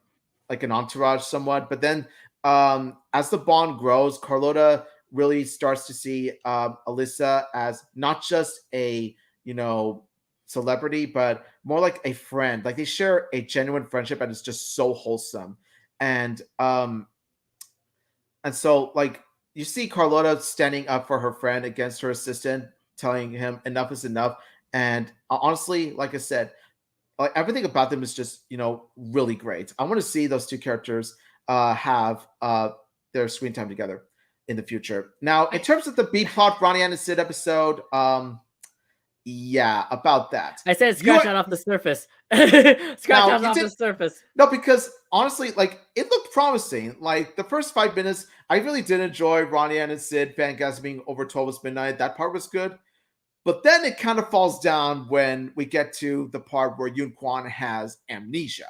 an entourage somewhat. But then as the bond grows, Carlotta really starts to see Alyssa as not just a celebrity, but more like a friend. Like they share a genuine friendship, and it's just so wholesome. And so you see Carlotta standing up for her friend against her assistant, telling him enough is enough. And honestly, like I said, like everything about them is just really great. I want to see those two characters have their screen time together in the future. Now, in terms of the B plot Ronnie and Sid episode, yeah, about that. I said scratch that off the surface. Scratch that off the surface. No, because honestly, it looked promising. Like the first 5 minutes, I really did enjoy Ronnie and Sid fangasming over 12 midnight. That part was good. But then it kind of falls down when we get to the part where Yoon Kwan has amnesia.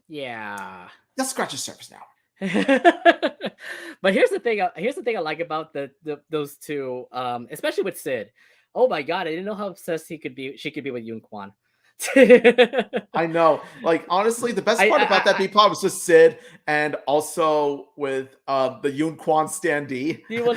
Yeah. Let's scratch the surface now. But here's the thing I like about those two, especially with Sid. Oh my god, I didn't know how obsessed she could be with Yoon Kwan. I know. Like honestly, the best part about that B-plot was just Sid, and also with the Yoon Kwan standee. We will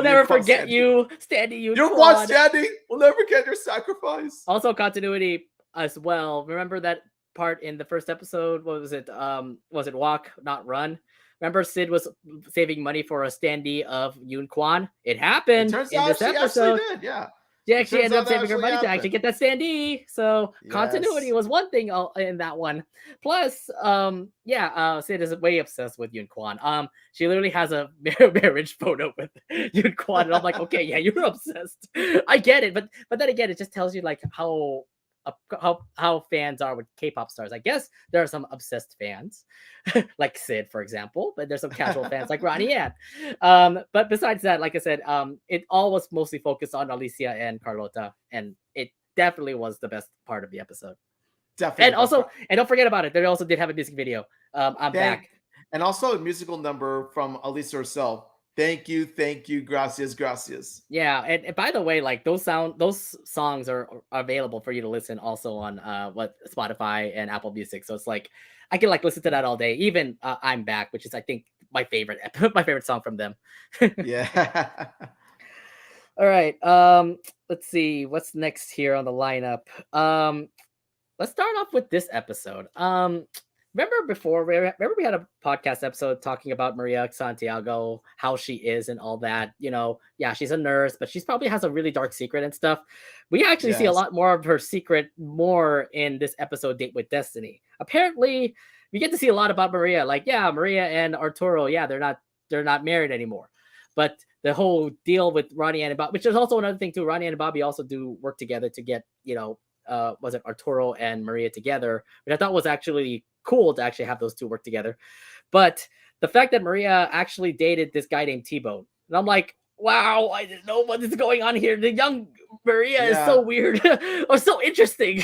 never forget you, standee Yoon Kwan standee. We'll never forget your sacrifice. Also continuity as well. Remember that part in the first episode? What was it? Was it Walk, Not Run? Remember Sid was saving money for a standee of Yoon Kwan? It happened in this episode. She did, yeah. Yeah, she ended up saving her money to actually get that standee. So continuity was one thing in that one. Plus, Sid is way obsessed with Yoon Kwan. She literally has a marriage photo with Yoon Kwan, and I'm like, okay, yeah, you're obsessed. I get it, but then again, it just tells you like how fans are with K-pop stars. I guess there are some obsessed fans, like Sid, for example, but there's some casual fans like Ronnie Yan. But besides that, like I said, it all was mostly focused on Alicia and Carlotta, and it definitely was the best part of the episode. Definitely. And don't forget about it. They also did have a music video. I'm back. And also a musical number from Alicia herself. Thank you, gracias. Yeah, and by the way, like those songs are available for you to listen also on Spotify and Apple Music. So it's like I can listen to that all day. Even I'm Back, which is I think my favorite song from them. Yeah. All right. Let's see what's next here on the lineup. Let's start off with this episode. Remember we had a podcast episode talking about Maria Santiago, how she is and all that. She's a nurse, but she probably has a really dark secret and stuff. We actually see a lot more of her secret more in this episode, Date with Destiny. Apparently, we get to see a lot about Maria. Maria and Arturo, they're not married anymore. But the whole deal with Ronnie and Bobby, which is also another thing too. Ronnie and Bobby also do work together to get, was it Arturo and Maria together, which I thought was actually cool to actually have those two work together. But the fact that Maria actually dated this guy named T-Bone, and I'm like, wow, I didn't know what is going on here. The young Maria is so weird or so interesting.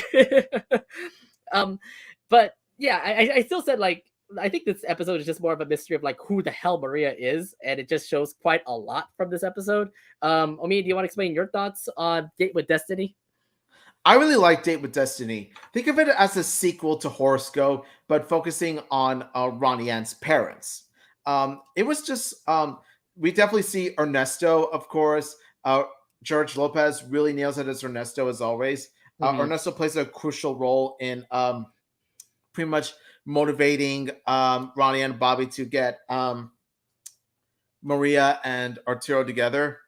But yeah, I still said I think this episode is just more of a mystery of who the hell Maria is, and it just shows quite a lot from this episode. Omi, do you want to explain your thoughts on Date with Destiny? I really like Date with Destiny. Think of it as a sequel to Horoscope, but focusing on Ronnie An's parents. It was just, we definitely see Ernesto, of course. George Lopez really nails it as Ernesto, as always. Ernesto plays a crucial role in pretty much motivating Ronnie and Bobby to get Maria and Arturo together.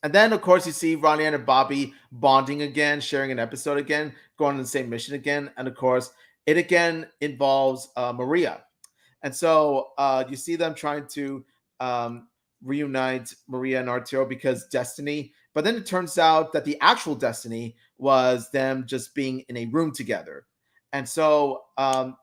And then, of course, you see Ronnie and Bobby bonding again, sharing an episode again, going on the same mission again. And, of course, it again involves Maria. And so you see them trying to um, reunite Maria and Arturo because destiny. But then it turns out that the actual destiny was them just being in a room together. And so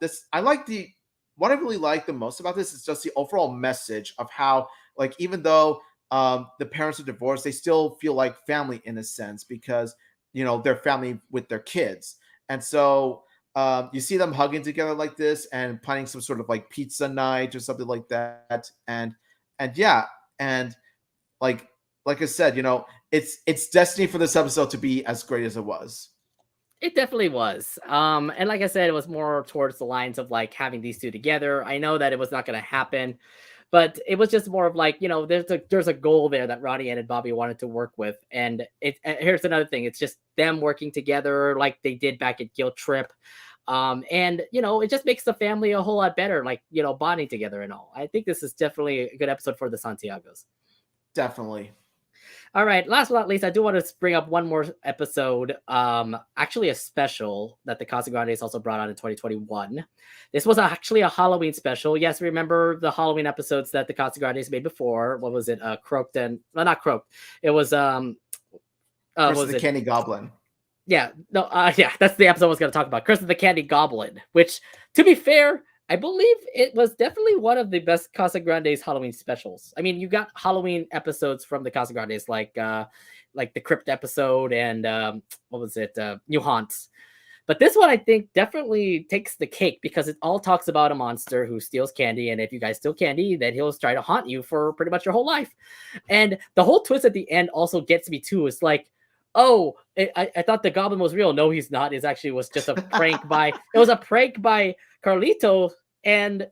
this, I like the what I really like the most about this is just the overall message of how, like, even though the parents are divorced, they still feel like family in a sense because they're family with their kids. And so you see them hugging together like this and planning some sort of like pizza night or something like that. And yeah, and like I said, it's destiny for this episode to be as great as it was. It definitely was. And like I said, it was more towards the lines of like having these two together. I know that it was not going to happen, but it was just more of like, there's a goal there that Ronnie and Bobby wanted to work with. And here's another thing. It's just them working together like they did back at Guilt Trip. And it just makes the family a whole lot better, like, bonding together and all. I think this is definitely a good episode for the Santiagos. Definitely. All right, last but not least, I do want to bring up one more episode, actually a special that the Casagrandes also brought on in 2021. This was actually a Halloween special. Yes, remember the Halloween episodes that the Casagrandes made before? What was it? Croaked and well, not Croaked. It was Curse of the Candy Goblin. Yeah, no, yeah, that's the episode I was going to talk about. Curse of the Candy Goblin, which, to be fair, I believe it was definitely one of the best Casagrandes Halloween specials. I mean, you got Halloween episodes from the Casagrandes, like the Crypt episode and what was it, New Haunts. But this one, I think, definitely takes the cake because it all talks about a monster who steals candy, and if you guys steal candy, then he'll try to haunt you for pretty much your whole life. And the whole twist at the end also gets me too. It's like, oh, I thought the goblin was real. No, he's not. It actually was just a prank by. It was a prank by Carlitos and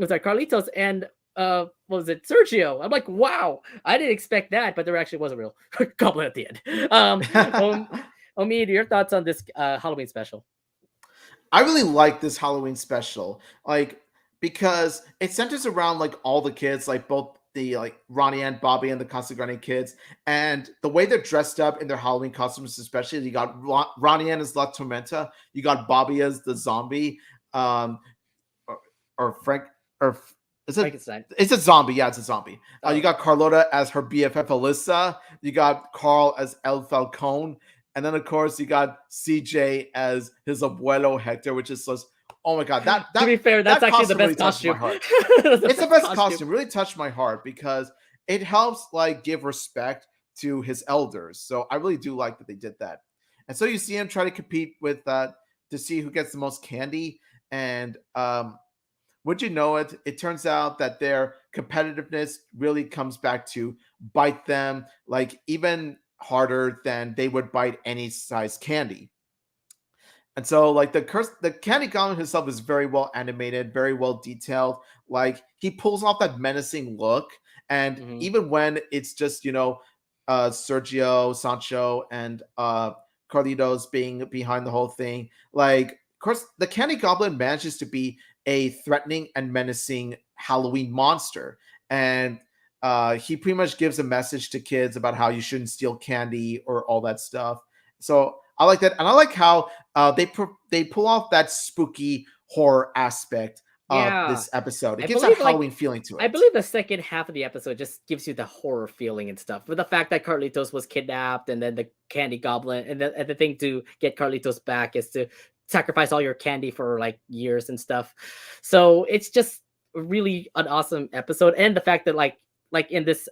Carlitos and what was it, Sergio? I'm like, wow, I didn't expect that, but there actually was a real goblin at the end. Omid, your thoughts on this Halloween special? I really like this Halloween special, like because it centers around like all the kids, like both the like Ronnie and Bobby and the Casagrande kids, and the way they're dressed up in their Halloween costumes. Especially, you got Ronnie as La Tormenta, you got Bobby as the zombie, or Frank, or is it? Frankenstein. It's a zombie. Yeah, it's a zombie. Oh. You got Carlota as her BFF Alyssa. You got Carl as El Falcone. And then, of course, you got CJ as his abuelo Hector, which is just, oh my God. That to be fair, that's actually the best costume. It's the best costume. Really touched my heart because it helps like give respect to his elders. So I really do like that they did that. And so you see him try to compete with to see who gets the most candy. And would you know it? It turns out that their competitiveness really comes back to bite them like even harder than they would bite any size candy. And so like the candy goblin himself is very well animated, very well detailed. Like he pulls off that menacing look. And even when it's just, Sergio, Sancho, and Carlitos being behind the whole thing, like, of course, the candy goblin manages to be a threatening and menacing Halloween monster. And he pretty much gives a message to kids about how you shouldn't steal candy or all that stuff. So I like that. And I like how they pull off that spooky horror aspect of this episode. It gives that Halloween feeling to it. I believe the second half of the episode just gives you the horror feeling and stuff. With the fact that Carlitos was kidnapped and then the candy goblin and the thing to get Carlitos back is to sacrifice all your candy for like years and stuff. So it's just really an awesome episode. And the fact that like in this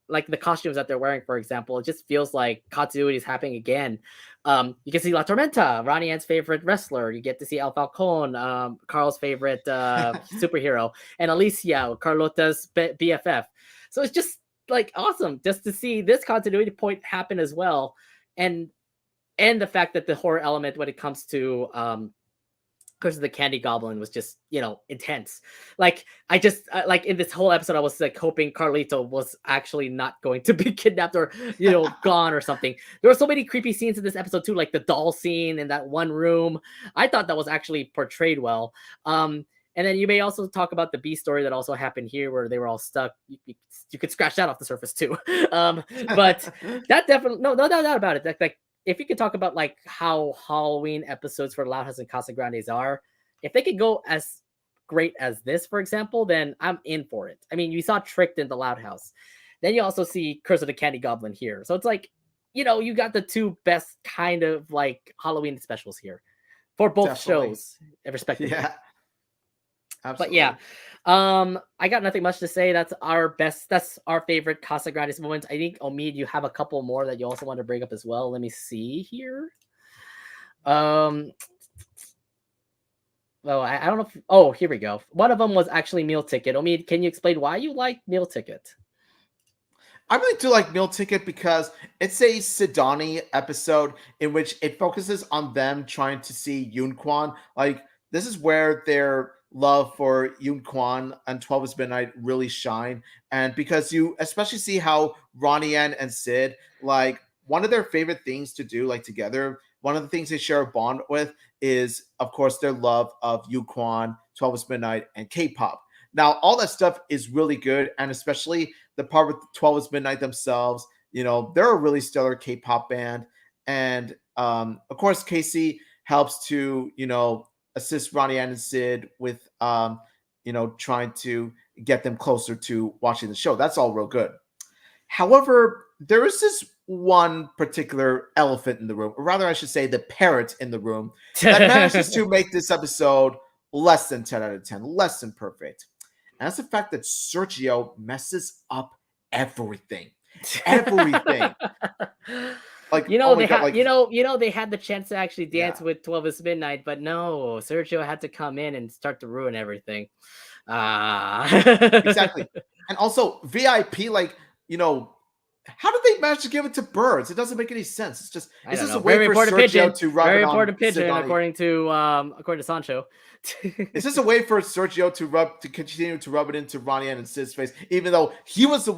like the costumes that they're wearing, for example, it just feels like continuity is happening again. You can see La Tormenta, Ronnie Ann's favorite wrestler. You get to see El Falcone, Carl's favorite superhero, and Alicia, Carlota's BFF. So it's just like awesome just to see this continuity point happen as well. And the fact that the horror element when it comes to Curse of the Candy Goblin was just, intense. Like, I just, like, in this whole episode, I was, like, hoping Carlito was actually not going to be kidnapped or, gone or something. There were so many creepy scenes in this episode, too, like the doll scene in that one room. I thought that was actually portrayed well. And then you may also talk about the B story that also happened here where they were all stuck. You could scratch that off the surface, too. But that definitely, no doubt about it. Like, if you could talk about like how Halloween episodes for Loud House and Casagrandes are, if they could go as great as this, for example, then I'm in for it. I mean, you saw Tricked in the Loud House. Then you also see Curse of the Candy Goblin here. So it's like, you got the two best kind of like Halloween specials here for both Definitely. shows, respectively. Yeah, But absolutely. yeah, I got nothing much to say. That's our favorite Casagrandes moments. I think Omid, you have a couple more that you also want to bring up as well. Let me see here. Oh, I don't know if, oh, here we go. One of them was actually Meal Ticket. Omid, can you explain why you like Meal Ticket? I really do like Meal Ticket because it's a Sidani episode in which it focuses on them trying to see Yoon Kwan. Like, this is where their love for Yoon Kwan and 12 is Midnight really shine. And because you especially see how Ronnie Yen and Sid, like, one of their favorite things to do, like, together, one of the things they share a bond with is, of course, their love of Yoon Kwan, 12 is Midnight, and K-pop. Now, all that stuff is really good, and especially the part with 12 is Midnight themselves. They're a really stellar K-pop band, and of course, Casey helps to assist Ronnie and Sid with trying to get them closer to watching the show. That's all real good. However, there is this one particular elephant in the room, or rather, I should say, the parrot in the room that manages to make this episode less than 10 out of 10, less than perfect. And that's the fact that Sergio messes up everything. Everything. Like, oh my god, like, they had the chance to actually dance with 12 is Midnight, but no, Sergio had to come in and start to ruin everything. Exactly. And also VIP, like, how did they manage to give it to birds? It doesn't make any sense. It's just, is this a way for Sergio to rub very it on important pigeon, Sidani? according to Sancho. Is this a way for Sergio to continue to rub it into Ronnie and Sid's face, even though he was the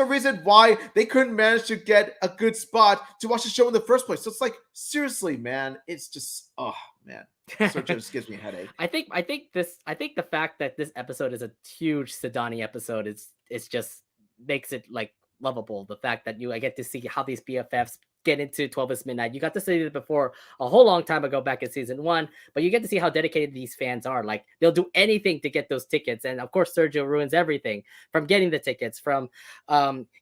reason why they couldn't manage to get a good spot to watch the show in the first place? So it's like, seriously, man, it's just, oh man, Sergio just gives me a headache. I think the fact that this episode is a huge Sidani episode is just makes it like lovable. The fact that I get to see how these BFFs get into 12 is Midnight. You got to see it before a whole long time ago back in season 1, but you get to see how dedicated these fans are. Like, they'll do anything to get those tickets. And of course, Sergio ruins everything, from getting the tickets, from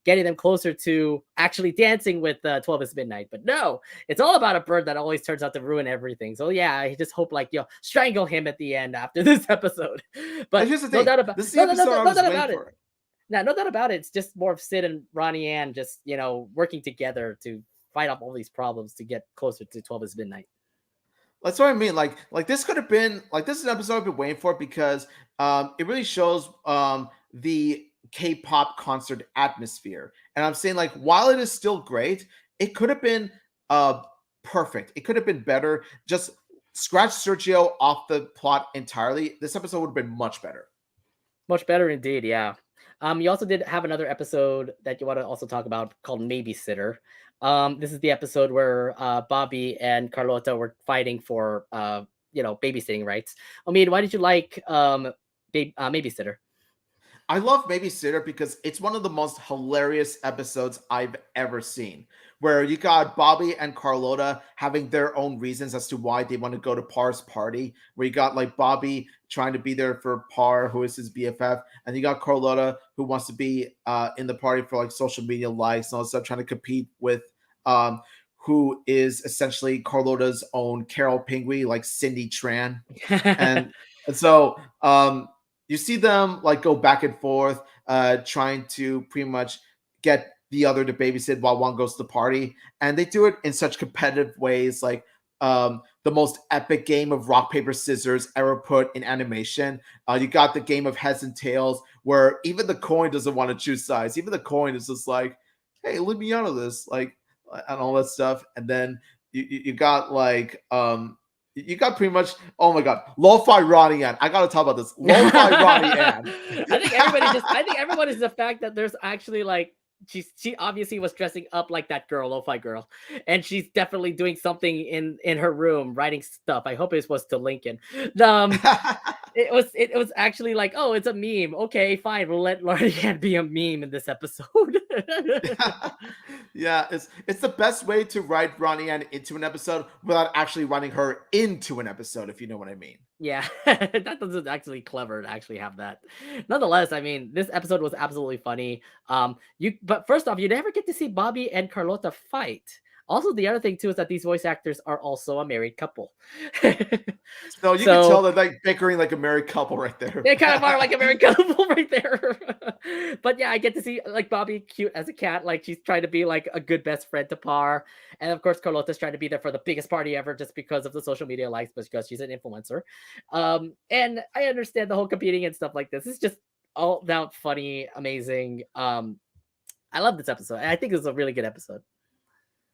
getting them closer to actually dancing with 12 is Midnight. But no, it's all about a bird that always turns out to ruin everything. So yeah, I just hope strangle him at the end after this episode. But here's the thing. No doubt about, this is the episode I was waiting for. No doubt about it. It's just more of Sid and Ronnie Ann just, working together to fight off all these problems to get closer to 12 is Midnight. That's what I mean. Like this could have been, like, this is an episode I've been waiting for because it really shows the K-pop concert atmosphere. And I'm saying, like, while it is still great, it could have been perfect. It could have been better. Just scratch Sergio off the plot entirely. This episode would have been much better. Much better indeed, yeah. You also did have another episode that you want to also talk about called Babysitter. This is the episode where Bobby and Carlota were fighting for babysitting rights. I mean, why did you like Babysitter? I love Babysitter because it's one of the most hilarious episodes I've ever seen, where you got Bobby and Carlota having their own reasons as to why they want to go to Par's party, where you got, like, Bobby trying to be there for Par, who is his BFF, and you got Carlota, who wants to be in the party for, like, social media likes and all that stuff, trying to compete with who is essentially Carlota's own Carol Pinguy, like Cindy Tran. and so you see them, like, go back and forth, trying to pretty much get the other to babysit while one goes to the party. And they do it in such competitive ways, like the most epic game of rock, paper, scissors ever put in animation. You got the game of heads and tails, where even the coin doesn't want to choose sides. Even the coin is just like, hey, leave me out of this, like, and all that stuff. And then you got, like, you got pretty much, oh my god, Lo-Fi Ronnie Ann. I gotta talk about this. Lo-Fi Ronnie Ann. I think everyone is the fact that there's actually, like, she obviously was dressing up like that girl, Lo-Fi girl, and she's definitely doing something in her room, writing stuff. I hope it was to Lincoln. It was actually like, oh, it's a meme. Okay, fine, we'll let Laurie Ann be a meme in this episode. Yeah, it's the best way to write Ronnie Ann into an episode without actually writing her into an episode, if you know what I mean. Yeah, that was actually clever to actually have that. Nonetheless, I mean, this episode was absolutely funny. But first off, you never get to see Bobby and Carlota fight. Also, the other thing too is that these voice actors are also a married couple. So you can tell So they're like bickering like a married couple right there. they kind of are like a married couple right there. But yeah, I get to see like Bobby cute as a cat, like she's trying to be like a good best friend to Par, and of course Carlota's trying to be there for the biggest party ever just because of the social media likes, because she's an influencer. And I understand the whole competing and stuff like this. It's just all out funny, amazing. I love this episode, and I think it's a really good episode.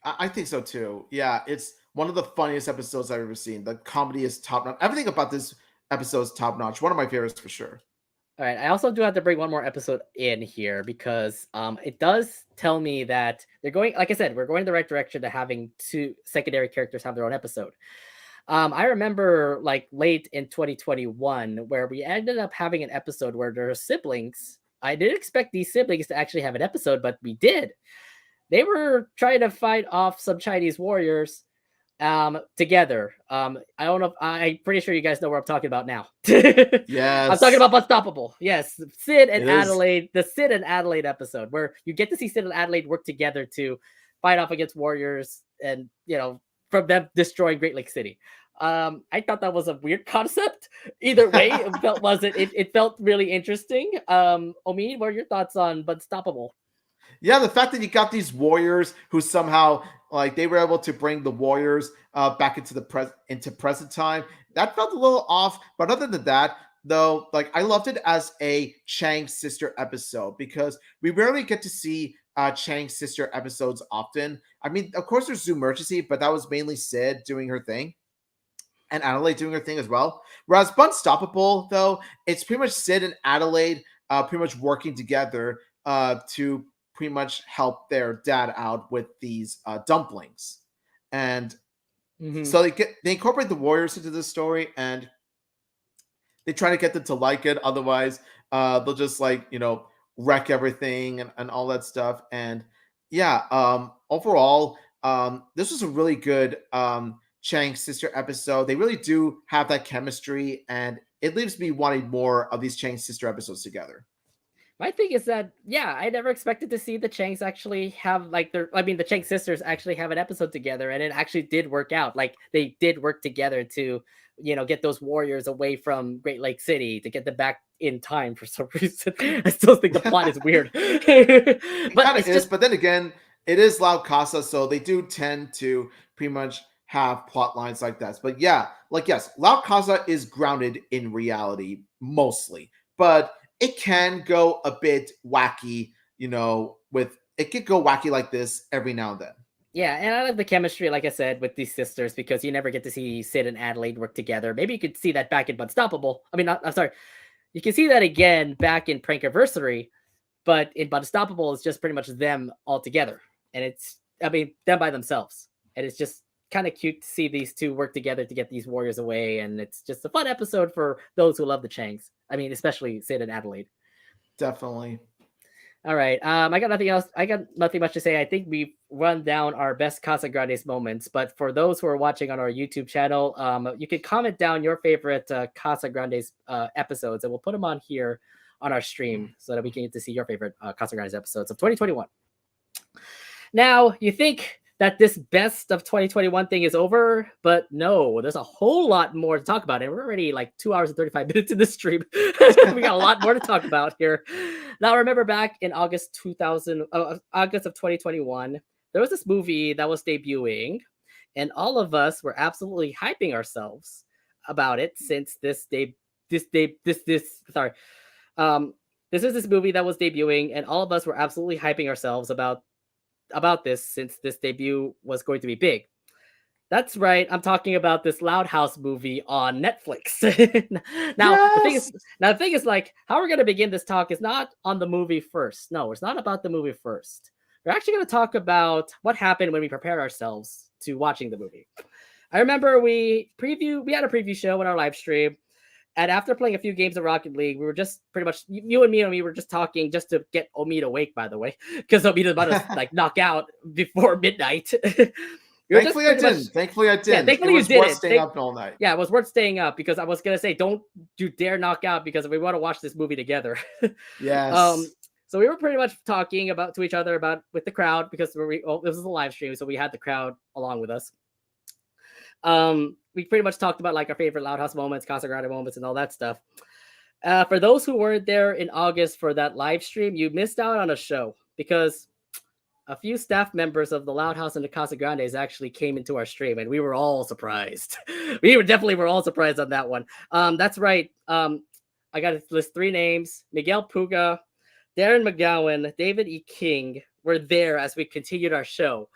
I think so too. Yeah, it's one of the funniest episodes I've ever seen. The comedy is top notch. Everything about this episode is top notch. One of my favorites for sure. All right, I also do have to bring one more episode in here because it does tell me that they're going, like I said, we're going in the right direction to having two secondary characters have their own episode. I remember like late in 2021 where we ended up having an episode where there are siblings. I didn't expect these siblings to actually have an episode, but we did. They were trying to fight off some Chinese warriors together. I don't know if I'm pretty sure you guys know what I'm talking about now. Yes. I'm talking about Unstoppable. Yes, Sid and It Adelaide, the Sid and Adelaide episode where you get to see Sid and Adelaide work together to fight off against warriors and, you know, from them destroying Great Lake City. I thought that was a weird concept. Either way, it felt really interesting. Omi, what are your thoughts on Unstoppable? Yeah, the fact that you got these warriors who somehow like they were able to bring the warriors back into the into present time, that felt a little off. But other than that, though, like I loved it as a Chang sister episode because we rarely get to see Chang sister episodes often. I mean, of course, there's Zoomergency, but that was mainly Sid doing her thing and Adelaide doing her thing as well. Whereas Unstoppable, though, it's pretty much Sid and Adelaide pretty much working together to pretty much help their dad out with these dumplings. And so they incorporate the warriors into the story and they try to get them to like it. Otherwise, they'll just like, you know, wreck everything and all that stuff. And yeah, overall, this was a really good Chang sister episode. They really do have that chemistry, and it leaves me wanting more of these Chang sister episodes together. My thing is that, yeah, I never expected to see the Changs actually have like the Chang sisters actually have an episode together, and it actually did work out. Like they did work together to, you know, get those warriors away from Great Lake City to get them back in time for some reason. I still think the plot is weird. But It is, but then again, it is LoudCasa, so they do tend to pretty much have plot lines like that. But yeah, like yes, LoudCasa is grounded in reality mostly, but it can go a bit wacky, you know, it could go wacky like this every now and then. Yeah, and I love the chemistry, like I said, with these sisters because you never get to see Sid and Adelaide work together. Maybe you could see that back in Unstoppable. I mean, I'm sorry, you can see that again back in Prankiversary, but in Unstoppable, it's just pretty much them all together, and them by themselves, and it's just kind of cute to see these two work together to get these warriors away, and it's just a fun episode for those who love the Changs. I mean, especially Sid and Adelaide. Definitely. All right. I got nothing else. I got nothing much to say. I think we've run down our best Casagrandes moments. But for those who are watching on our YouTube channel, you can comment down your favorite Casagrandes episodes, and we'll put them on here on our stream so that we can get to see your favorite Casagrandes episodes of 2021. Now, you think that this best of 2021 thing is over, but no, there's a whole lot more to talk about. And we're already like 2 hours and 35 minutes in the stream. We got a lot more to talk about here. Now, remember back in August of 2021, there was this movie that was debuting, and all of us were absolutely hyping ourselves about it since this is this movie that was debuting, and all of us were absolutely hyping ourselves about this since this debut was going to be big. That's right. I'm talking about this Loud House movie on Netflix. Now, yes! the thing is like how we're going to begin this talk is not on the movie first. No, it's not about the movie first. We're actually going to talk about what happened when we prepared ourselves to watching the movie. I remember we had a preview show on our live stream. And after playing a few games of Rocket League, we were just pretty much you and me were just talking just to get Omid awake, by the way, because Omid was about to like knock out before midnight. We were just Thankfully, I pretty much didn't. Thankfully, I yeah. didn't. Thankfully, It you was worth didn't. staying up all night. Yeah, it was worth staying up because I was gonna say, don't you dare knock out because we want to watch this movie together. Yes. So we were pretty much talking about to each other about with the crowd because this was a live stream, so we had the crowd along with us. We pretty much talked about like our favorite Loud House moments, Casagrande moments, and all that stuff. For those who weren't there in August for that live stream, you missed out on a show because a few staff members of the Loud House and the Casagrandes actually came into our stream, and we were all surprised. Definitely were all surprised on that one. That's right. I got to list 3 names: Miguel Puga, Darren McGowan, David E. King were there as we continued our show.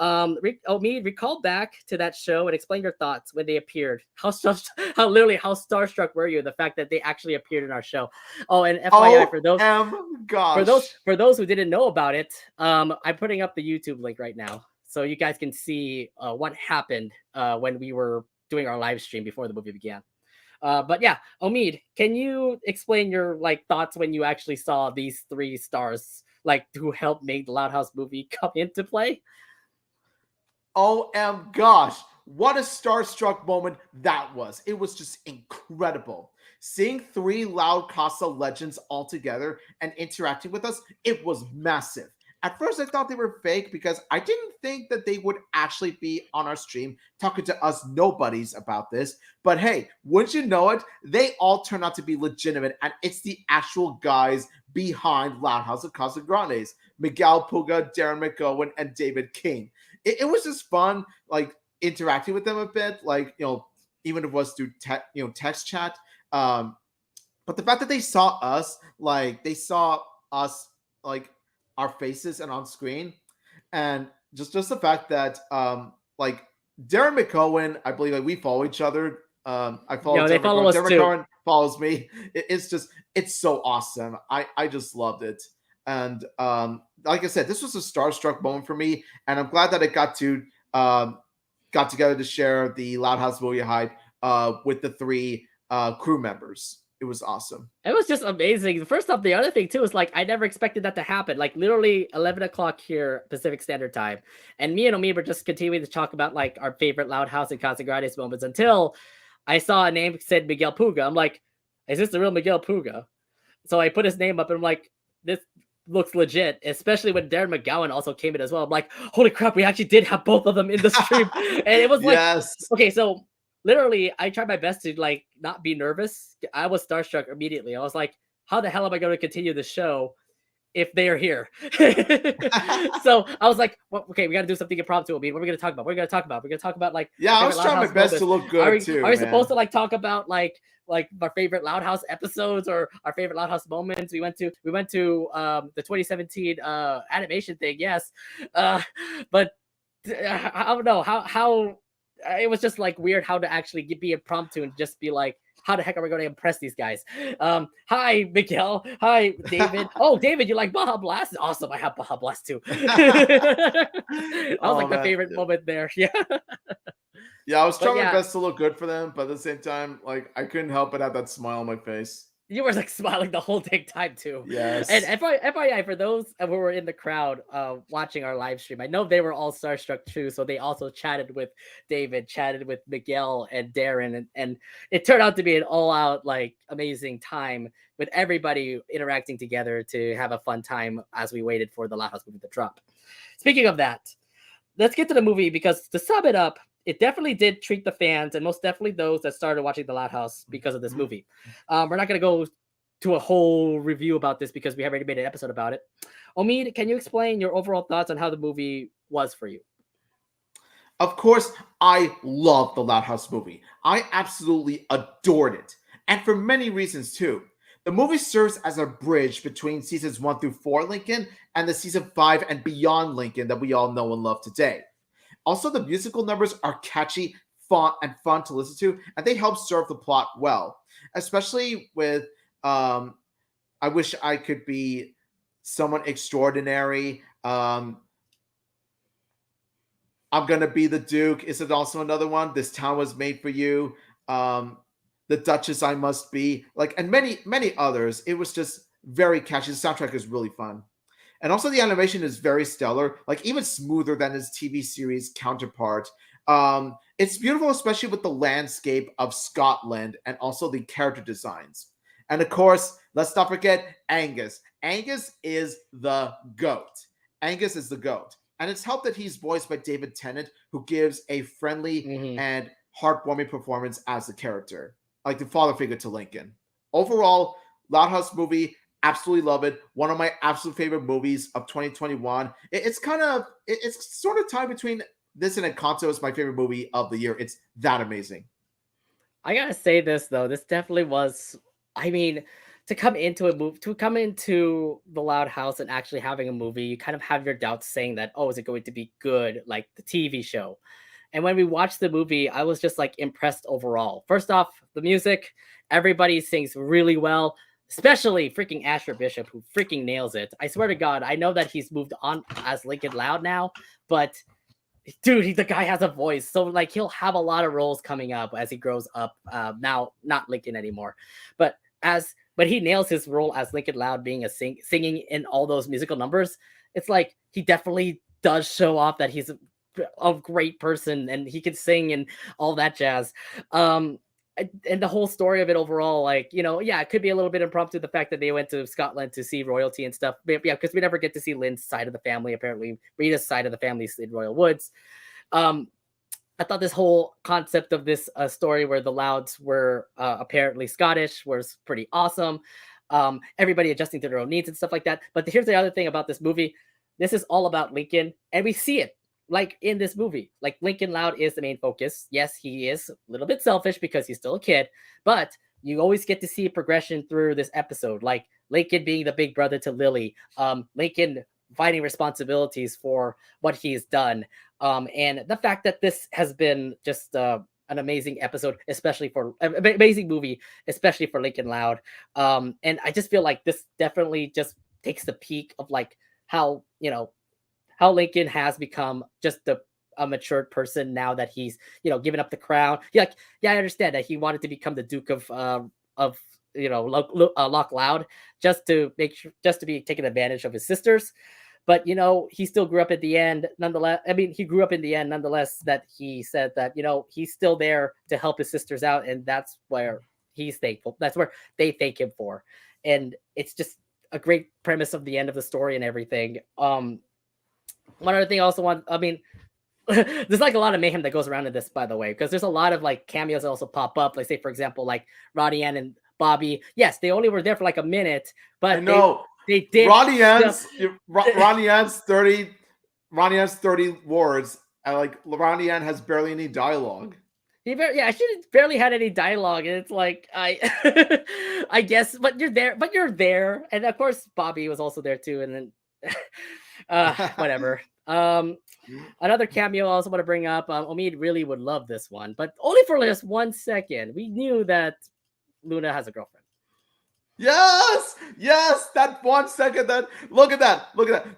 Omid, recall back to that show and explain your thoughts when they appeared. How starstruck were you? The fact that they actually appeared in our show. Oh, and FYI for those who didn't know about it, I'm putting up the YouTube link right now so you guys can see what happened when we were doing our live stream before the movie began. But yeah, Omid, can you explain your thoughts when you actually saw these 3 stars who helped make the Loud House movie come into play? Gosh, what a starstruck moment that was. It was just incredible. Seeing 3 LoudCasa legends all together and interacting with us, it was massive. At first, I thought they were fake because I didn't think that they would actually be on our stream talking to us nobodies about this. But hey, wouldn't you know it, they all turned out to be legitimate, and it's the actual guys behind Loud House and Casagrandes: Miguel Puga, Darren McGowan, and David King. It was just fun, interacting with them a bit, even if it was through text chat. But the fact that they saw us, our faces and on screen, and just the fact that Darren McCohen, I believe we follow each other. I follow Darren McCohen. Darren McCohen follows me. It's so awesome. I just loved it. And like I said, this was a starstruck moment for me, and I'm glad that it got together to share the Loud House movie hype with the 3 crew members. It was awesome. It was just amazing. First off, the other thing too is I never expected that to happen. Literally 11 o'clock here Pacific Standard Time, and me and Omid were just continuing to talk about our favorite Loud House and Casagrandes moments until I saw a name said Miguel Puga. I'm like, is this the real Miguel Puga? So I put his name up and I'm like, this looks legit, especially when Darren McGowan also came in as well. I'm like, holy crap, we actually did have both of them in the stream. And it was yes. Okay, so literally I tried my best to not be nervous. I was starstruck immediately. I was like, how the hell am I going to continue the show if they are here? So I was like, well, okay, we got to do something impromptu. I mean, what are we going to talk about? We're going to talk about I was trying my best to look good too. Are we supposed to talk about our favorite Loud House episodes or our favorite Loud House moments? We went to the 2017 animation thing, yes, but I don't know how it was just weird how to actually be impromptu and just be like, how the heck are we going to impress these guys? Hi, Miguel. Hi, David. Oh, David, you like Baja Blast? Awesome. I have Baja Blast too. That was my favorite moment there. Yeah. Yeah, I was trying my best to look good for them, but at the same time, I couldn't help but have that smile on my face. You were smiling the whole dang time too. Yes. And FYI, for those who were in the crowd watching our live stream, I know they were all starstruck too. So they also chatted with David, chatted with Miguel and Darren, and it turned out to be an all-out amazing time with everybody interacting together to have a fun time as we waited for the Loud House movie to drop. Speaking of that, let's get to the movie, because to sum it up, it definitely did treat the fans, and most definitely those that started watching the Loud House because of this movie. We're not going to go to a whole review about this because we already made an episode about it. Omid, can you explain your overall thoughts on how the movie was for you? Of course, I love the Loud House movie. I absolutely adored it, and for many reasons too. The movie serves as a bridge between seasons 1 through 4 Lincoln and the season 5 and beyond Lincoln that we all know and love today. Also, the musical numbers are catchy, fun to listen to, and they help serve the plot well, especially with I Wish I Could Be Someone Extraordinary. I'm Gonna Be the Duke. Is it also another one? This Town Was Made for You. The Duchess I Must Be. And many, many others. It was just very catchy. The soundtrack is really fun. And also the animation is very stellar, like even smoother than his TV series counterpart. It's beautiful, especially with the landscape of Scotland and also the character designs. And of course, let's not forget Angus. Angus is the GOAT. Angus is the GOAT. And it's helped that he's voiced by David Tennant, who gives a friendly and heartwarming performance as the character, like the father figure to Lincoln. Overall, Loud House movie, absolutely love it. One of my absolute favorite movies of 2021. It's sort of tied between this and Encanto is my favorite movie of the year. It's that amazing. I gotta say this though, this definitely was. I mean, to come into the Loud House and actually having a movie, you kind of have your doubts saying that, oh, is it going to be good like the TV show? And when we watched the movie, I was just like impressed overall. First off, the music, everybody sings really well, especially freaking Asher Bishop, who freaking nails it. I swear to God, I know that he's moved on as Lincoln Loud now, but dude, the guy has a voice. So like he'll have a lot of roles coming up as he grows up. Now, not Lincoln anymore, but he nails his role as Lincoln Loud, being singing in all those musical numbers. It's like he definitely does show off that he's a great person and he can sing and all that jazz. And the whole story of it overall, like, yeah, it could be a little bit impromptu, the fact that they went to Scotland to see royalty and stuff. But yeah, because we never get to see Lynn's side of the family. Apparently, Rita's side of the family is in Royal Woods. I thought this whole concept of this story where the Louds were apparently Scottish was pretty awesome. Everybody adjusting to their own needs and stuff like that. But here's the other thing about this movie. This is all about Lincoln, and we see it. Like in this movie, like Lincoln Loud is the main focus. Yes, he is a little bit selfish because he's still a kid, but you always get to see progression through this episode. Like Lincoln being the big brother to Lily, Lincoln finding responsibilities for what he's done, and the fact that this has been just an amazing episode, especially for amazing movie, especially for Lincoln Loud. And I just feel like this definitely just takes the peak of like how how Lincoln has become just a matured person now that he's, given up the crown. Yeah, I understand that he wanted to become the Duke of Loch Loud just to be taking advantage of his sisters. But, he still grew up at the end. Nonetheless, I mean, he grew up in the end. Nonetheless, that he said that, he's still there to help his sisters out. And that's where he's thankful. That's where they thank him for. And it's just a great premise of the end of the story and everything. One other thing I also want, I mean, there's like a lot of mayhem that goes around in this, by the way, because there's a lot of like cameos that also pop up. Like, say, for example, like Ronnie Ann and Bobby. Yes, they only were there for like a minute, but I know they did. Ronnie Ann's 30 words. Like Ronnie Ann has barely any dialogue. She barely had any dialogue, and it's like I guess, but you're there, and of course Bobby was also there too, and then whatever. Another cameo I also want to bring up. Omid really would love this one, but only for just 1 second. We knew that Luna has a girlfriend. Yes, that 1 second. Look at that.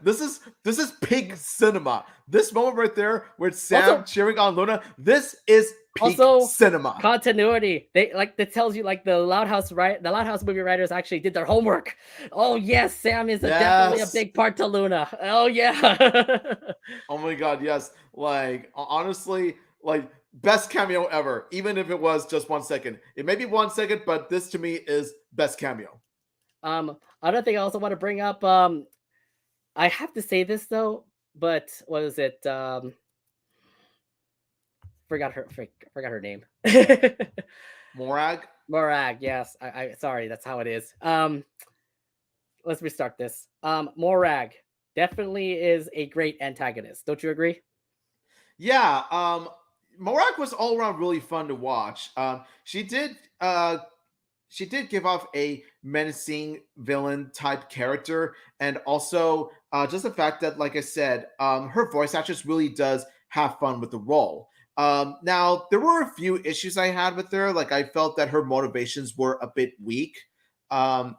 This is pig cinema. This moment right there with Sam also cheering on Luna. This is peak cinema. Continuity. That tells you like the Loud House movie writers actually did their homework. Oh yes, Sam is definitely a big part to Luna. Oh yeah. Oh my God, yes. Like honestly, like best cameo ever. Even if it was just 1 second, it may be 1 second, but this to me is best cameo. Another thing I also want to bring up. I have to say this though, but what is it? Forgot her name. Morag, yes. I sorry, that's how it is. Let's restart this. Morag definitely is a great antagonist. Don't you agree? Yeah. Morag was all around really fun to watch. She did give off a menacing villain type character, and also just the fact that, like I said, her voice actress really does have fun with the role. Now, there were a few issues I had with her. Like, I felt that her motivations were a bit weak, and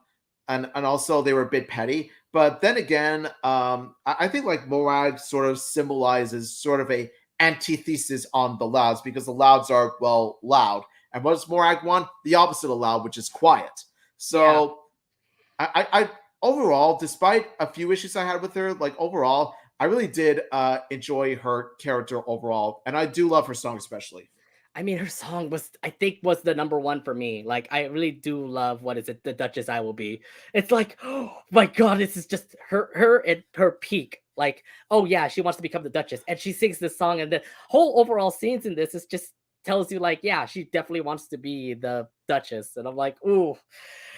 also they were a bit petty. But then again, I think like Morag sort of symbolizes sort of a antithesis on the Louds, because the Louds are, well, loud. And what does Morag want? The opposite of loud, which is quiet. So I overall, despite a few issues I had with her, like overall, I really did enjoy her character overall, and I do love her song especially. I mean, her song was, I think, was the number one for me. Like, I really do love, what is it, The Duchess I Will Be. It's like, oh my god, this is just her at her peak. Like, oh yeah, she wants to become the Duchess, and she sings this song, and the whole overall scenes in this is just tells you like, yeah, she definitely wants to be the Duchess, and I'm like, ooh,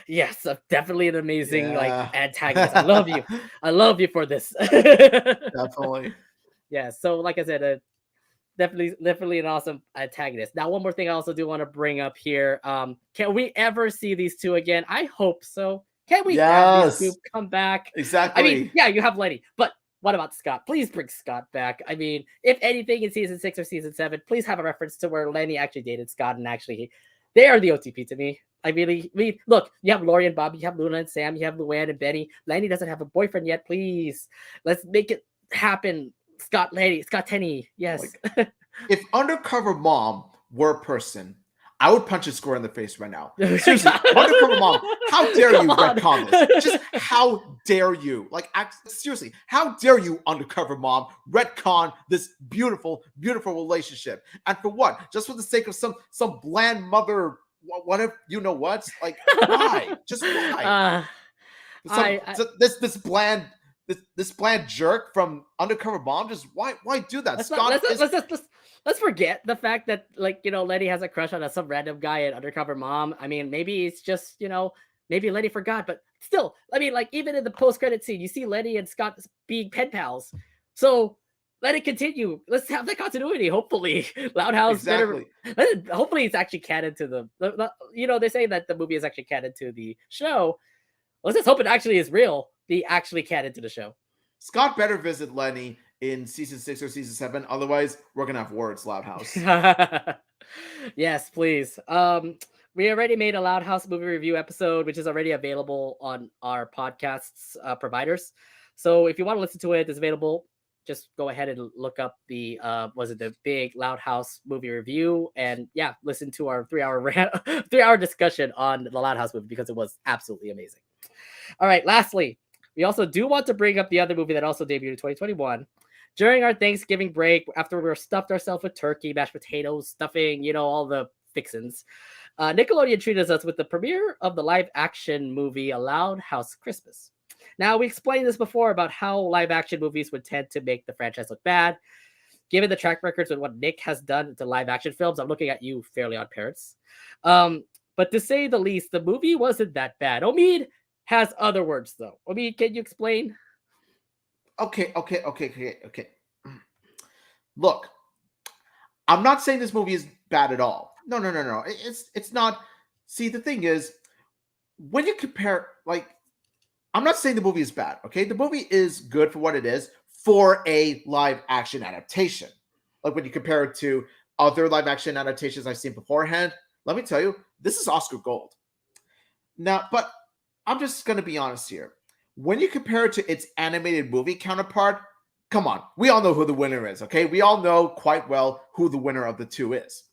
yes, definitely an amazing like Yeah. antagonist. I love you for this. Definitely. Yeah, so like I said, definitely an awesome antagonist. Now, one more thing I also do want to bring up here. Can we ever see these two again? I hope so. Can we have these two Yes. come back? I mean, Exactly. yeah, you have Letty, but what about Scott? Please bring Scott back. I mean, if anything in season 6 or season 7, please have a reference to where Lenny actually dated Scott, and actually they are the OTP to me. I really, look, you have Laurie and Bobby, you have Luna and Sam, you have Luann and Benny. Lenny doesn't have a boyfriend yet. Please, let's make it happen. Scott Tenny, yes. Like, if Undercover Mom were a person, I would punch a square in the face right now. Seriously, Undercover Mom, how dare you retcon this? Just how dare you? Like, seriously, how dare you, Undercover Mom, retcon this beautiful, beautiful relationship? And for what? Just for the sake of some bland mother, whatever, you know what? Like, why? Just why? This bland. This bland jerk from Undercover Mom, just why do that? Let's forget the fact that, like, you know, Letty has a crush on some random guy at Undercover Mom. I mean, maybe it's just, you know, maybe Letty forgot, but still, I mean, like, even in the post-credit scene, you see Letty and Scott being pen pals. So let it continue. Let's have that continuity. Hopefully, Loud House exactly. hopefully it's actually canon to the you know, they say that the movie is actually canon to the show. Let's just hope it actually is real. Be actually canon to the show. Scott better visit Lenny in season 6 or season 7. Otherwise, we're gonna have words, Loud House. Yes, please. We already made a Loud House movie review episode, which is already available on our podcasts providers. So if you want to listen to it, it's available. Just go ahead and look up the the big Loud House movie review, and yeah, listen to our 3-hour discussion on the Loud House movie, because it was absolutely amazing. All right, lastly, we also do want to bring up the other movie that also debuted in 2021. During our Thanksgiving break, after we were stuffed ourselves with turkey, mashed potatoes, stuffing, you know, all the fixins, Nickelodeon treated us with the premiere of the live-action movie A Loud House Christmas. Now, we explained this before about how live-action movies would tend to make the franchise look bad. Given the track records with what Nick has done to live-action films, I'm looking at you, Fairly Odd Parents. But to say the least, the movie wasn't that bad. Omid has other words, though. Omid, can you explain? Okay. Look, I'm not saying this movie is bad at all. No. It's not. See, the thing is, when you compare, like, I'm not saying the movie is bad. Okay, the movie is good for what it is for a live action adaptation. Like, when you compare it to other live action adaptations I've seen beforehand, let me tell you, this is Oscar gold. Now, but I'm just going to be honest here. When you compare it to its animated movie counterpart, come on, we all know who the winner is, okay? We all know quite well who the winner of the two is.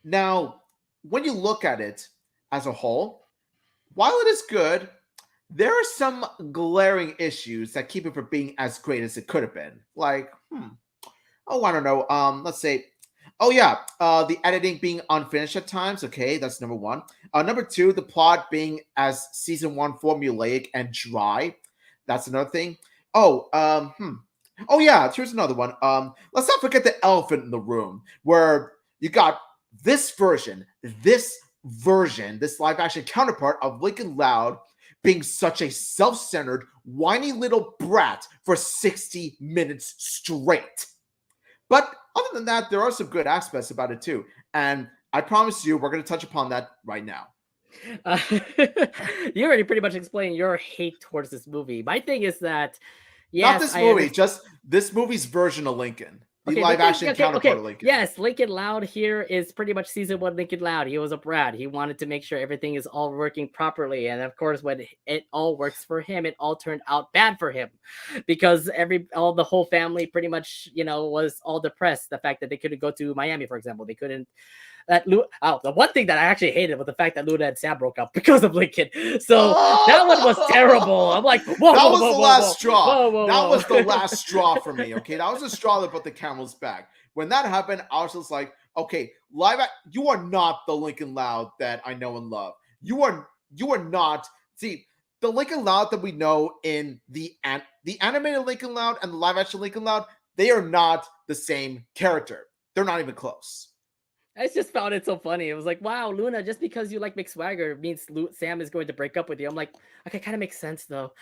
Now, when you look at it as a whole, while it is good, there are some glaring issues that keep it from being as great as it could have been. Like, I don't know. Let's say, the editing being unfinished at times. Okay, that's number one. Number two, the plot being as season 1 formulaic and dry. That's another thing. Here's another one. Let's not forget the elephant in the room, where you got this live action counterpart of Lincoln Loud being such a self-centered, whiny little brat for 60 minutes straight. But other than that, there are some good aspects about it too. And I promise you, we're going to touch upon that right now. You already pretty much explained your hate towards this movie. My thing is that, yes, not this movie, just this movie's version of Lincoln. The live action counterpart of Lincoln. Yes, Lincoln Loud here is pretty much season 1 Lincoln Loud. He was a brat. He wanted to make sure everything is all working properly. And of course, when it all works for him, it all turned out bad for him, because the whole family pretty much, you know, was all depressed. The fact that they couldn't go to Miami, for example, they couldn't the one thing that I actually hated was the fact that Luna and Sam broke up because of Lincoln. So that one was terrible. I'm like, whoa, that whoa, was whoa, the whoa, last whoa, straw. whoa, whoa, that whoa. was the last straw for me. Okay, that was the straw that put the camel's back. When that happened, I was just like, okay, you are not the Lincoln Loud that I know and love. You are not. See, the Lincoln Loud that we know in the animated Lincoln Loud and the live action Lincoln Loud, they are not the same character. They're not even close. I just found it so funny. It was like, wow, Luna, just because you like Mick Swagger means Sam is going to break up with you. I'm like, okay, kind of makes sense though,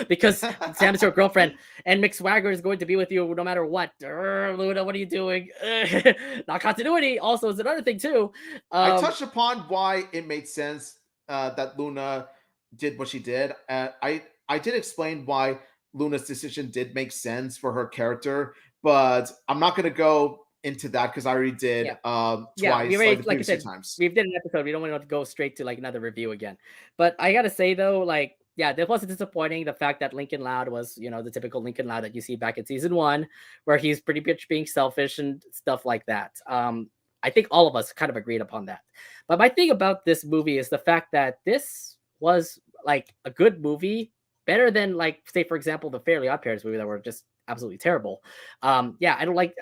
because Sam is your girlfriend, and Mick Swagger is going to be with you no matter what. Luna, what are you doing? Not continuity. Also, is another thing too. I touched upon why it made sense that Luna did what she did. I did explain why Luna's decision did make sense for her character, but I'm not going to go into that because I already did twice, we already, the like I previous said, 2 times. we did an episode. We don't want to go straight to like another review again. But I gotta say though, like, yeah, that was disappointing. The fact that Lincoln Loud was, the typical Lincoln Loud that you see back in season 1, where he's pretty much being selfish and stuff like that. I think all of us kind of agreed upon that. But my thing about this movie is the fact that this was like a good movie, better than, like, say for example, the Fairly Odd Parents movie that were just absolutely terrible. I don't like.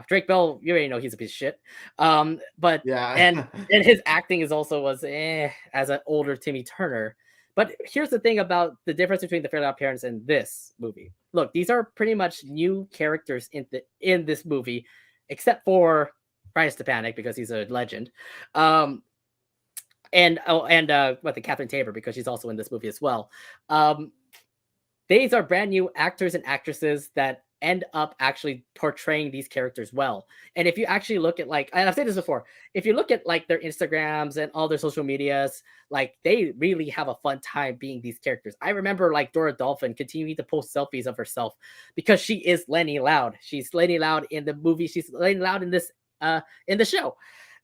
Drake Bell, you already know he's a piece of shit. But Yeah, and his acting is also was as an older Timmy Turner. But here's the thing about the difference between the Fairly Odd Parents and this movie. Look, these are pretty much new characters in this movie, except for Brian Stepanek because he's a legend. And the Catherine Tabor because she's also in this movie as well. These are brand new actors and actresses that end up actually portraying these characters well. And if you actually look at, like, and I've said this before, if you look at like their Instagrams and all their social medias, like they really have a fun time being these characters. I remember like Dora Dolphin continuing to post selfies of herself because she is Lenny Loud. She's Lenny Loud in the movie. She's Lenny Loud in this in the show.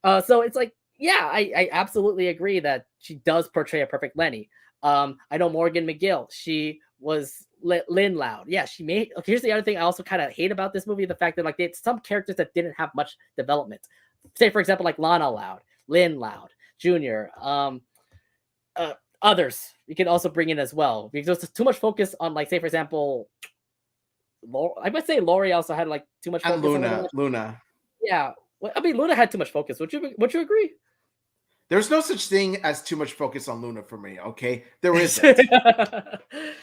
So it's like, yeah, I absolutely agree that she does portray a perfect Lenny. I know Morgan McGill. She was Lynn Loud. Yeah, she made. Okay, here's the other thing I also kind of hate about this movie: the fact that like they had some characters that didn't have much development. Say, for example, like Lana Loud, Lynn Loud, Junior, others. You can also bring in as well because there's too much focus on, like, say for example, I might say Laurie also had like too much focus. And Luna. Yeah, well, I mean Luna had too much focus. Would you agree? There's no such thing as too much focus on Luna for me. Okay, there isn't.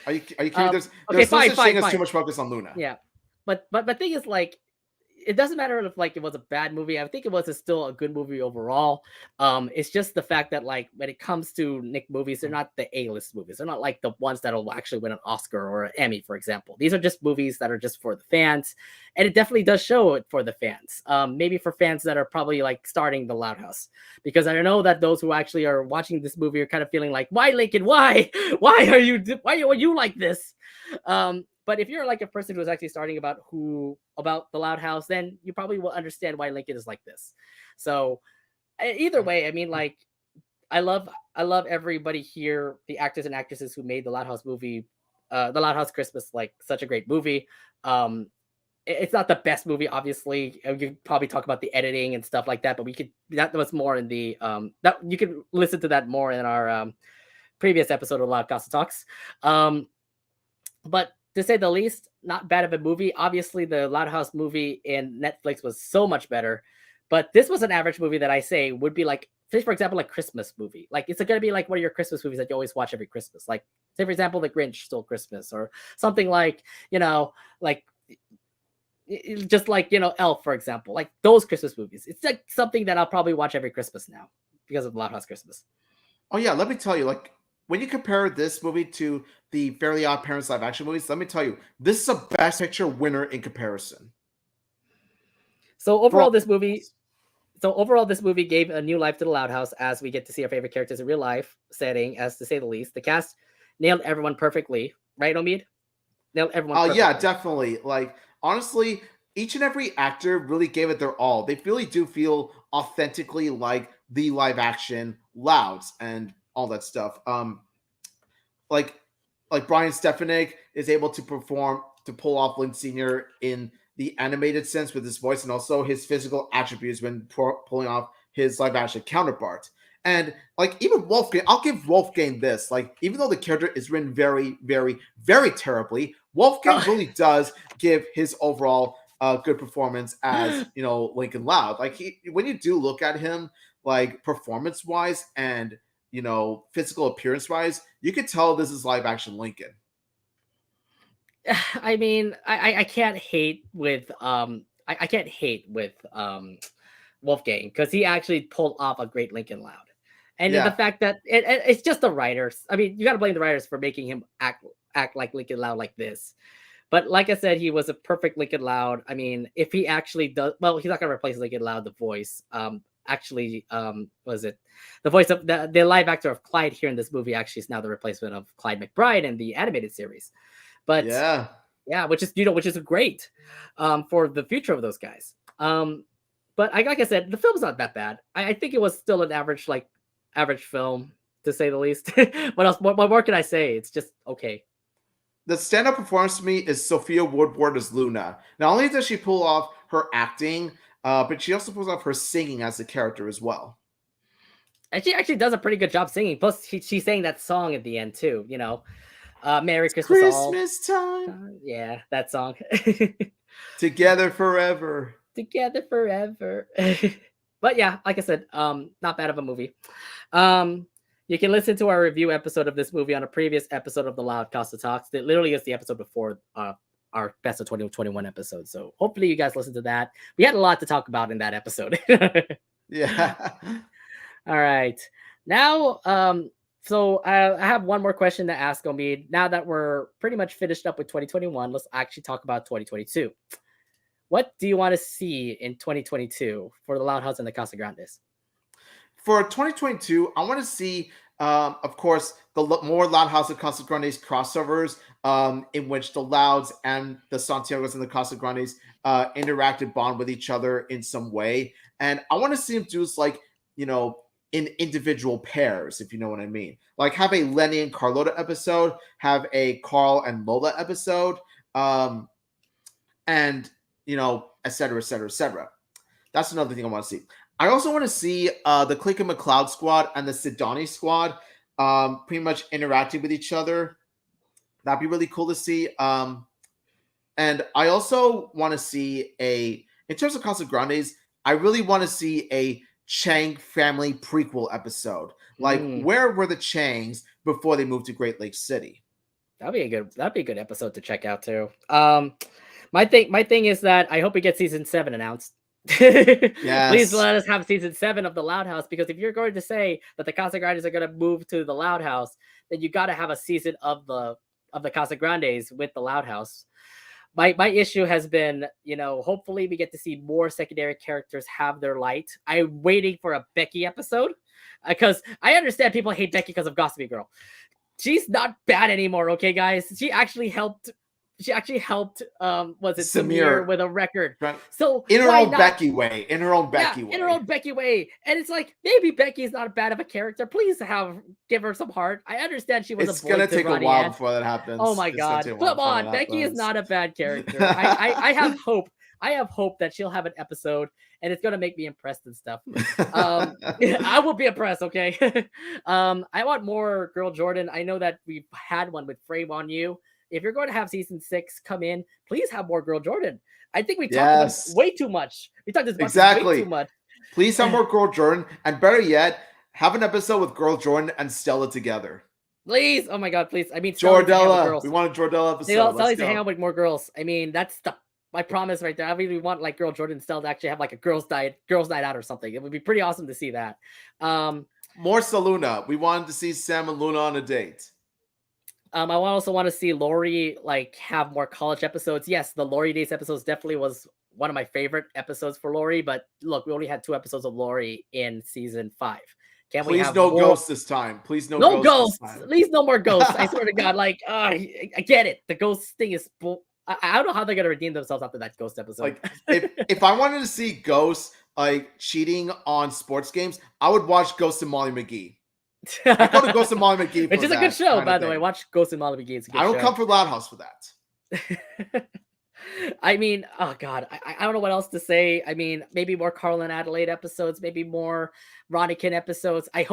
Are you kidding? There's no such thing as too much focus on Luna. Yeah, but the thing is, like, it doesn't matter if like it was a bad movie. I think it was still a good movie overall. It's just the fact that like when it comes to Nick movies, they're not the A-list movies. They're not like the ones that'll actually win an Oscar or an Emmy, for example. These are just movies that are just for the fans, and it definitely does show it for the fans. Maybe for fans that are probably like starting the Loud House, because I know that those who actually are watching this movie are kind of feeling like, why Lincoln? Why are you like this? But if you're like a person who's actually starting about the Loud House, then you probably will understand why Lincoln is like this. So either way, I mean, like, I love everybody here, the actors and actresses who made the Loud House movie, the Loud House Christmas, like such a great movie. It's not the best movie, obviously. We could probably talk about the editing and stuff like that, but that was more in the that you can listen to that more in our previous episode of LoudCasa Talks. But to say the least, not bad of a movie. Obviously, the Loud House movie in Netflix was so much better, but this was an average movie that I say would be like, say for example, like Christmas movie. Like it's going to be like one of your Christmas movies that you always watch every Christmas. Like, say for example, The Grinch Stole Christmas, or something like, like just like, Elf, for example, like those Christmas movies. It's like something that I'll probably watch every Christmas now because of Loud House Christmas. Oh yeah, let me tell you, like, when you compare this movie to the Fairly Odd Parents live action movies, let me tell you, this is a Best Picture winner in comparison. So overall, this movie gave a new life to the Loud House as we get to see our favorite characters in real life setting, as to say the least. The cast nailed everyone perfectly, right, Omid? Nailed everyone perfectly. Yeah, definitely. Like, honestly, each and every actor really gave it their all. They really do feel authentically like the live action Louds and all that stuff. Like Brian Stepanek is able to pull off Link Sr. in the animated sense with his voice, and also his physical attributes when pulling off his live action counterpart. And like even Wolfgang, I'll give Wolfgang this. Like even though the character is written very, very, very terribly, Wolfgang really does give his overall good performance as Lincoln Loud. Like when you do look at him, like performance wise and physical appearance wise, you can tell this is live action Lincoln. I mean, I can't hate with I can't hate with Wolfgang because he actually pulled off a great Lincoln Loud. And the fact that it's just the writers. I mean, you got to blame the writers for making him act like Lincoln Loud like this. But like I said, he was a perfect Lincoln Loud. I mean, if he actually does, well, he's not going to replace Lincoln Loud, the voice. Was it the voice of the live actor of Clyde here in this movie actually is now the replacement of Clyde McBride in the animated series. But yeah, which is great for the future of those guys. But like I said, the film's not that bad. I think it was still an average film, to say the least. What more can I say? It's just okay. The stand-up performance to me is Sophia Woodward as Luna. Not only does she pull off her acting, but she also pulls off her singing as the character as well. And she actually does a pretty good job singing. Plus, she sang that song at the end too. Merry Christmas time. Yeah, that song. Together forever. Together forever. But yeah, like I said, not bad of a movie. You can listen to our review episode of this movie on a previous episode of the LoudCasa Talks. It literally is the episode before our Best of 2021 episode. So hopefully you guys listen to that. We had a lot to talk about in that episode. Yeah. All right. Now, so I have one more question to ask Omid. Now that we're pretty much finished up with 2021, let's actually talk about 2022. What do you want to see in 2022 for the Loud House and the Casagrandes? For 2022, I want to see, of course, the more Loud House and Casagrandes crossovers, in which the Louds and the Santiagos and the Casagrandes interact and bond with each other in some way. And I want to see them do like, in individual pairs, if you know what I mean. Like have a Lenny and Carlota episode, have a Carl and Lola episode, and et cetera, et cetera, et cetera. That's another thing I want to see. I also want to see the Click and McLeod squad and the Sidani squad pretty much interacting with each other. That'd be really cool to see. And I also want to see in terms of Casagrandes, I really want to see a Chang family prequel episode. Like, where were the Changs before they moved to Great Lake City? That'd be a good episode to check out too. My thing is that I hope we get season 7 announced. Yes. Please let us have season 7 of the Loud House, because if you're going to say that the Casagrandes are going to move to the Loud House, then you got to have a season of the Casagrandes with the Loud House. My issue has been, hopefully we get to see more secondary characters have their light. I'm waiting for a Becky episode, because I understand people hate Becky because of Gossipy Girl. She's not bad anymore, okay, guys? She actually helped was it Samir with a record. So in her own Becky way. And it's like, maybe Becky's not bad of a character. Please give her some heart. I understand she was it's gonna take a while before that happens. Oh my god. Come on, Becky is not a bad character. I have hope. I have hope that she'll have an episode and it's gonna make me impressed and stuff. I will be impressed, okay? I want more Girl Jordan. I know that we've had one with Frame on You. If you're going to have season 6 come in, please have more Girl Jordan. I think we talked about way too much. We talked this way too much. Please have more Girl Jordan, and better yet, have an episode with Girl Jordan and Stella together. Please, oh my god, please. I mean, Jordella. We want a Jordella episode. Stella needs to hang out with more girls. I mean, that's my promise right there. I really want like Girl Jordan and Stella to actually have like a girls' night out or something. It would be pretty awesome to see that. More Saluna. We wanted to see Sam and Luna on a date. I also want to see Laurie like have more college episodes. Yes, the Laurie Days episodes definitely was one of my favorite episodes for Laurie. But look, we only had 2 episodes of Laurie in season 5. Please no ghosts this time. Please no ghosts. Please no more ghosts. I swear to God, like I get it. The ghost thing is I don't know how they're gonna redeem themselves after that ghost episode. Like if I wanted to see ghosts like cheating on sports games, I would watch Ghost and Molly McGee. I go to Ghost and Molly McGee, which is a good show, by the way. Watch Ghost and Molly McGee. It's a good show. I don't come for Loud House for that. I mean, oh god, I don't know what else to say. I mean, maybe more Carl and Adelaide episodes, maybe more Ronikin episodes. I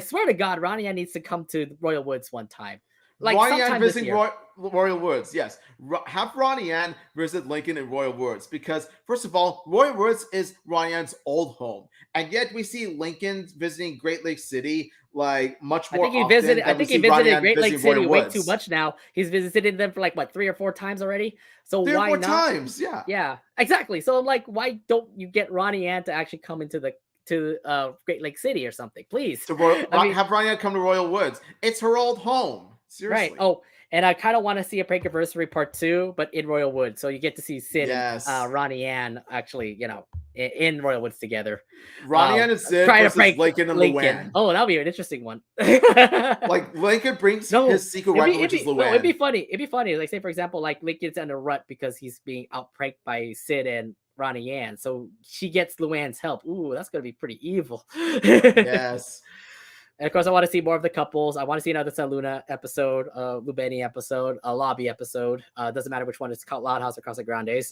swear to God, Ronnie Ann needs to come to Royal Woods one time, like Ronnie Ann sometime this visiting year. Royal Woods, yes. Have Ronnie Ann visit Lincoln and Royal Woods because, first of all, Royal Woods is Ronnie Ann's old home, and yet we see Lincoln visiting Great Lake City like much more often than we see Ronnie Ann Great Lake visiting City Royal way Woods. too much now. He's visited them for like what 3 or 4 times already. So Three or why four not? times, yeah. Yeah, exactly. So I'm like, why don't you get Ronnie Ann to actually come into the Great Lake City or something, please? Have Ronnie Ann come to Royal Woods. It's her old home. Seriously. Right. Oh, and I kind of want to see a Prankiversary Part 2, but in Royal Woods. So you get to see Sid and Ronnie Ann actually, in Royal Woods together. Ronnie Ann and Sid versus Lincoln and Luann. Oh, that'll be an interesting one. Like Lincoln brings his secret weapon, which is Luann. No, it'd be funny. It'd be funny. Like, say, for example, like Lincoln's in a rut because he's being out pranked by Sid and Ronnie Ann. So she gets Luann's help. Ooh, that's going to be pretty evil. Yes. And of course, I want to see more of the couples. I want to see another San Luna episode, Lubeni episode, a Lobby episode. Doesn't matter which one. It's called Loud House or Casagrandes.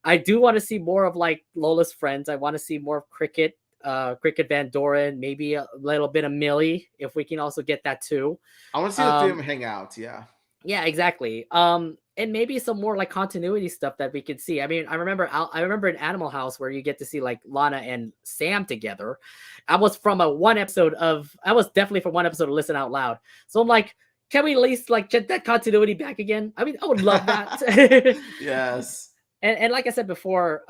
I do want to see more of like Lola's friends. I want to see more of Cricket, Cricket Van Doren, maybe a little bit of Millie, if we can also get that too. I want to see the three of them hang out. Yeah. Yeah, exactly. And maybe some more like continuity stuff that we could see. I mean, I remember in Animal House where you get to see like Lana and Sam together. I was definitely from one episode of Listen Out Loud. So I'm like, can we at least like get that continuity back again? I mean, I would love that. Yes. And like I said before,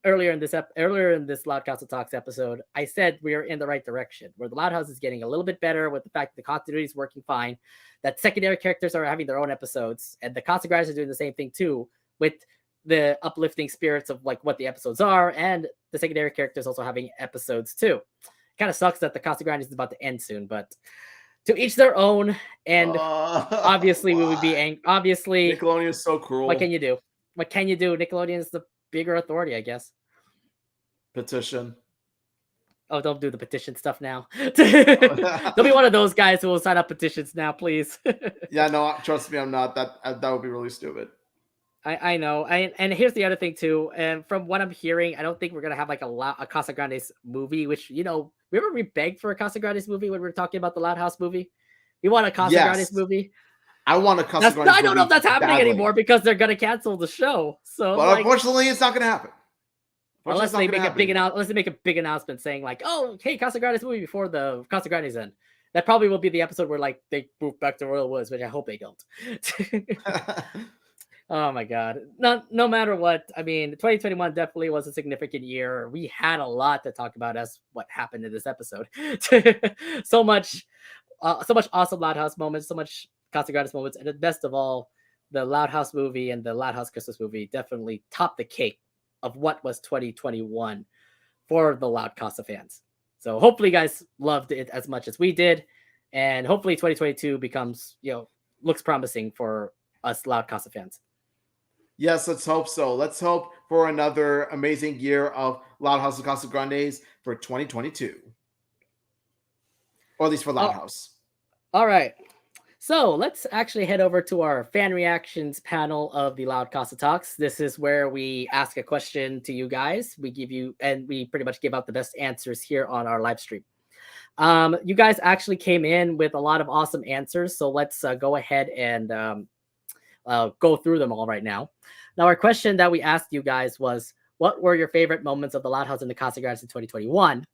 earlier in this LoudCasa Talks episode, I said we're in the right direction, where the Loud House is getting a little bit better with the fact that the continuity is working fine, that secondary characters are having their own episodes, and the Casagrandes are doing the same thing too, with the uplifting spirits of like what the episodes are, and the secondary characters also having episodes too. Kind of sucks that the Casagrandes is about to end soon, but to each their own. And obviously we would be obviously Nickelodeon is so cruel. What can you do? What can you do? Nickelodeon is the bigger authority, I guess. Petition. Oh, don't do the petition stuff now. Don't be one of those guys who will sign up petitions now, please. Yeah, no, trust me, I'm not. That would be really stupid. I know. And here's the other thing too. And from what I'm hearing, I don't think we're gonna have like a Casagrandes movie. Which remember we begged for a Casagrandes movie when we were talking about the Loud House movie. We want a Casagrandes movie. I want a Casagrandes movie. I don't know if that's happening anymore because they're gonna cancel the show. So, but unfortunately, it's not gonna happen. Unless they make a big announcement saying like, "Oh, hey, Casagrandes movie before the Casagrandes end." That probably will be the episode where like they move back to Royal Woods, which I hope they don't. Oh my God! No matter what, I mean, 2021 definitely was a significant year. We had a lot to talk about as what happened in this episode. so much awesome Loud House moments, so much Casagrandes moments, and the best of all, the Loud House movie and the Loud House Christmas movie definitely topped the cake of what was 2021 for the LoudCasa fans. So hopefully you guys loved it as much as we did, and hopefully 2022 becomes, looks promising for us LoudCasa fans. Yes, let's hope so. Let's hope for another amazing year of Loud House and Casagrandes for 2022. Or at least for Loud House. All right. So let's actually head over to our fan reactions panel of the LoudCasa Talks. This is where we ask a question to you guys. We pretty much give out the best answers here on our live stream. You guys actually came in with a lot of awesome answers. So let's go ahead and go through them all right now. Now, our question that we asked you guys was, what were your favorite moments of the Loud House and the Casagrandes in 2021?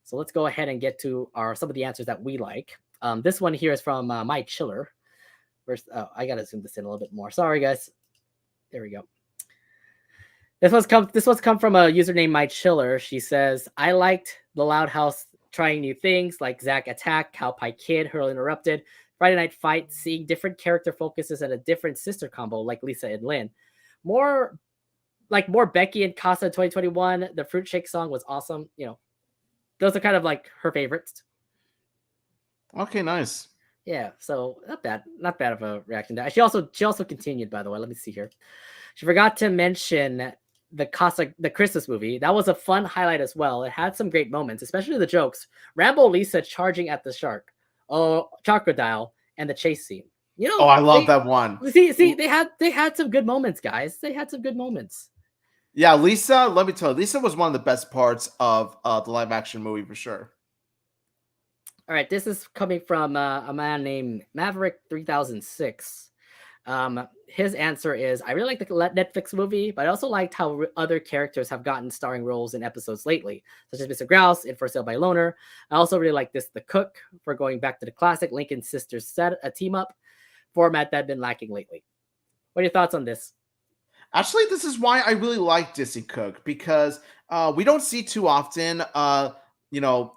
So let's go ahead and get to some of the answers that we like. This one here is from My Chiller. I gotta zoom this in a little bit more. Sorry, guys. There we go. This one's come from a user named My Chiller. She says, I liked the Loud House trying new things like Zack Attack, Cowpie Kid, Hurl Interrupted, Friday Night Fight, seeing different character focuses and a different sister combo like Lisa and Lynn. More Becky and Casa in 2021. The Fruit Shake song was awesome. Those are kind of like her favorites. Okay, nice. Yeah, so not bad of a reaction. She also continued, by the way. Let me see here. She forgot to mention the Christmas movie. That was a fun highlight as well. It had some great moments, especially the jokes. Rambo Lisa charging at the shark, Crocodile, and the chase scene. You Oh, know, I love that one. see, they had some good moments, guys. They had some good moments. Yeah, Lisa, let me tell you, Lisa was one of the best parts of the live action movie for sure. All right, this is coming from a man named Maverick 3006. His answer is, I really like the Netflix movie, but I also liked how other characters have gotten starring roles in episodes lately, such as Mr. Grouse in For Sale by Loner. I also really like this, The Cook, for going back to the classic Lincoln Sisters set a team up format that had been lacking lately. What are your thoughts on this? Actually, this is why I really like Dissy Cook, because we don't see too often. You know,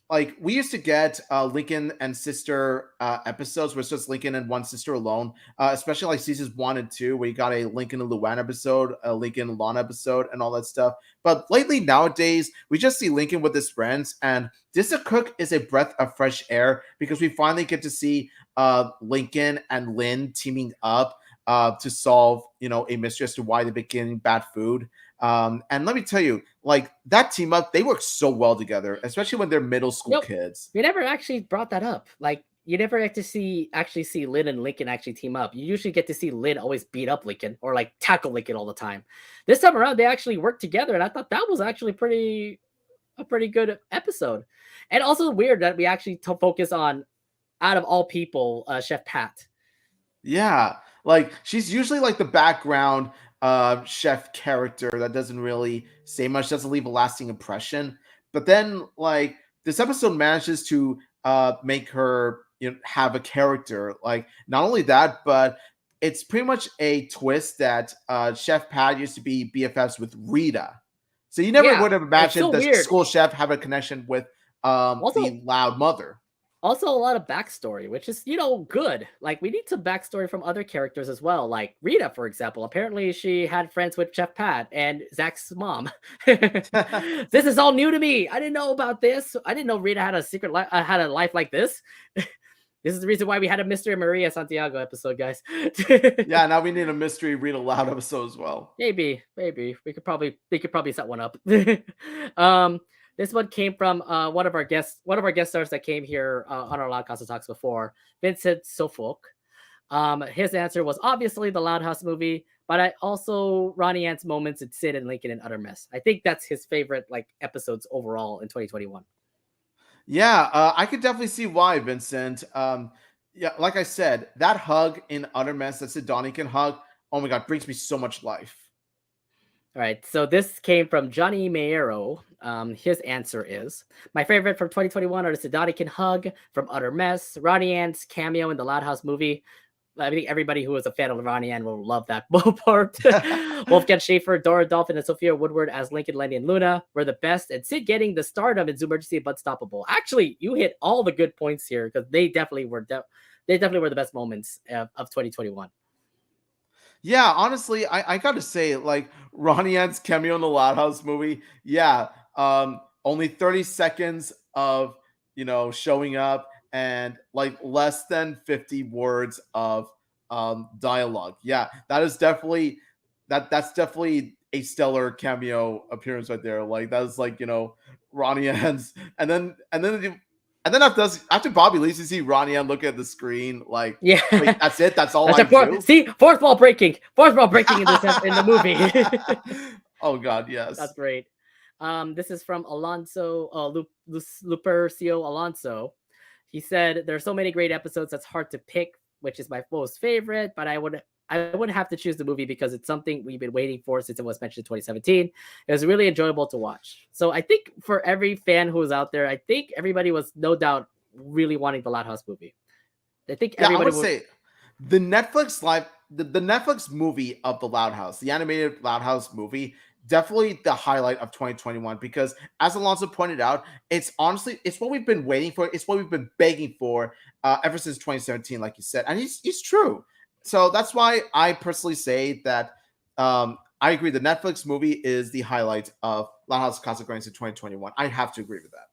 like we used to get Lincoln and sister episodes where it's just Lincoln and one sister alone. Especially like seasons 1 and 2, where you got a Lincoln and Luann episode, a Lincoln and Lana episode, and all that stuff. But lately, nowadays, we just see Lincoln with his friends, and Dissy Cook is a breath of fresh air because we finally get to see Lincoln and Lynn teaming up to solve, a mystery as to why they've been getting bad food. And let me tell you, like that team up, they work so well together, especially when they're middle school kids. We never actually brought that up. Like you never get to actually see Lynn and Lincoln actually team up. You usually get to see Lynn always beat up Lincoln or like tackle Lincoln all the time. This time around, they actually worked together, and I thought that was actually a pretty good episode. And also weird that we actually focus on, out of all people, Chef Pat. Yeah, like she's usually like the background chef character that doesn't really say much, doesn't leave a lasting impression. But then like this episode manages to make her have a character. Like not only that, but it's pretty much a twist that Chef Pat used to be BFFs with Rita. So you never would have imagined the school chef have a connection with the Loud mother. Also, a lot of backstory, which is, good. Like, we need some backstory from other characters as well. Like Rita, for example. Apparently, she had friends with Chef Pat and Zach's mom. This is all new to me. I didn't know about this. I didn't know Rita had a secret life, had a life like this. This is the reason why we had a Mystery Maria Santiago episode, guys. Yeah, now we need a Mystery Rita Loud episode as well. Maybe we could probably set one up. This one came from one of our guest stars that came here on our LoudCasa Talks before, Vincent Suffolk. His answer was obviously the Loud House movie, but I also Ronnie Ann's moments in Sid and Lincoln and Utter Mess. I think that's his favorite episodes overall in 2021. Yeah, I could definitely see why, Vincent. Yeah, like I said, that hug in Utter Mess, that Sid Donington hug, oh my god, brings me so much life. All right, so this came from Johnny Mayero. His answer is, my favorite from 2021 are the Sidonican hug from Utter Mess, Ronnie Ann's cameo in the Loud House movie. I think everybody who is a fan of Ronnie Ann will love that part. Wolfgang Schaefer, Dora Dolphin, and Sophia Woodward as Lincoln, Lenny, and Luna were the best, and Sid getting the stardom in Zoomergency but Stoppable. Actually, you hit all the good points here because they definitely were the best moments of 2021. Yeah, honestly, I gotta say, like Ronnie Ann's cameo in the Loud House movie, yeah, only 30 seconds of showing up and like less than 50 words of dialogue. Yeah, that's definitely a stellar cameo appearance right there. Like that is like Ronnie Ann's, and then after Bobby leaves, you see Ronnie Ann look at the screen like, yeah, wait, that's it. That's all I do. See, fourth wall breaking in the movie. Oh God, yes, that's great. This is from Alonso Lupercio Alonso. He said, "There are so many great episodes that's hard to pick, which is my most favorite, but I wouldn't have to choose the movie because it's something we've been waiting for since it was mentioned in 2017. It was really enjoyable to watch." So I think for every fan who was out there, I think everybody was no doubt really wanting the Loud House movie. I think everybody would say the Netflix the Netflix movie of the Loud House, the animated Loud House movie, definitely the highlight of 2021 because, as Alonso pointed out, it's what we've been waiting for. It's what we've been begging for ever since 2017, like you said, and he's true. So that's why I personally say that I agree. The Netflix movie is the highlight of Loud House and Casagrandes in 2021. I have to agree with that.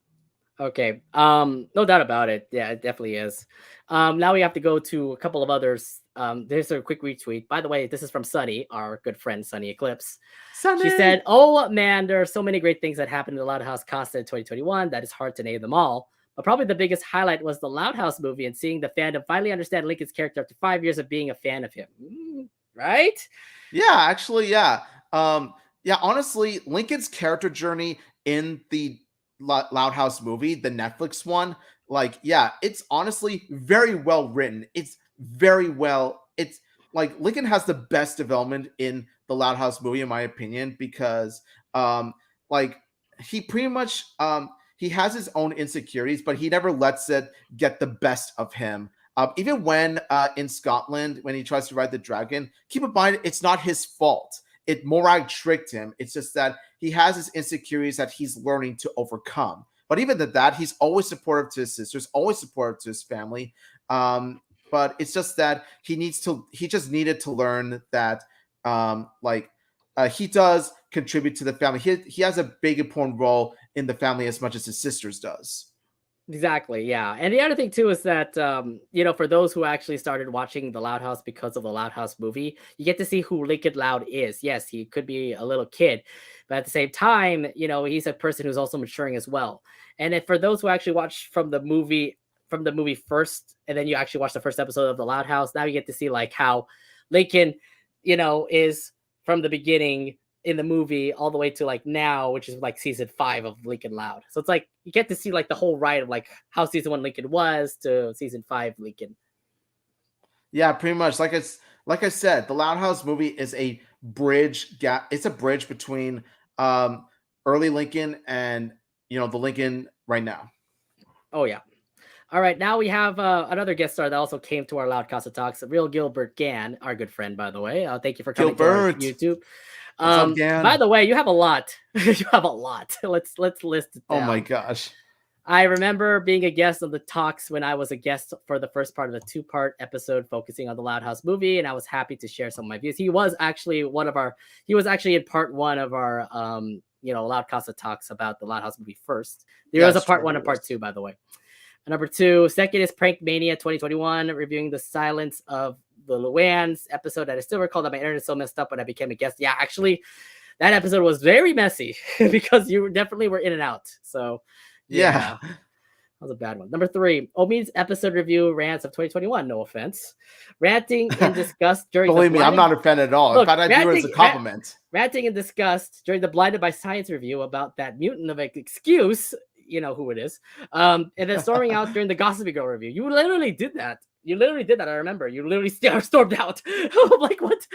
Okay. No doubt about it. Yeah, it definitely is. Now we have to go to a couple of others. There's a quick retweet. By the way, this is from Sunny, our good friend Sunny Eclipse. Sunny. She said, "Oh man, there are so many great things that happened in the Loud House Casa in 2021 that it's hard to name them all. But probably the biggest highlight was the Loud House movie and seeing the fandom finally understand Lincoln's character after 5 years of being a fan of him. Right? Yeah, actually, yeah. Yeah, honestly, Lincoln's character journey in the Loud House movie, the Netflix one, like, yeah, it's honestly very well written. It's like Lincoln has the best development in the Loud House movie, in my opinion, because like he pretty much he has his own insecurities, but he never lets it get the best of him. Even when in Scotland, when he tries to ride the dragon, keep in mind it's not his fault. Morag tricked him. It's just that he has his insecurities that he's learning to overcome. But even at that, he's always supportive to his sisters, always supportive to his family. But it's just that he just needed to learn that he does contribute to the family. He has a big important role in the family as much as his sisters does. Exactly, yeah. And the other thing too is that for those who actually started watching the Loud House because of the Loud House movie, you get to see who Lincoln Loud is. Yes, he could be a little kid, but at the same time, he's a person who's also maturing as well. And if for those who actually watch from the movie first, and then you actually watch the first episode of the Loud House, now you get to see like how Lincoln, is from the beginning in the movie all the way to like now, which is like season 5 of Lincoln Loud. So it's like you get to see like the whole ride of like how season 1 Lincoln was to season 5 Lincoln. Yeah, pretty much. Like I said, the Loud House movie is a bridge gap. It's a bridge between early Lincoln and the Lincoln right now. Oh yeah. All right, now we have another guest star that also came to our LoudCasa Talks, Real Gilbert Gann, our good friend, by the way. Thank you for coming to our YouTube. By the way, you have a lot. You have a lot. Let's list it down. Oh my gosh. I remember being a guest on the talks when I was a guest for the first part of the 2-part episode focusing on the Loud House movie, and I was happy to share some of my views. He was actually in part 1 of our LoudCasa Talks about the Loud House movie first. There was a part 1 and part 2, by the way. Number 2, second is Prank Mania 2021, reviewing the Silence of the Luans episode that I still recall that my internet is so messed up when I became a guest. Yeah, actually, that episode was very messy because you definitely were in and out. So, yeah. That was a bad one. Number 3, Omi's episode review rants of 2021. No offense. Ranting and disgust during Believe me, I'm not offended at all. Look, in fact, I do it as a compliment. Ranting and disgust during the Blinded by Science review about that mutant of an excuse. You know who it is. And then storming out during the Gossipy Girl review. You literally did that. I remember. You literally stormed out. I'm like, what?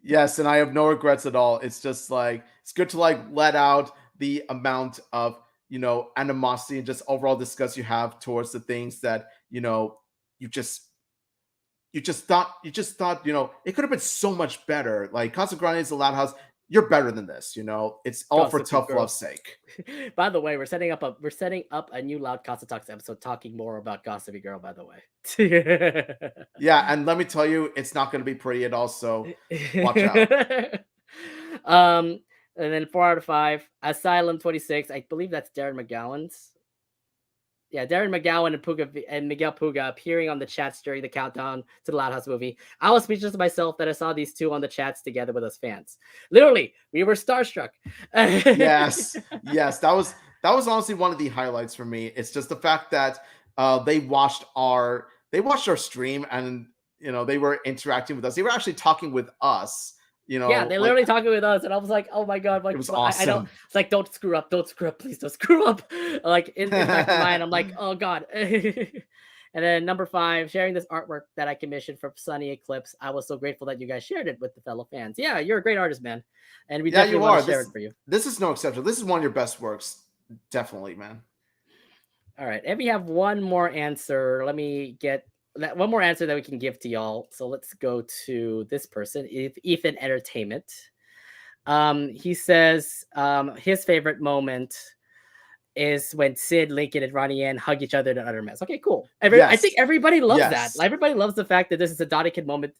Yes, and I have no regrets at all. It's just like, it's good to like let out the amount of, animosity and just overall disgust you have towards the things that, you just thought, it could have been so much better. Like Casagrandes, the Loud House, you're better than this, It's all for tough love's sake. By the way, we're setting up a new LoudCasa Talks episode talking more about Gossipy Girl, by the way. Yeah, and let me tell you, it's not going to be pretty at all, so watch out. And then 4 out of 5, Asylum 26. I believe that's Darren McGowan's. Yeah, Darren McGowan and Miguel Puga appearing on the chats during the countdown to the Loud House movie. I was speechless to myself that I saw these two on the chats together with us fans. Literally, we were starstruck. Yes. That was honestly one of the highlights for me. It's just the fact that they watched our stream and they were interacting with us. They were actually talking with us. Yeah, they literally talking with us, and I was like, "Oh my god!" Like, it was awesome. I don't. It's like, don't screw up, please, don't screw up. Like in the back of my mind, I'm like, "Oh god." And then number 5, sharing this artwork that I commissioned for Sunny Eclipse. I was so grateful that you guys shared it with the fellow fans. Yeah, you're a great artist, man, and we definitely want to share it for you. This is no exception. This is one of your best works, definitely, man. All right, and we have one more answer. Let me get that one more answer that we can give to y'all. So let's go to this person, Ethan Entertainment. He says his favorite moment is when Sid, Lincoln, and Ronnie Ann hug each other in an utter mess. Okay, cool. I think everybody loves that. Everybody loves the fact that this is a Donny Kid moment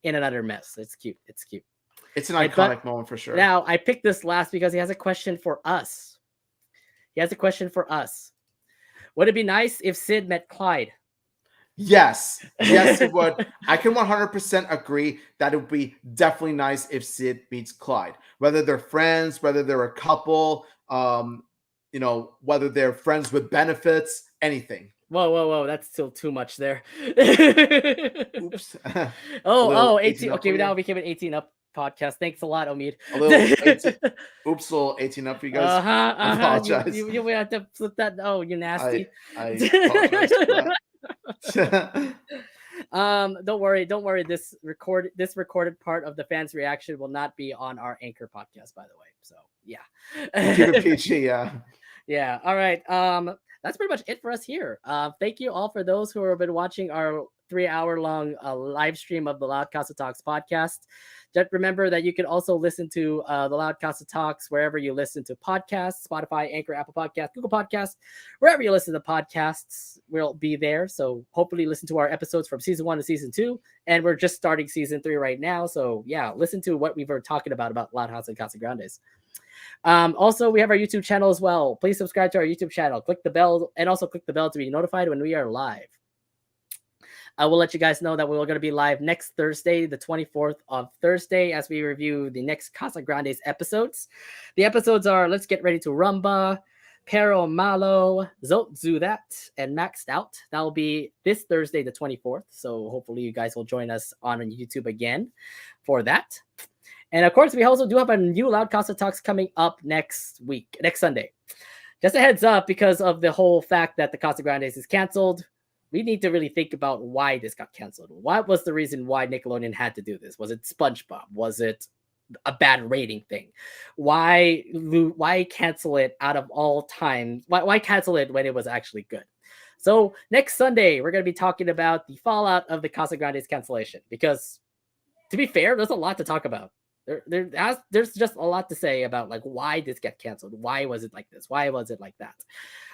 in an utter mess. It's cute. It's an iconic moment for sure. Now, I picked this last because he has a question for us. Would it be nice if Sid met Clyde? Yes, it would. I can 100% agree that it would be definitely nice if Sid meets Clyde. Whether they're friends, whether they're a couple, whether they're friends with benefits, anything. Whoa! That's still too much there. Oops. Oh, 18 18. up Okay, for now you. we became an 18 up podcast. Thanks a lot, Omid. A little 18. Oops, a little 18 up for you guys. I apologize. You have to flip that. Oh, you're nasty. I apologize for that. Don't worry. This recorded part of the fans' reaction will not be on our Anchor podcast, by the way. So yeah. Keep it PG, yeah. Yeah. All right. That's pretty much it for us here. Thank you all for those who have been watching our 3-hour long live stream of the LoudCasa Talks podcast. Just remember that you can also listen to the LoudCasa Talks wherever you listen to podcasts: Spotify, Anchor, Apple Podcasts, Google Podcasts, wherever you listen to podcasts, we'll be there. So hopefully listen to our episodes from season 1 to season 2. And we're just starting season 3 right now. So yeah, listen to what we were talking about Loud House and Casagrandes. Also, we have our YouTube channel as well. Please subscribe to our YouTube channel. Click the bell, and also click the bell to be notified when we are live. I will let you guys know that we're going to be live next Thursday, the 24th of Thursday, as we review the next Casagrandes episodes. The episodes are Let's Get Ready to Rumba, Pero Malo, Zotzu That, and Maxed Out. That will be this Thursday, the 24th. So hopefully you guys will join us on YouTube again for that. And of course, we also do have a new LoudCasa Talks coming up next Sunday. Just a heads up, because of the whole fact that the Casagrandes is canceled, we need to really think about why this got canceled. What was the reason why Nickelodeon had to do this? Was it SpongeBob? Was it a bad rating thing? Why cancel it out of all time? Why cancel it when it was actually good? So next Sunday, we're going to be talking about the fallout of the Casagrandes cancellation, because to be fair, there's a lot to talk about. There's just a lot to say about like why this got canceled. Why was it like this? Why was it like that?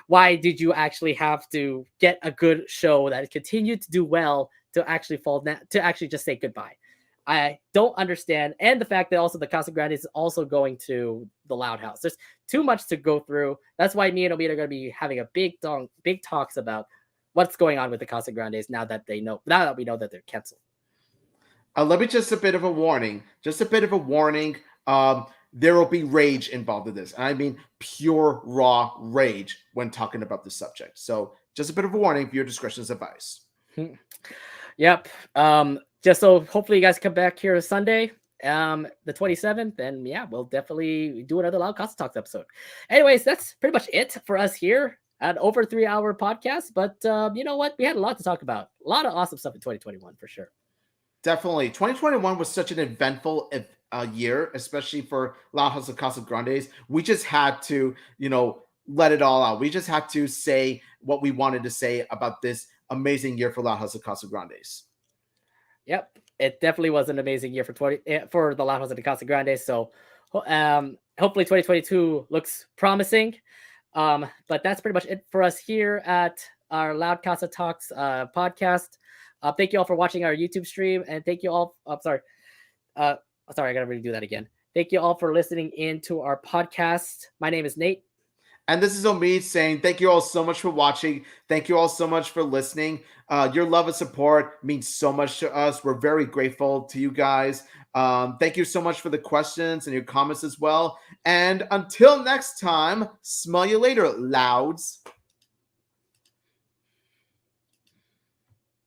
Why did you actually have to get a good show that continued to do well to actually to actually just say goodbye? I don't understand. And the fact that also the Casagrandes is also going to the Loud House. There's too much to go through. That's why me and Omid are going to be having a big talks about what's going on with the Casagrandes now that we know that they're canceled. Let me just a bit of a warning. There will be rage involved in this. And I mean pure, raw rage when talking about this subject. So just a bit of a warning. Viewer discretion is advised. Yep. Just so hopefully you guys come back here Sunday, the 27th. And yeah, we'll definitely do another LoudCasa Talks episode. Anyways, that's pretty much it for us here at over 3-hour podcast. But you know what? We had a lot to talk about. A lot of awesome stuff in 2021 for sure. Definitely. 2021 was such an eventful year, especially for Loud House and Casagrandes. We just had to, let it all out. We just had to say what we wanted to say about this amazing year for Loud House and Casagrandes. Yep. It definitely was an amazing year for the Loud House and Casagrandes. So hopefully 2022 looks promising. But that's pretty much it for us here at our LoudCasa Talks podcast. Thank you all for watching our YouTube stream, and thank you all. Sorry, I gotta redo that again. Thank you all for listening in to our podcast. My name is Nate. And this is Omid saying thank you all so much for watching. Thank you all so much for listening. Your love and support means so much to us. We're very grateful to you guys. Thank you so much for the questions and your comments as well. And until next time, smell you later, Louds.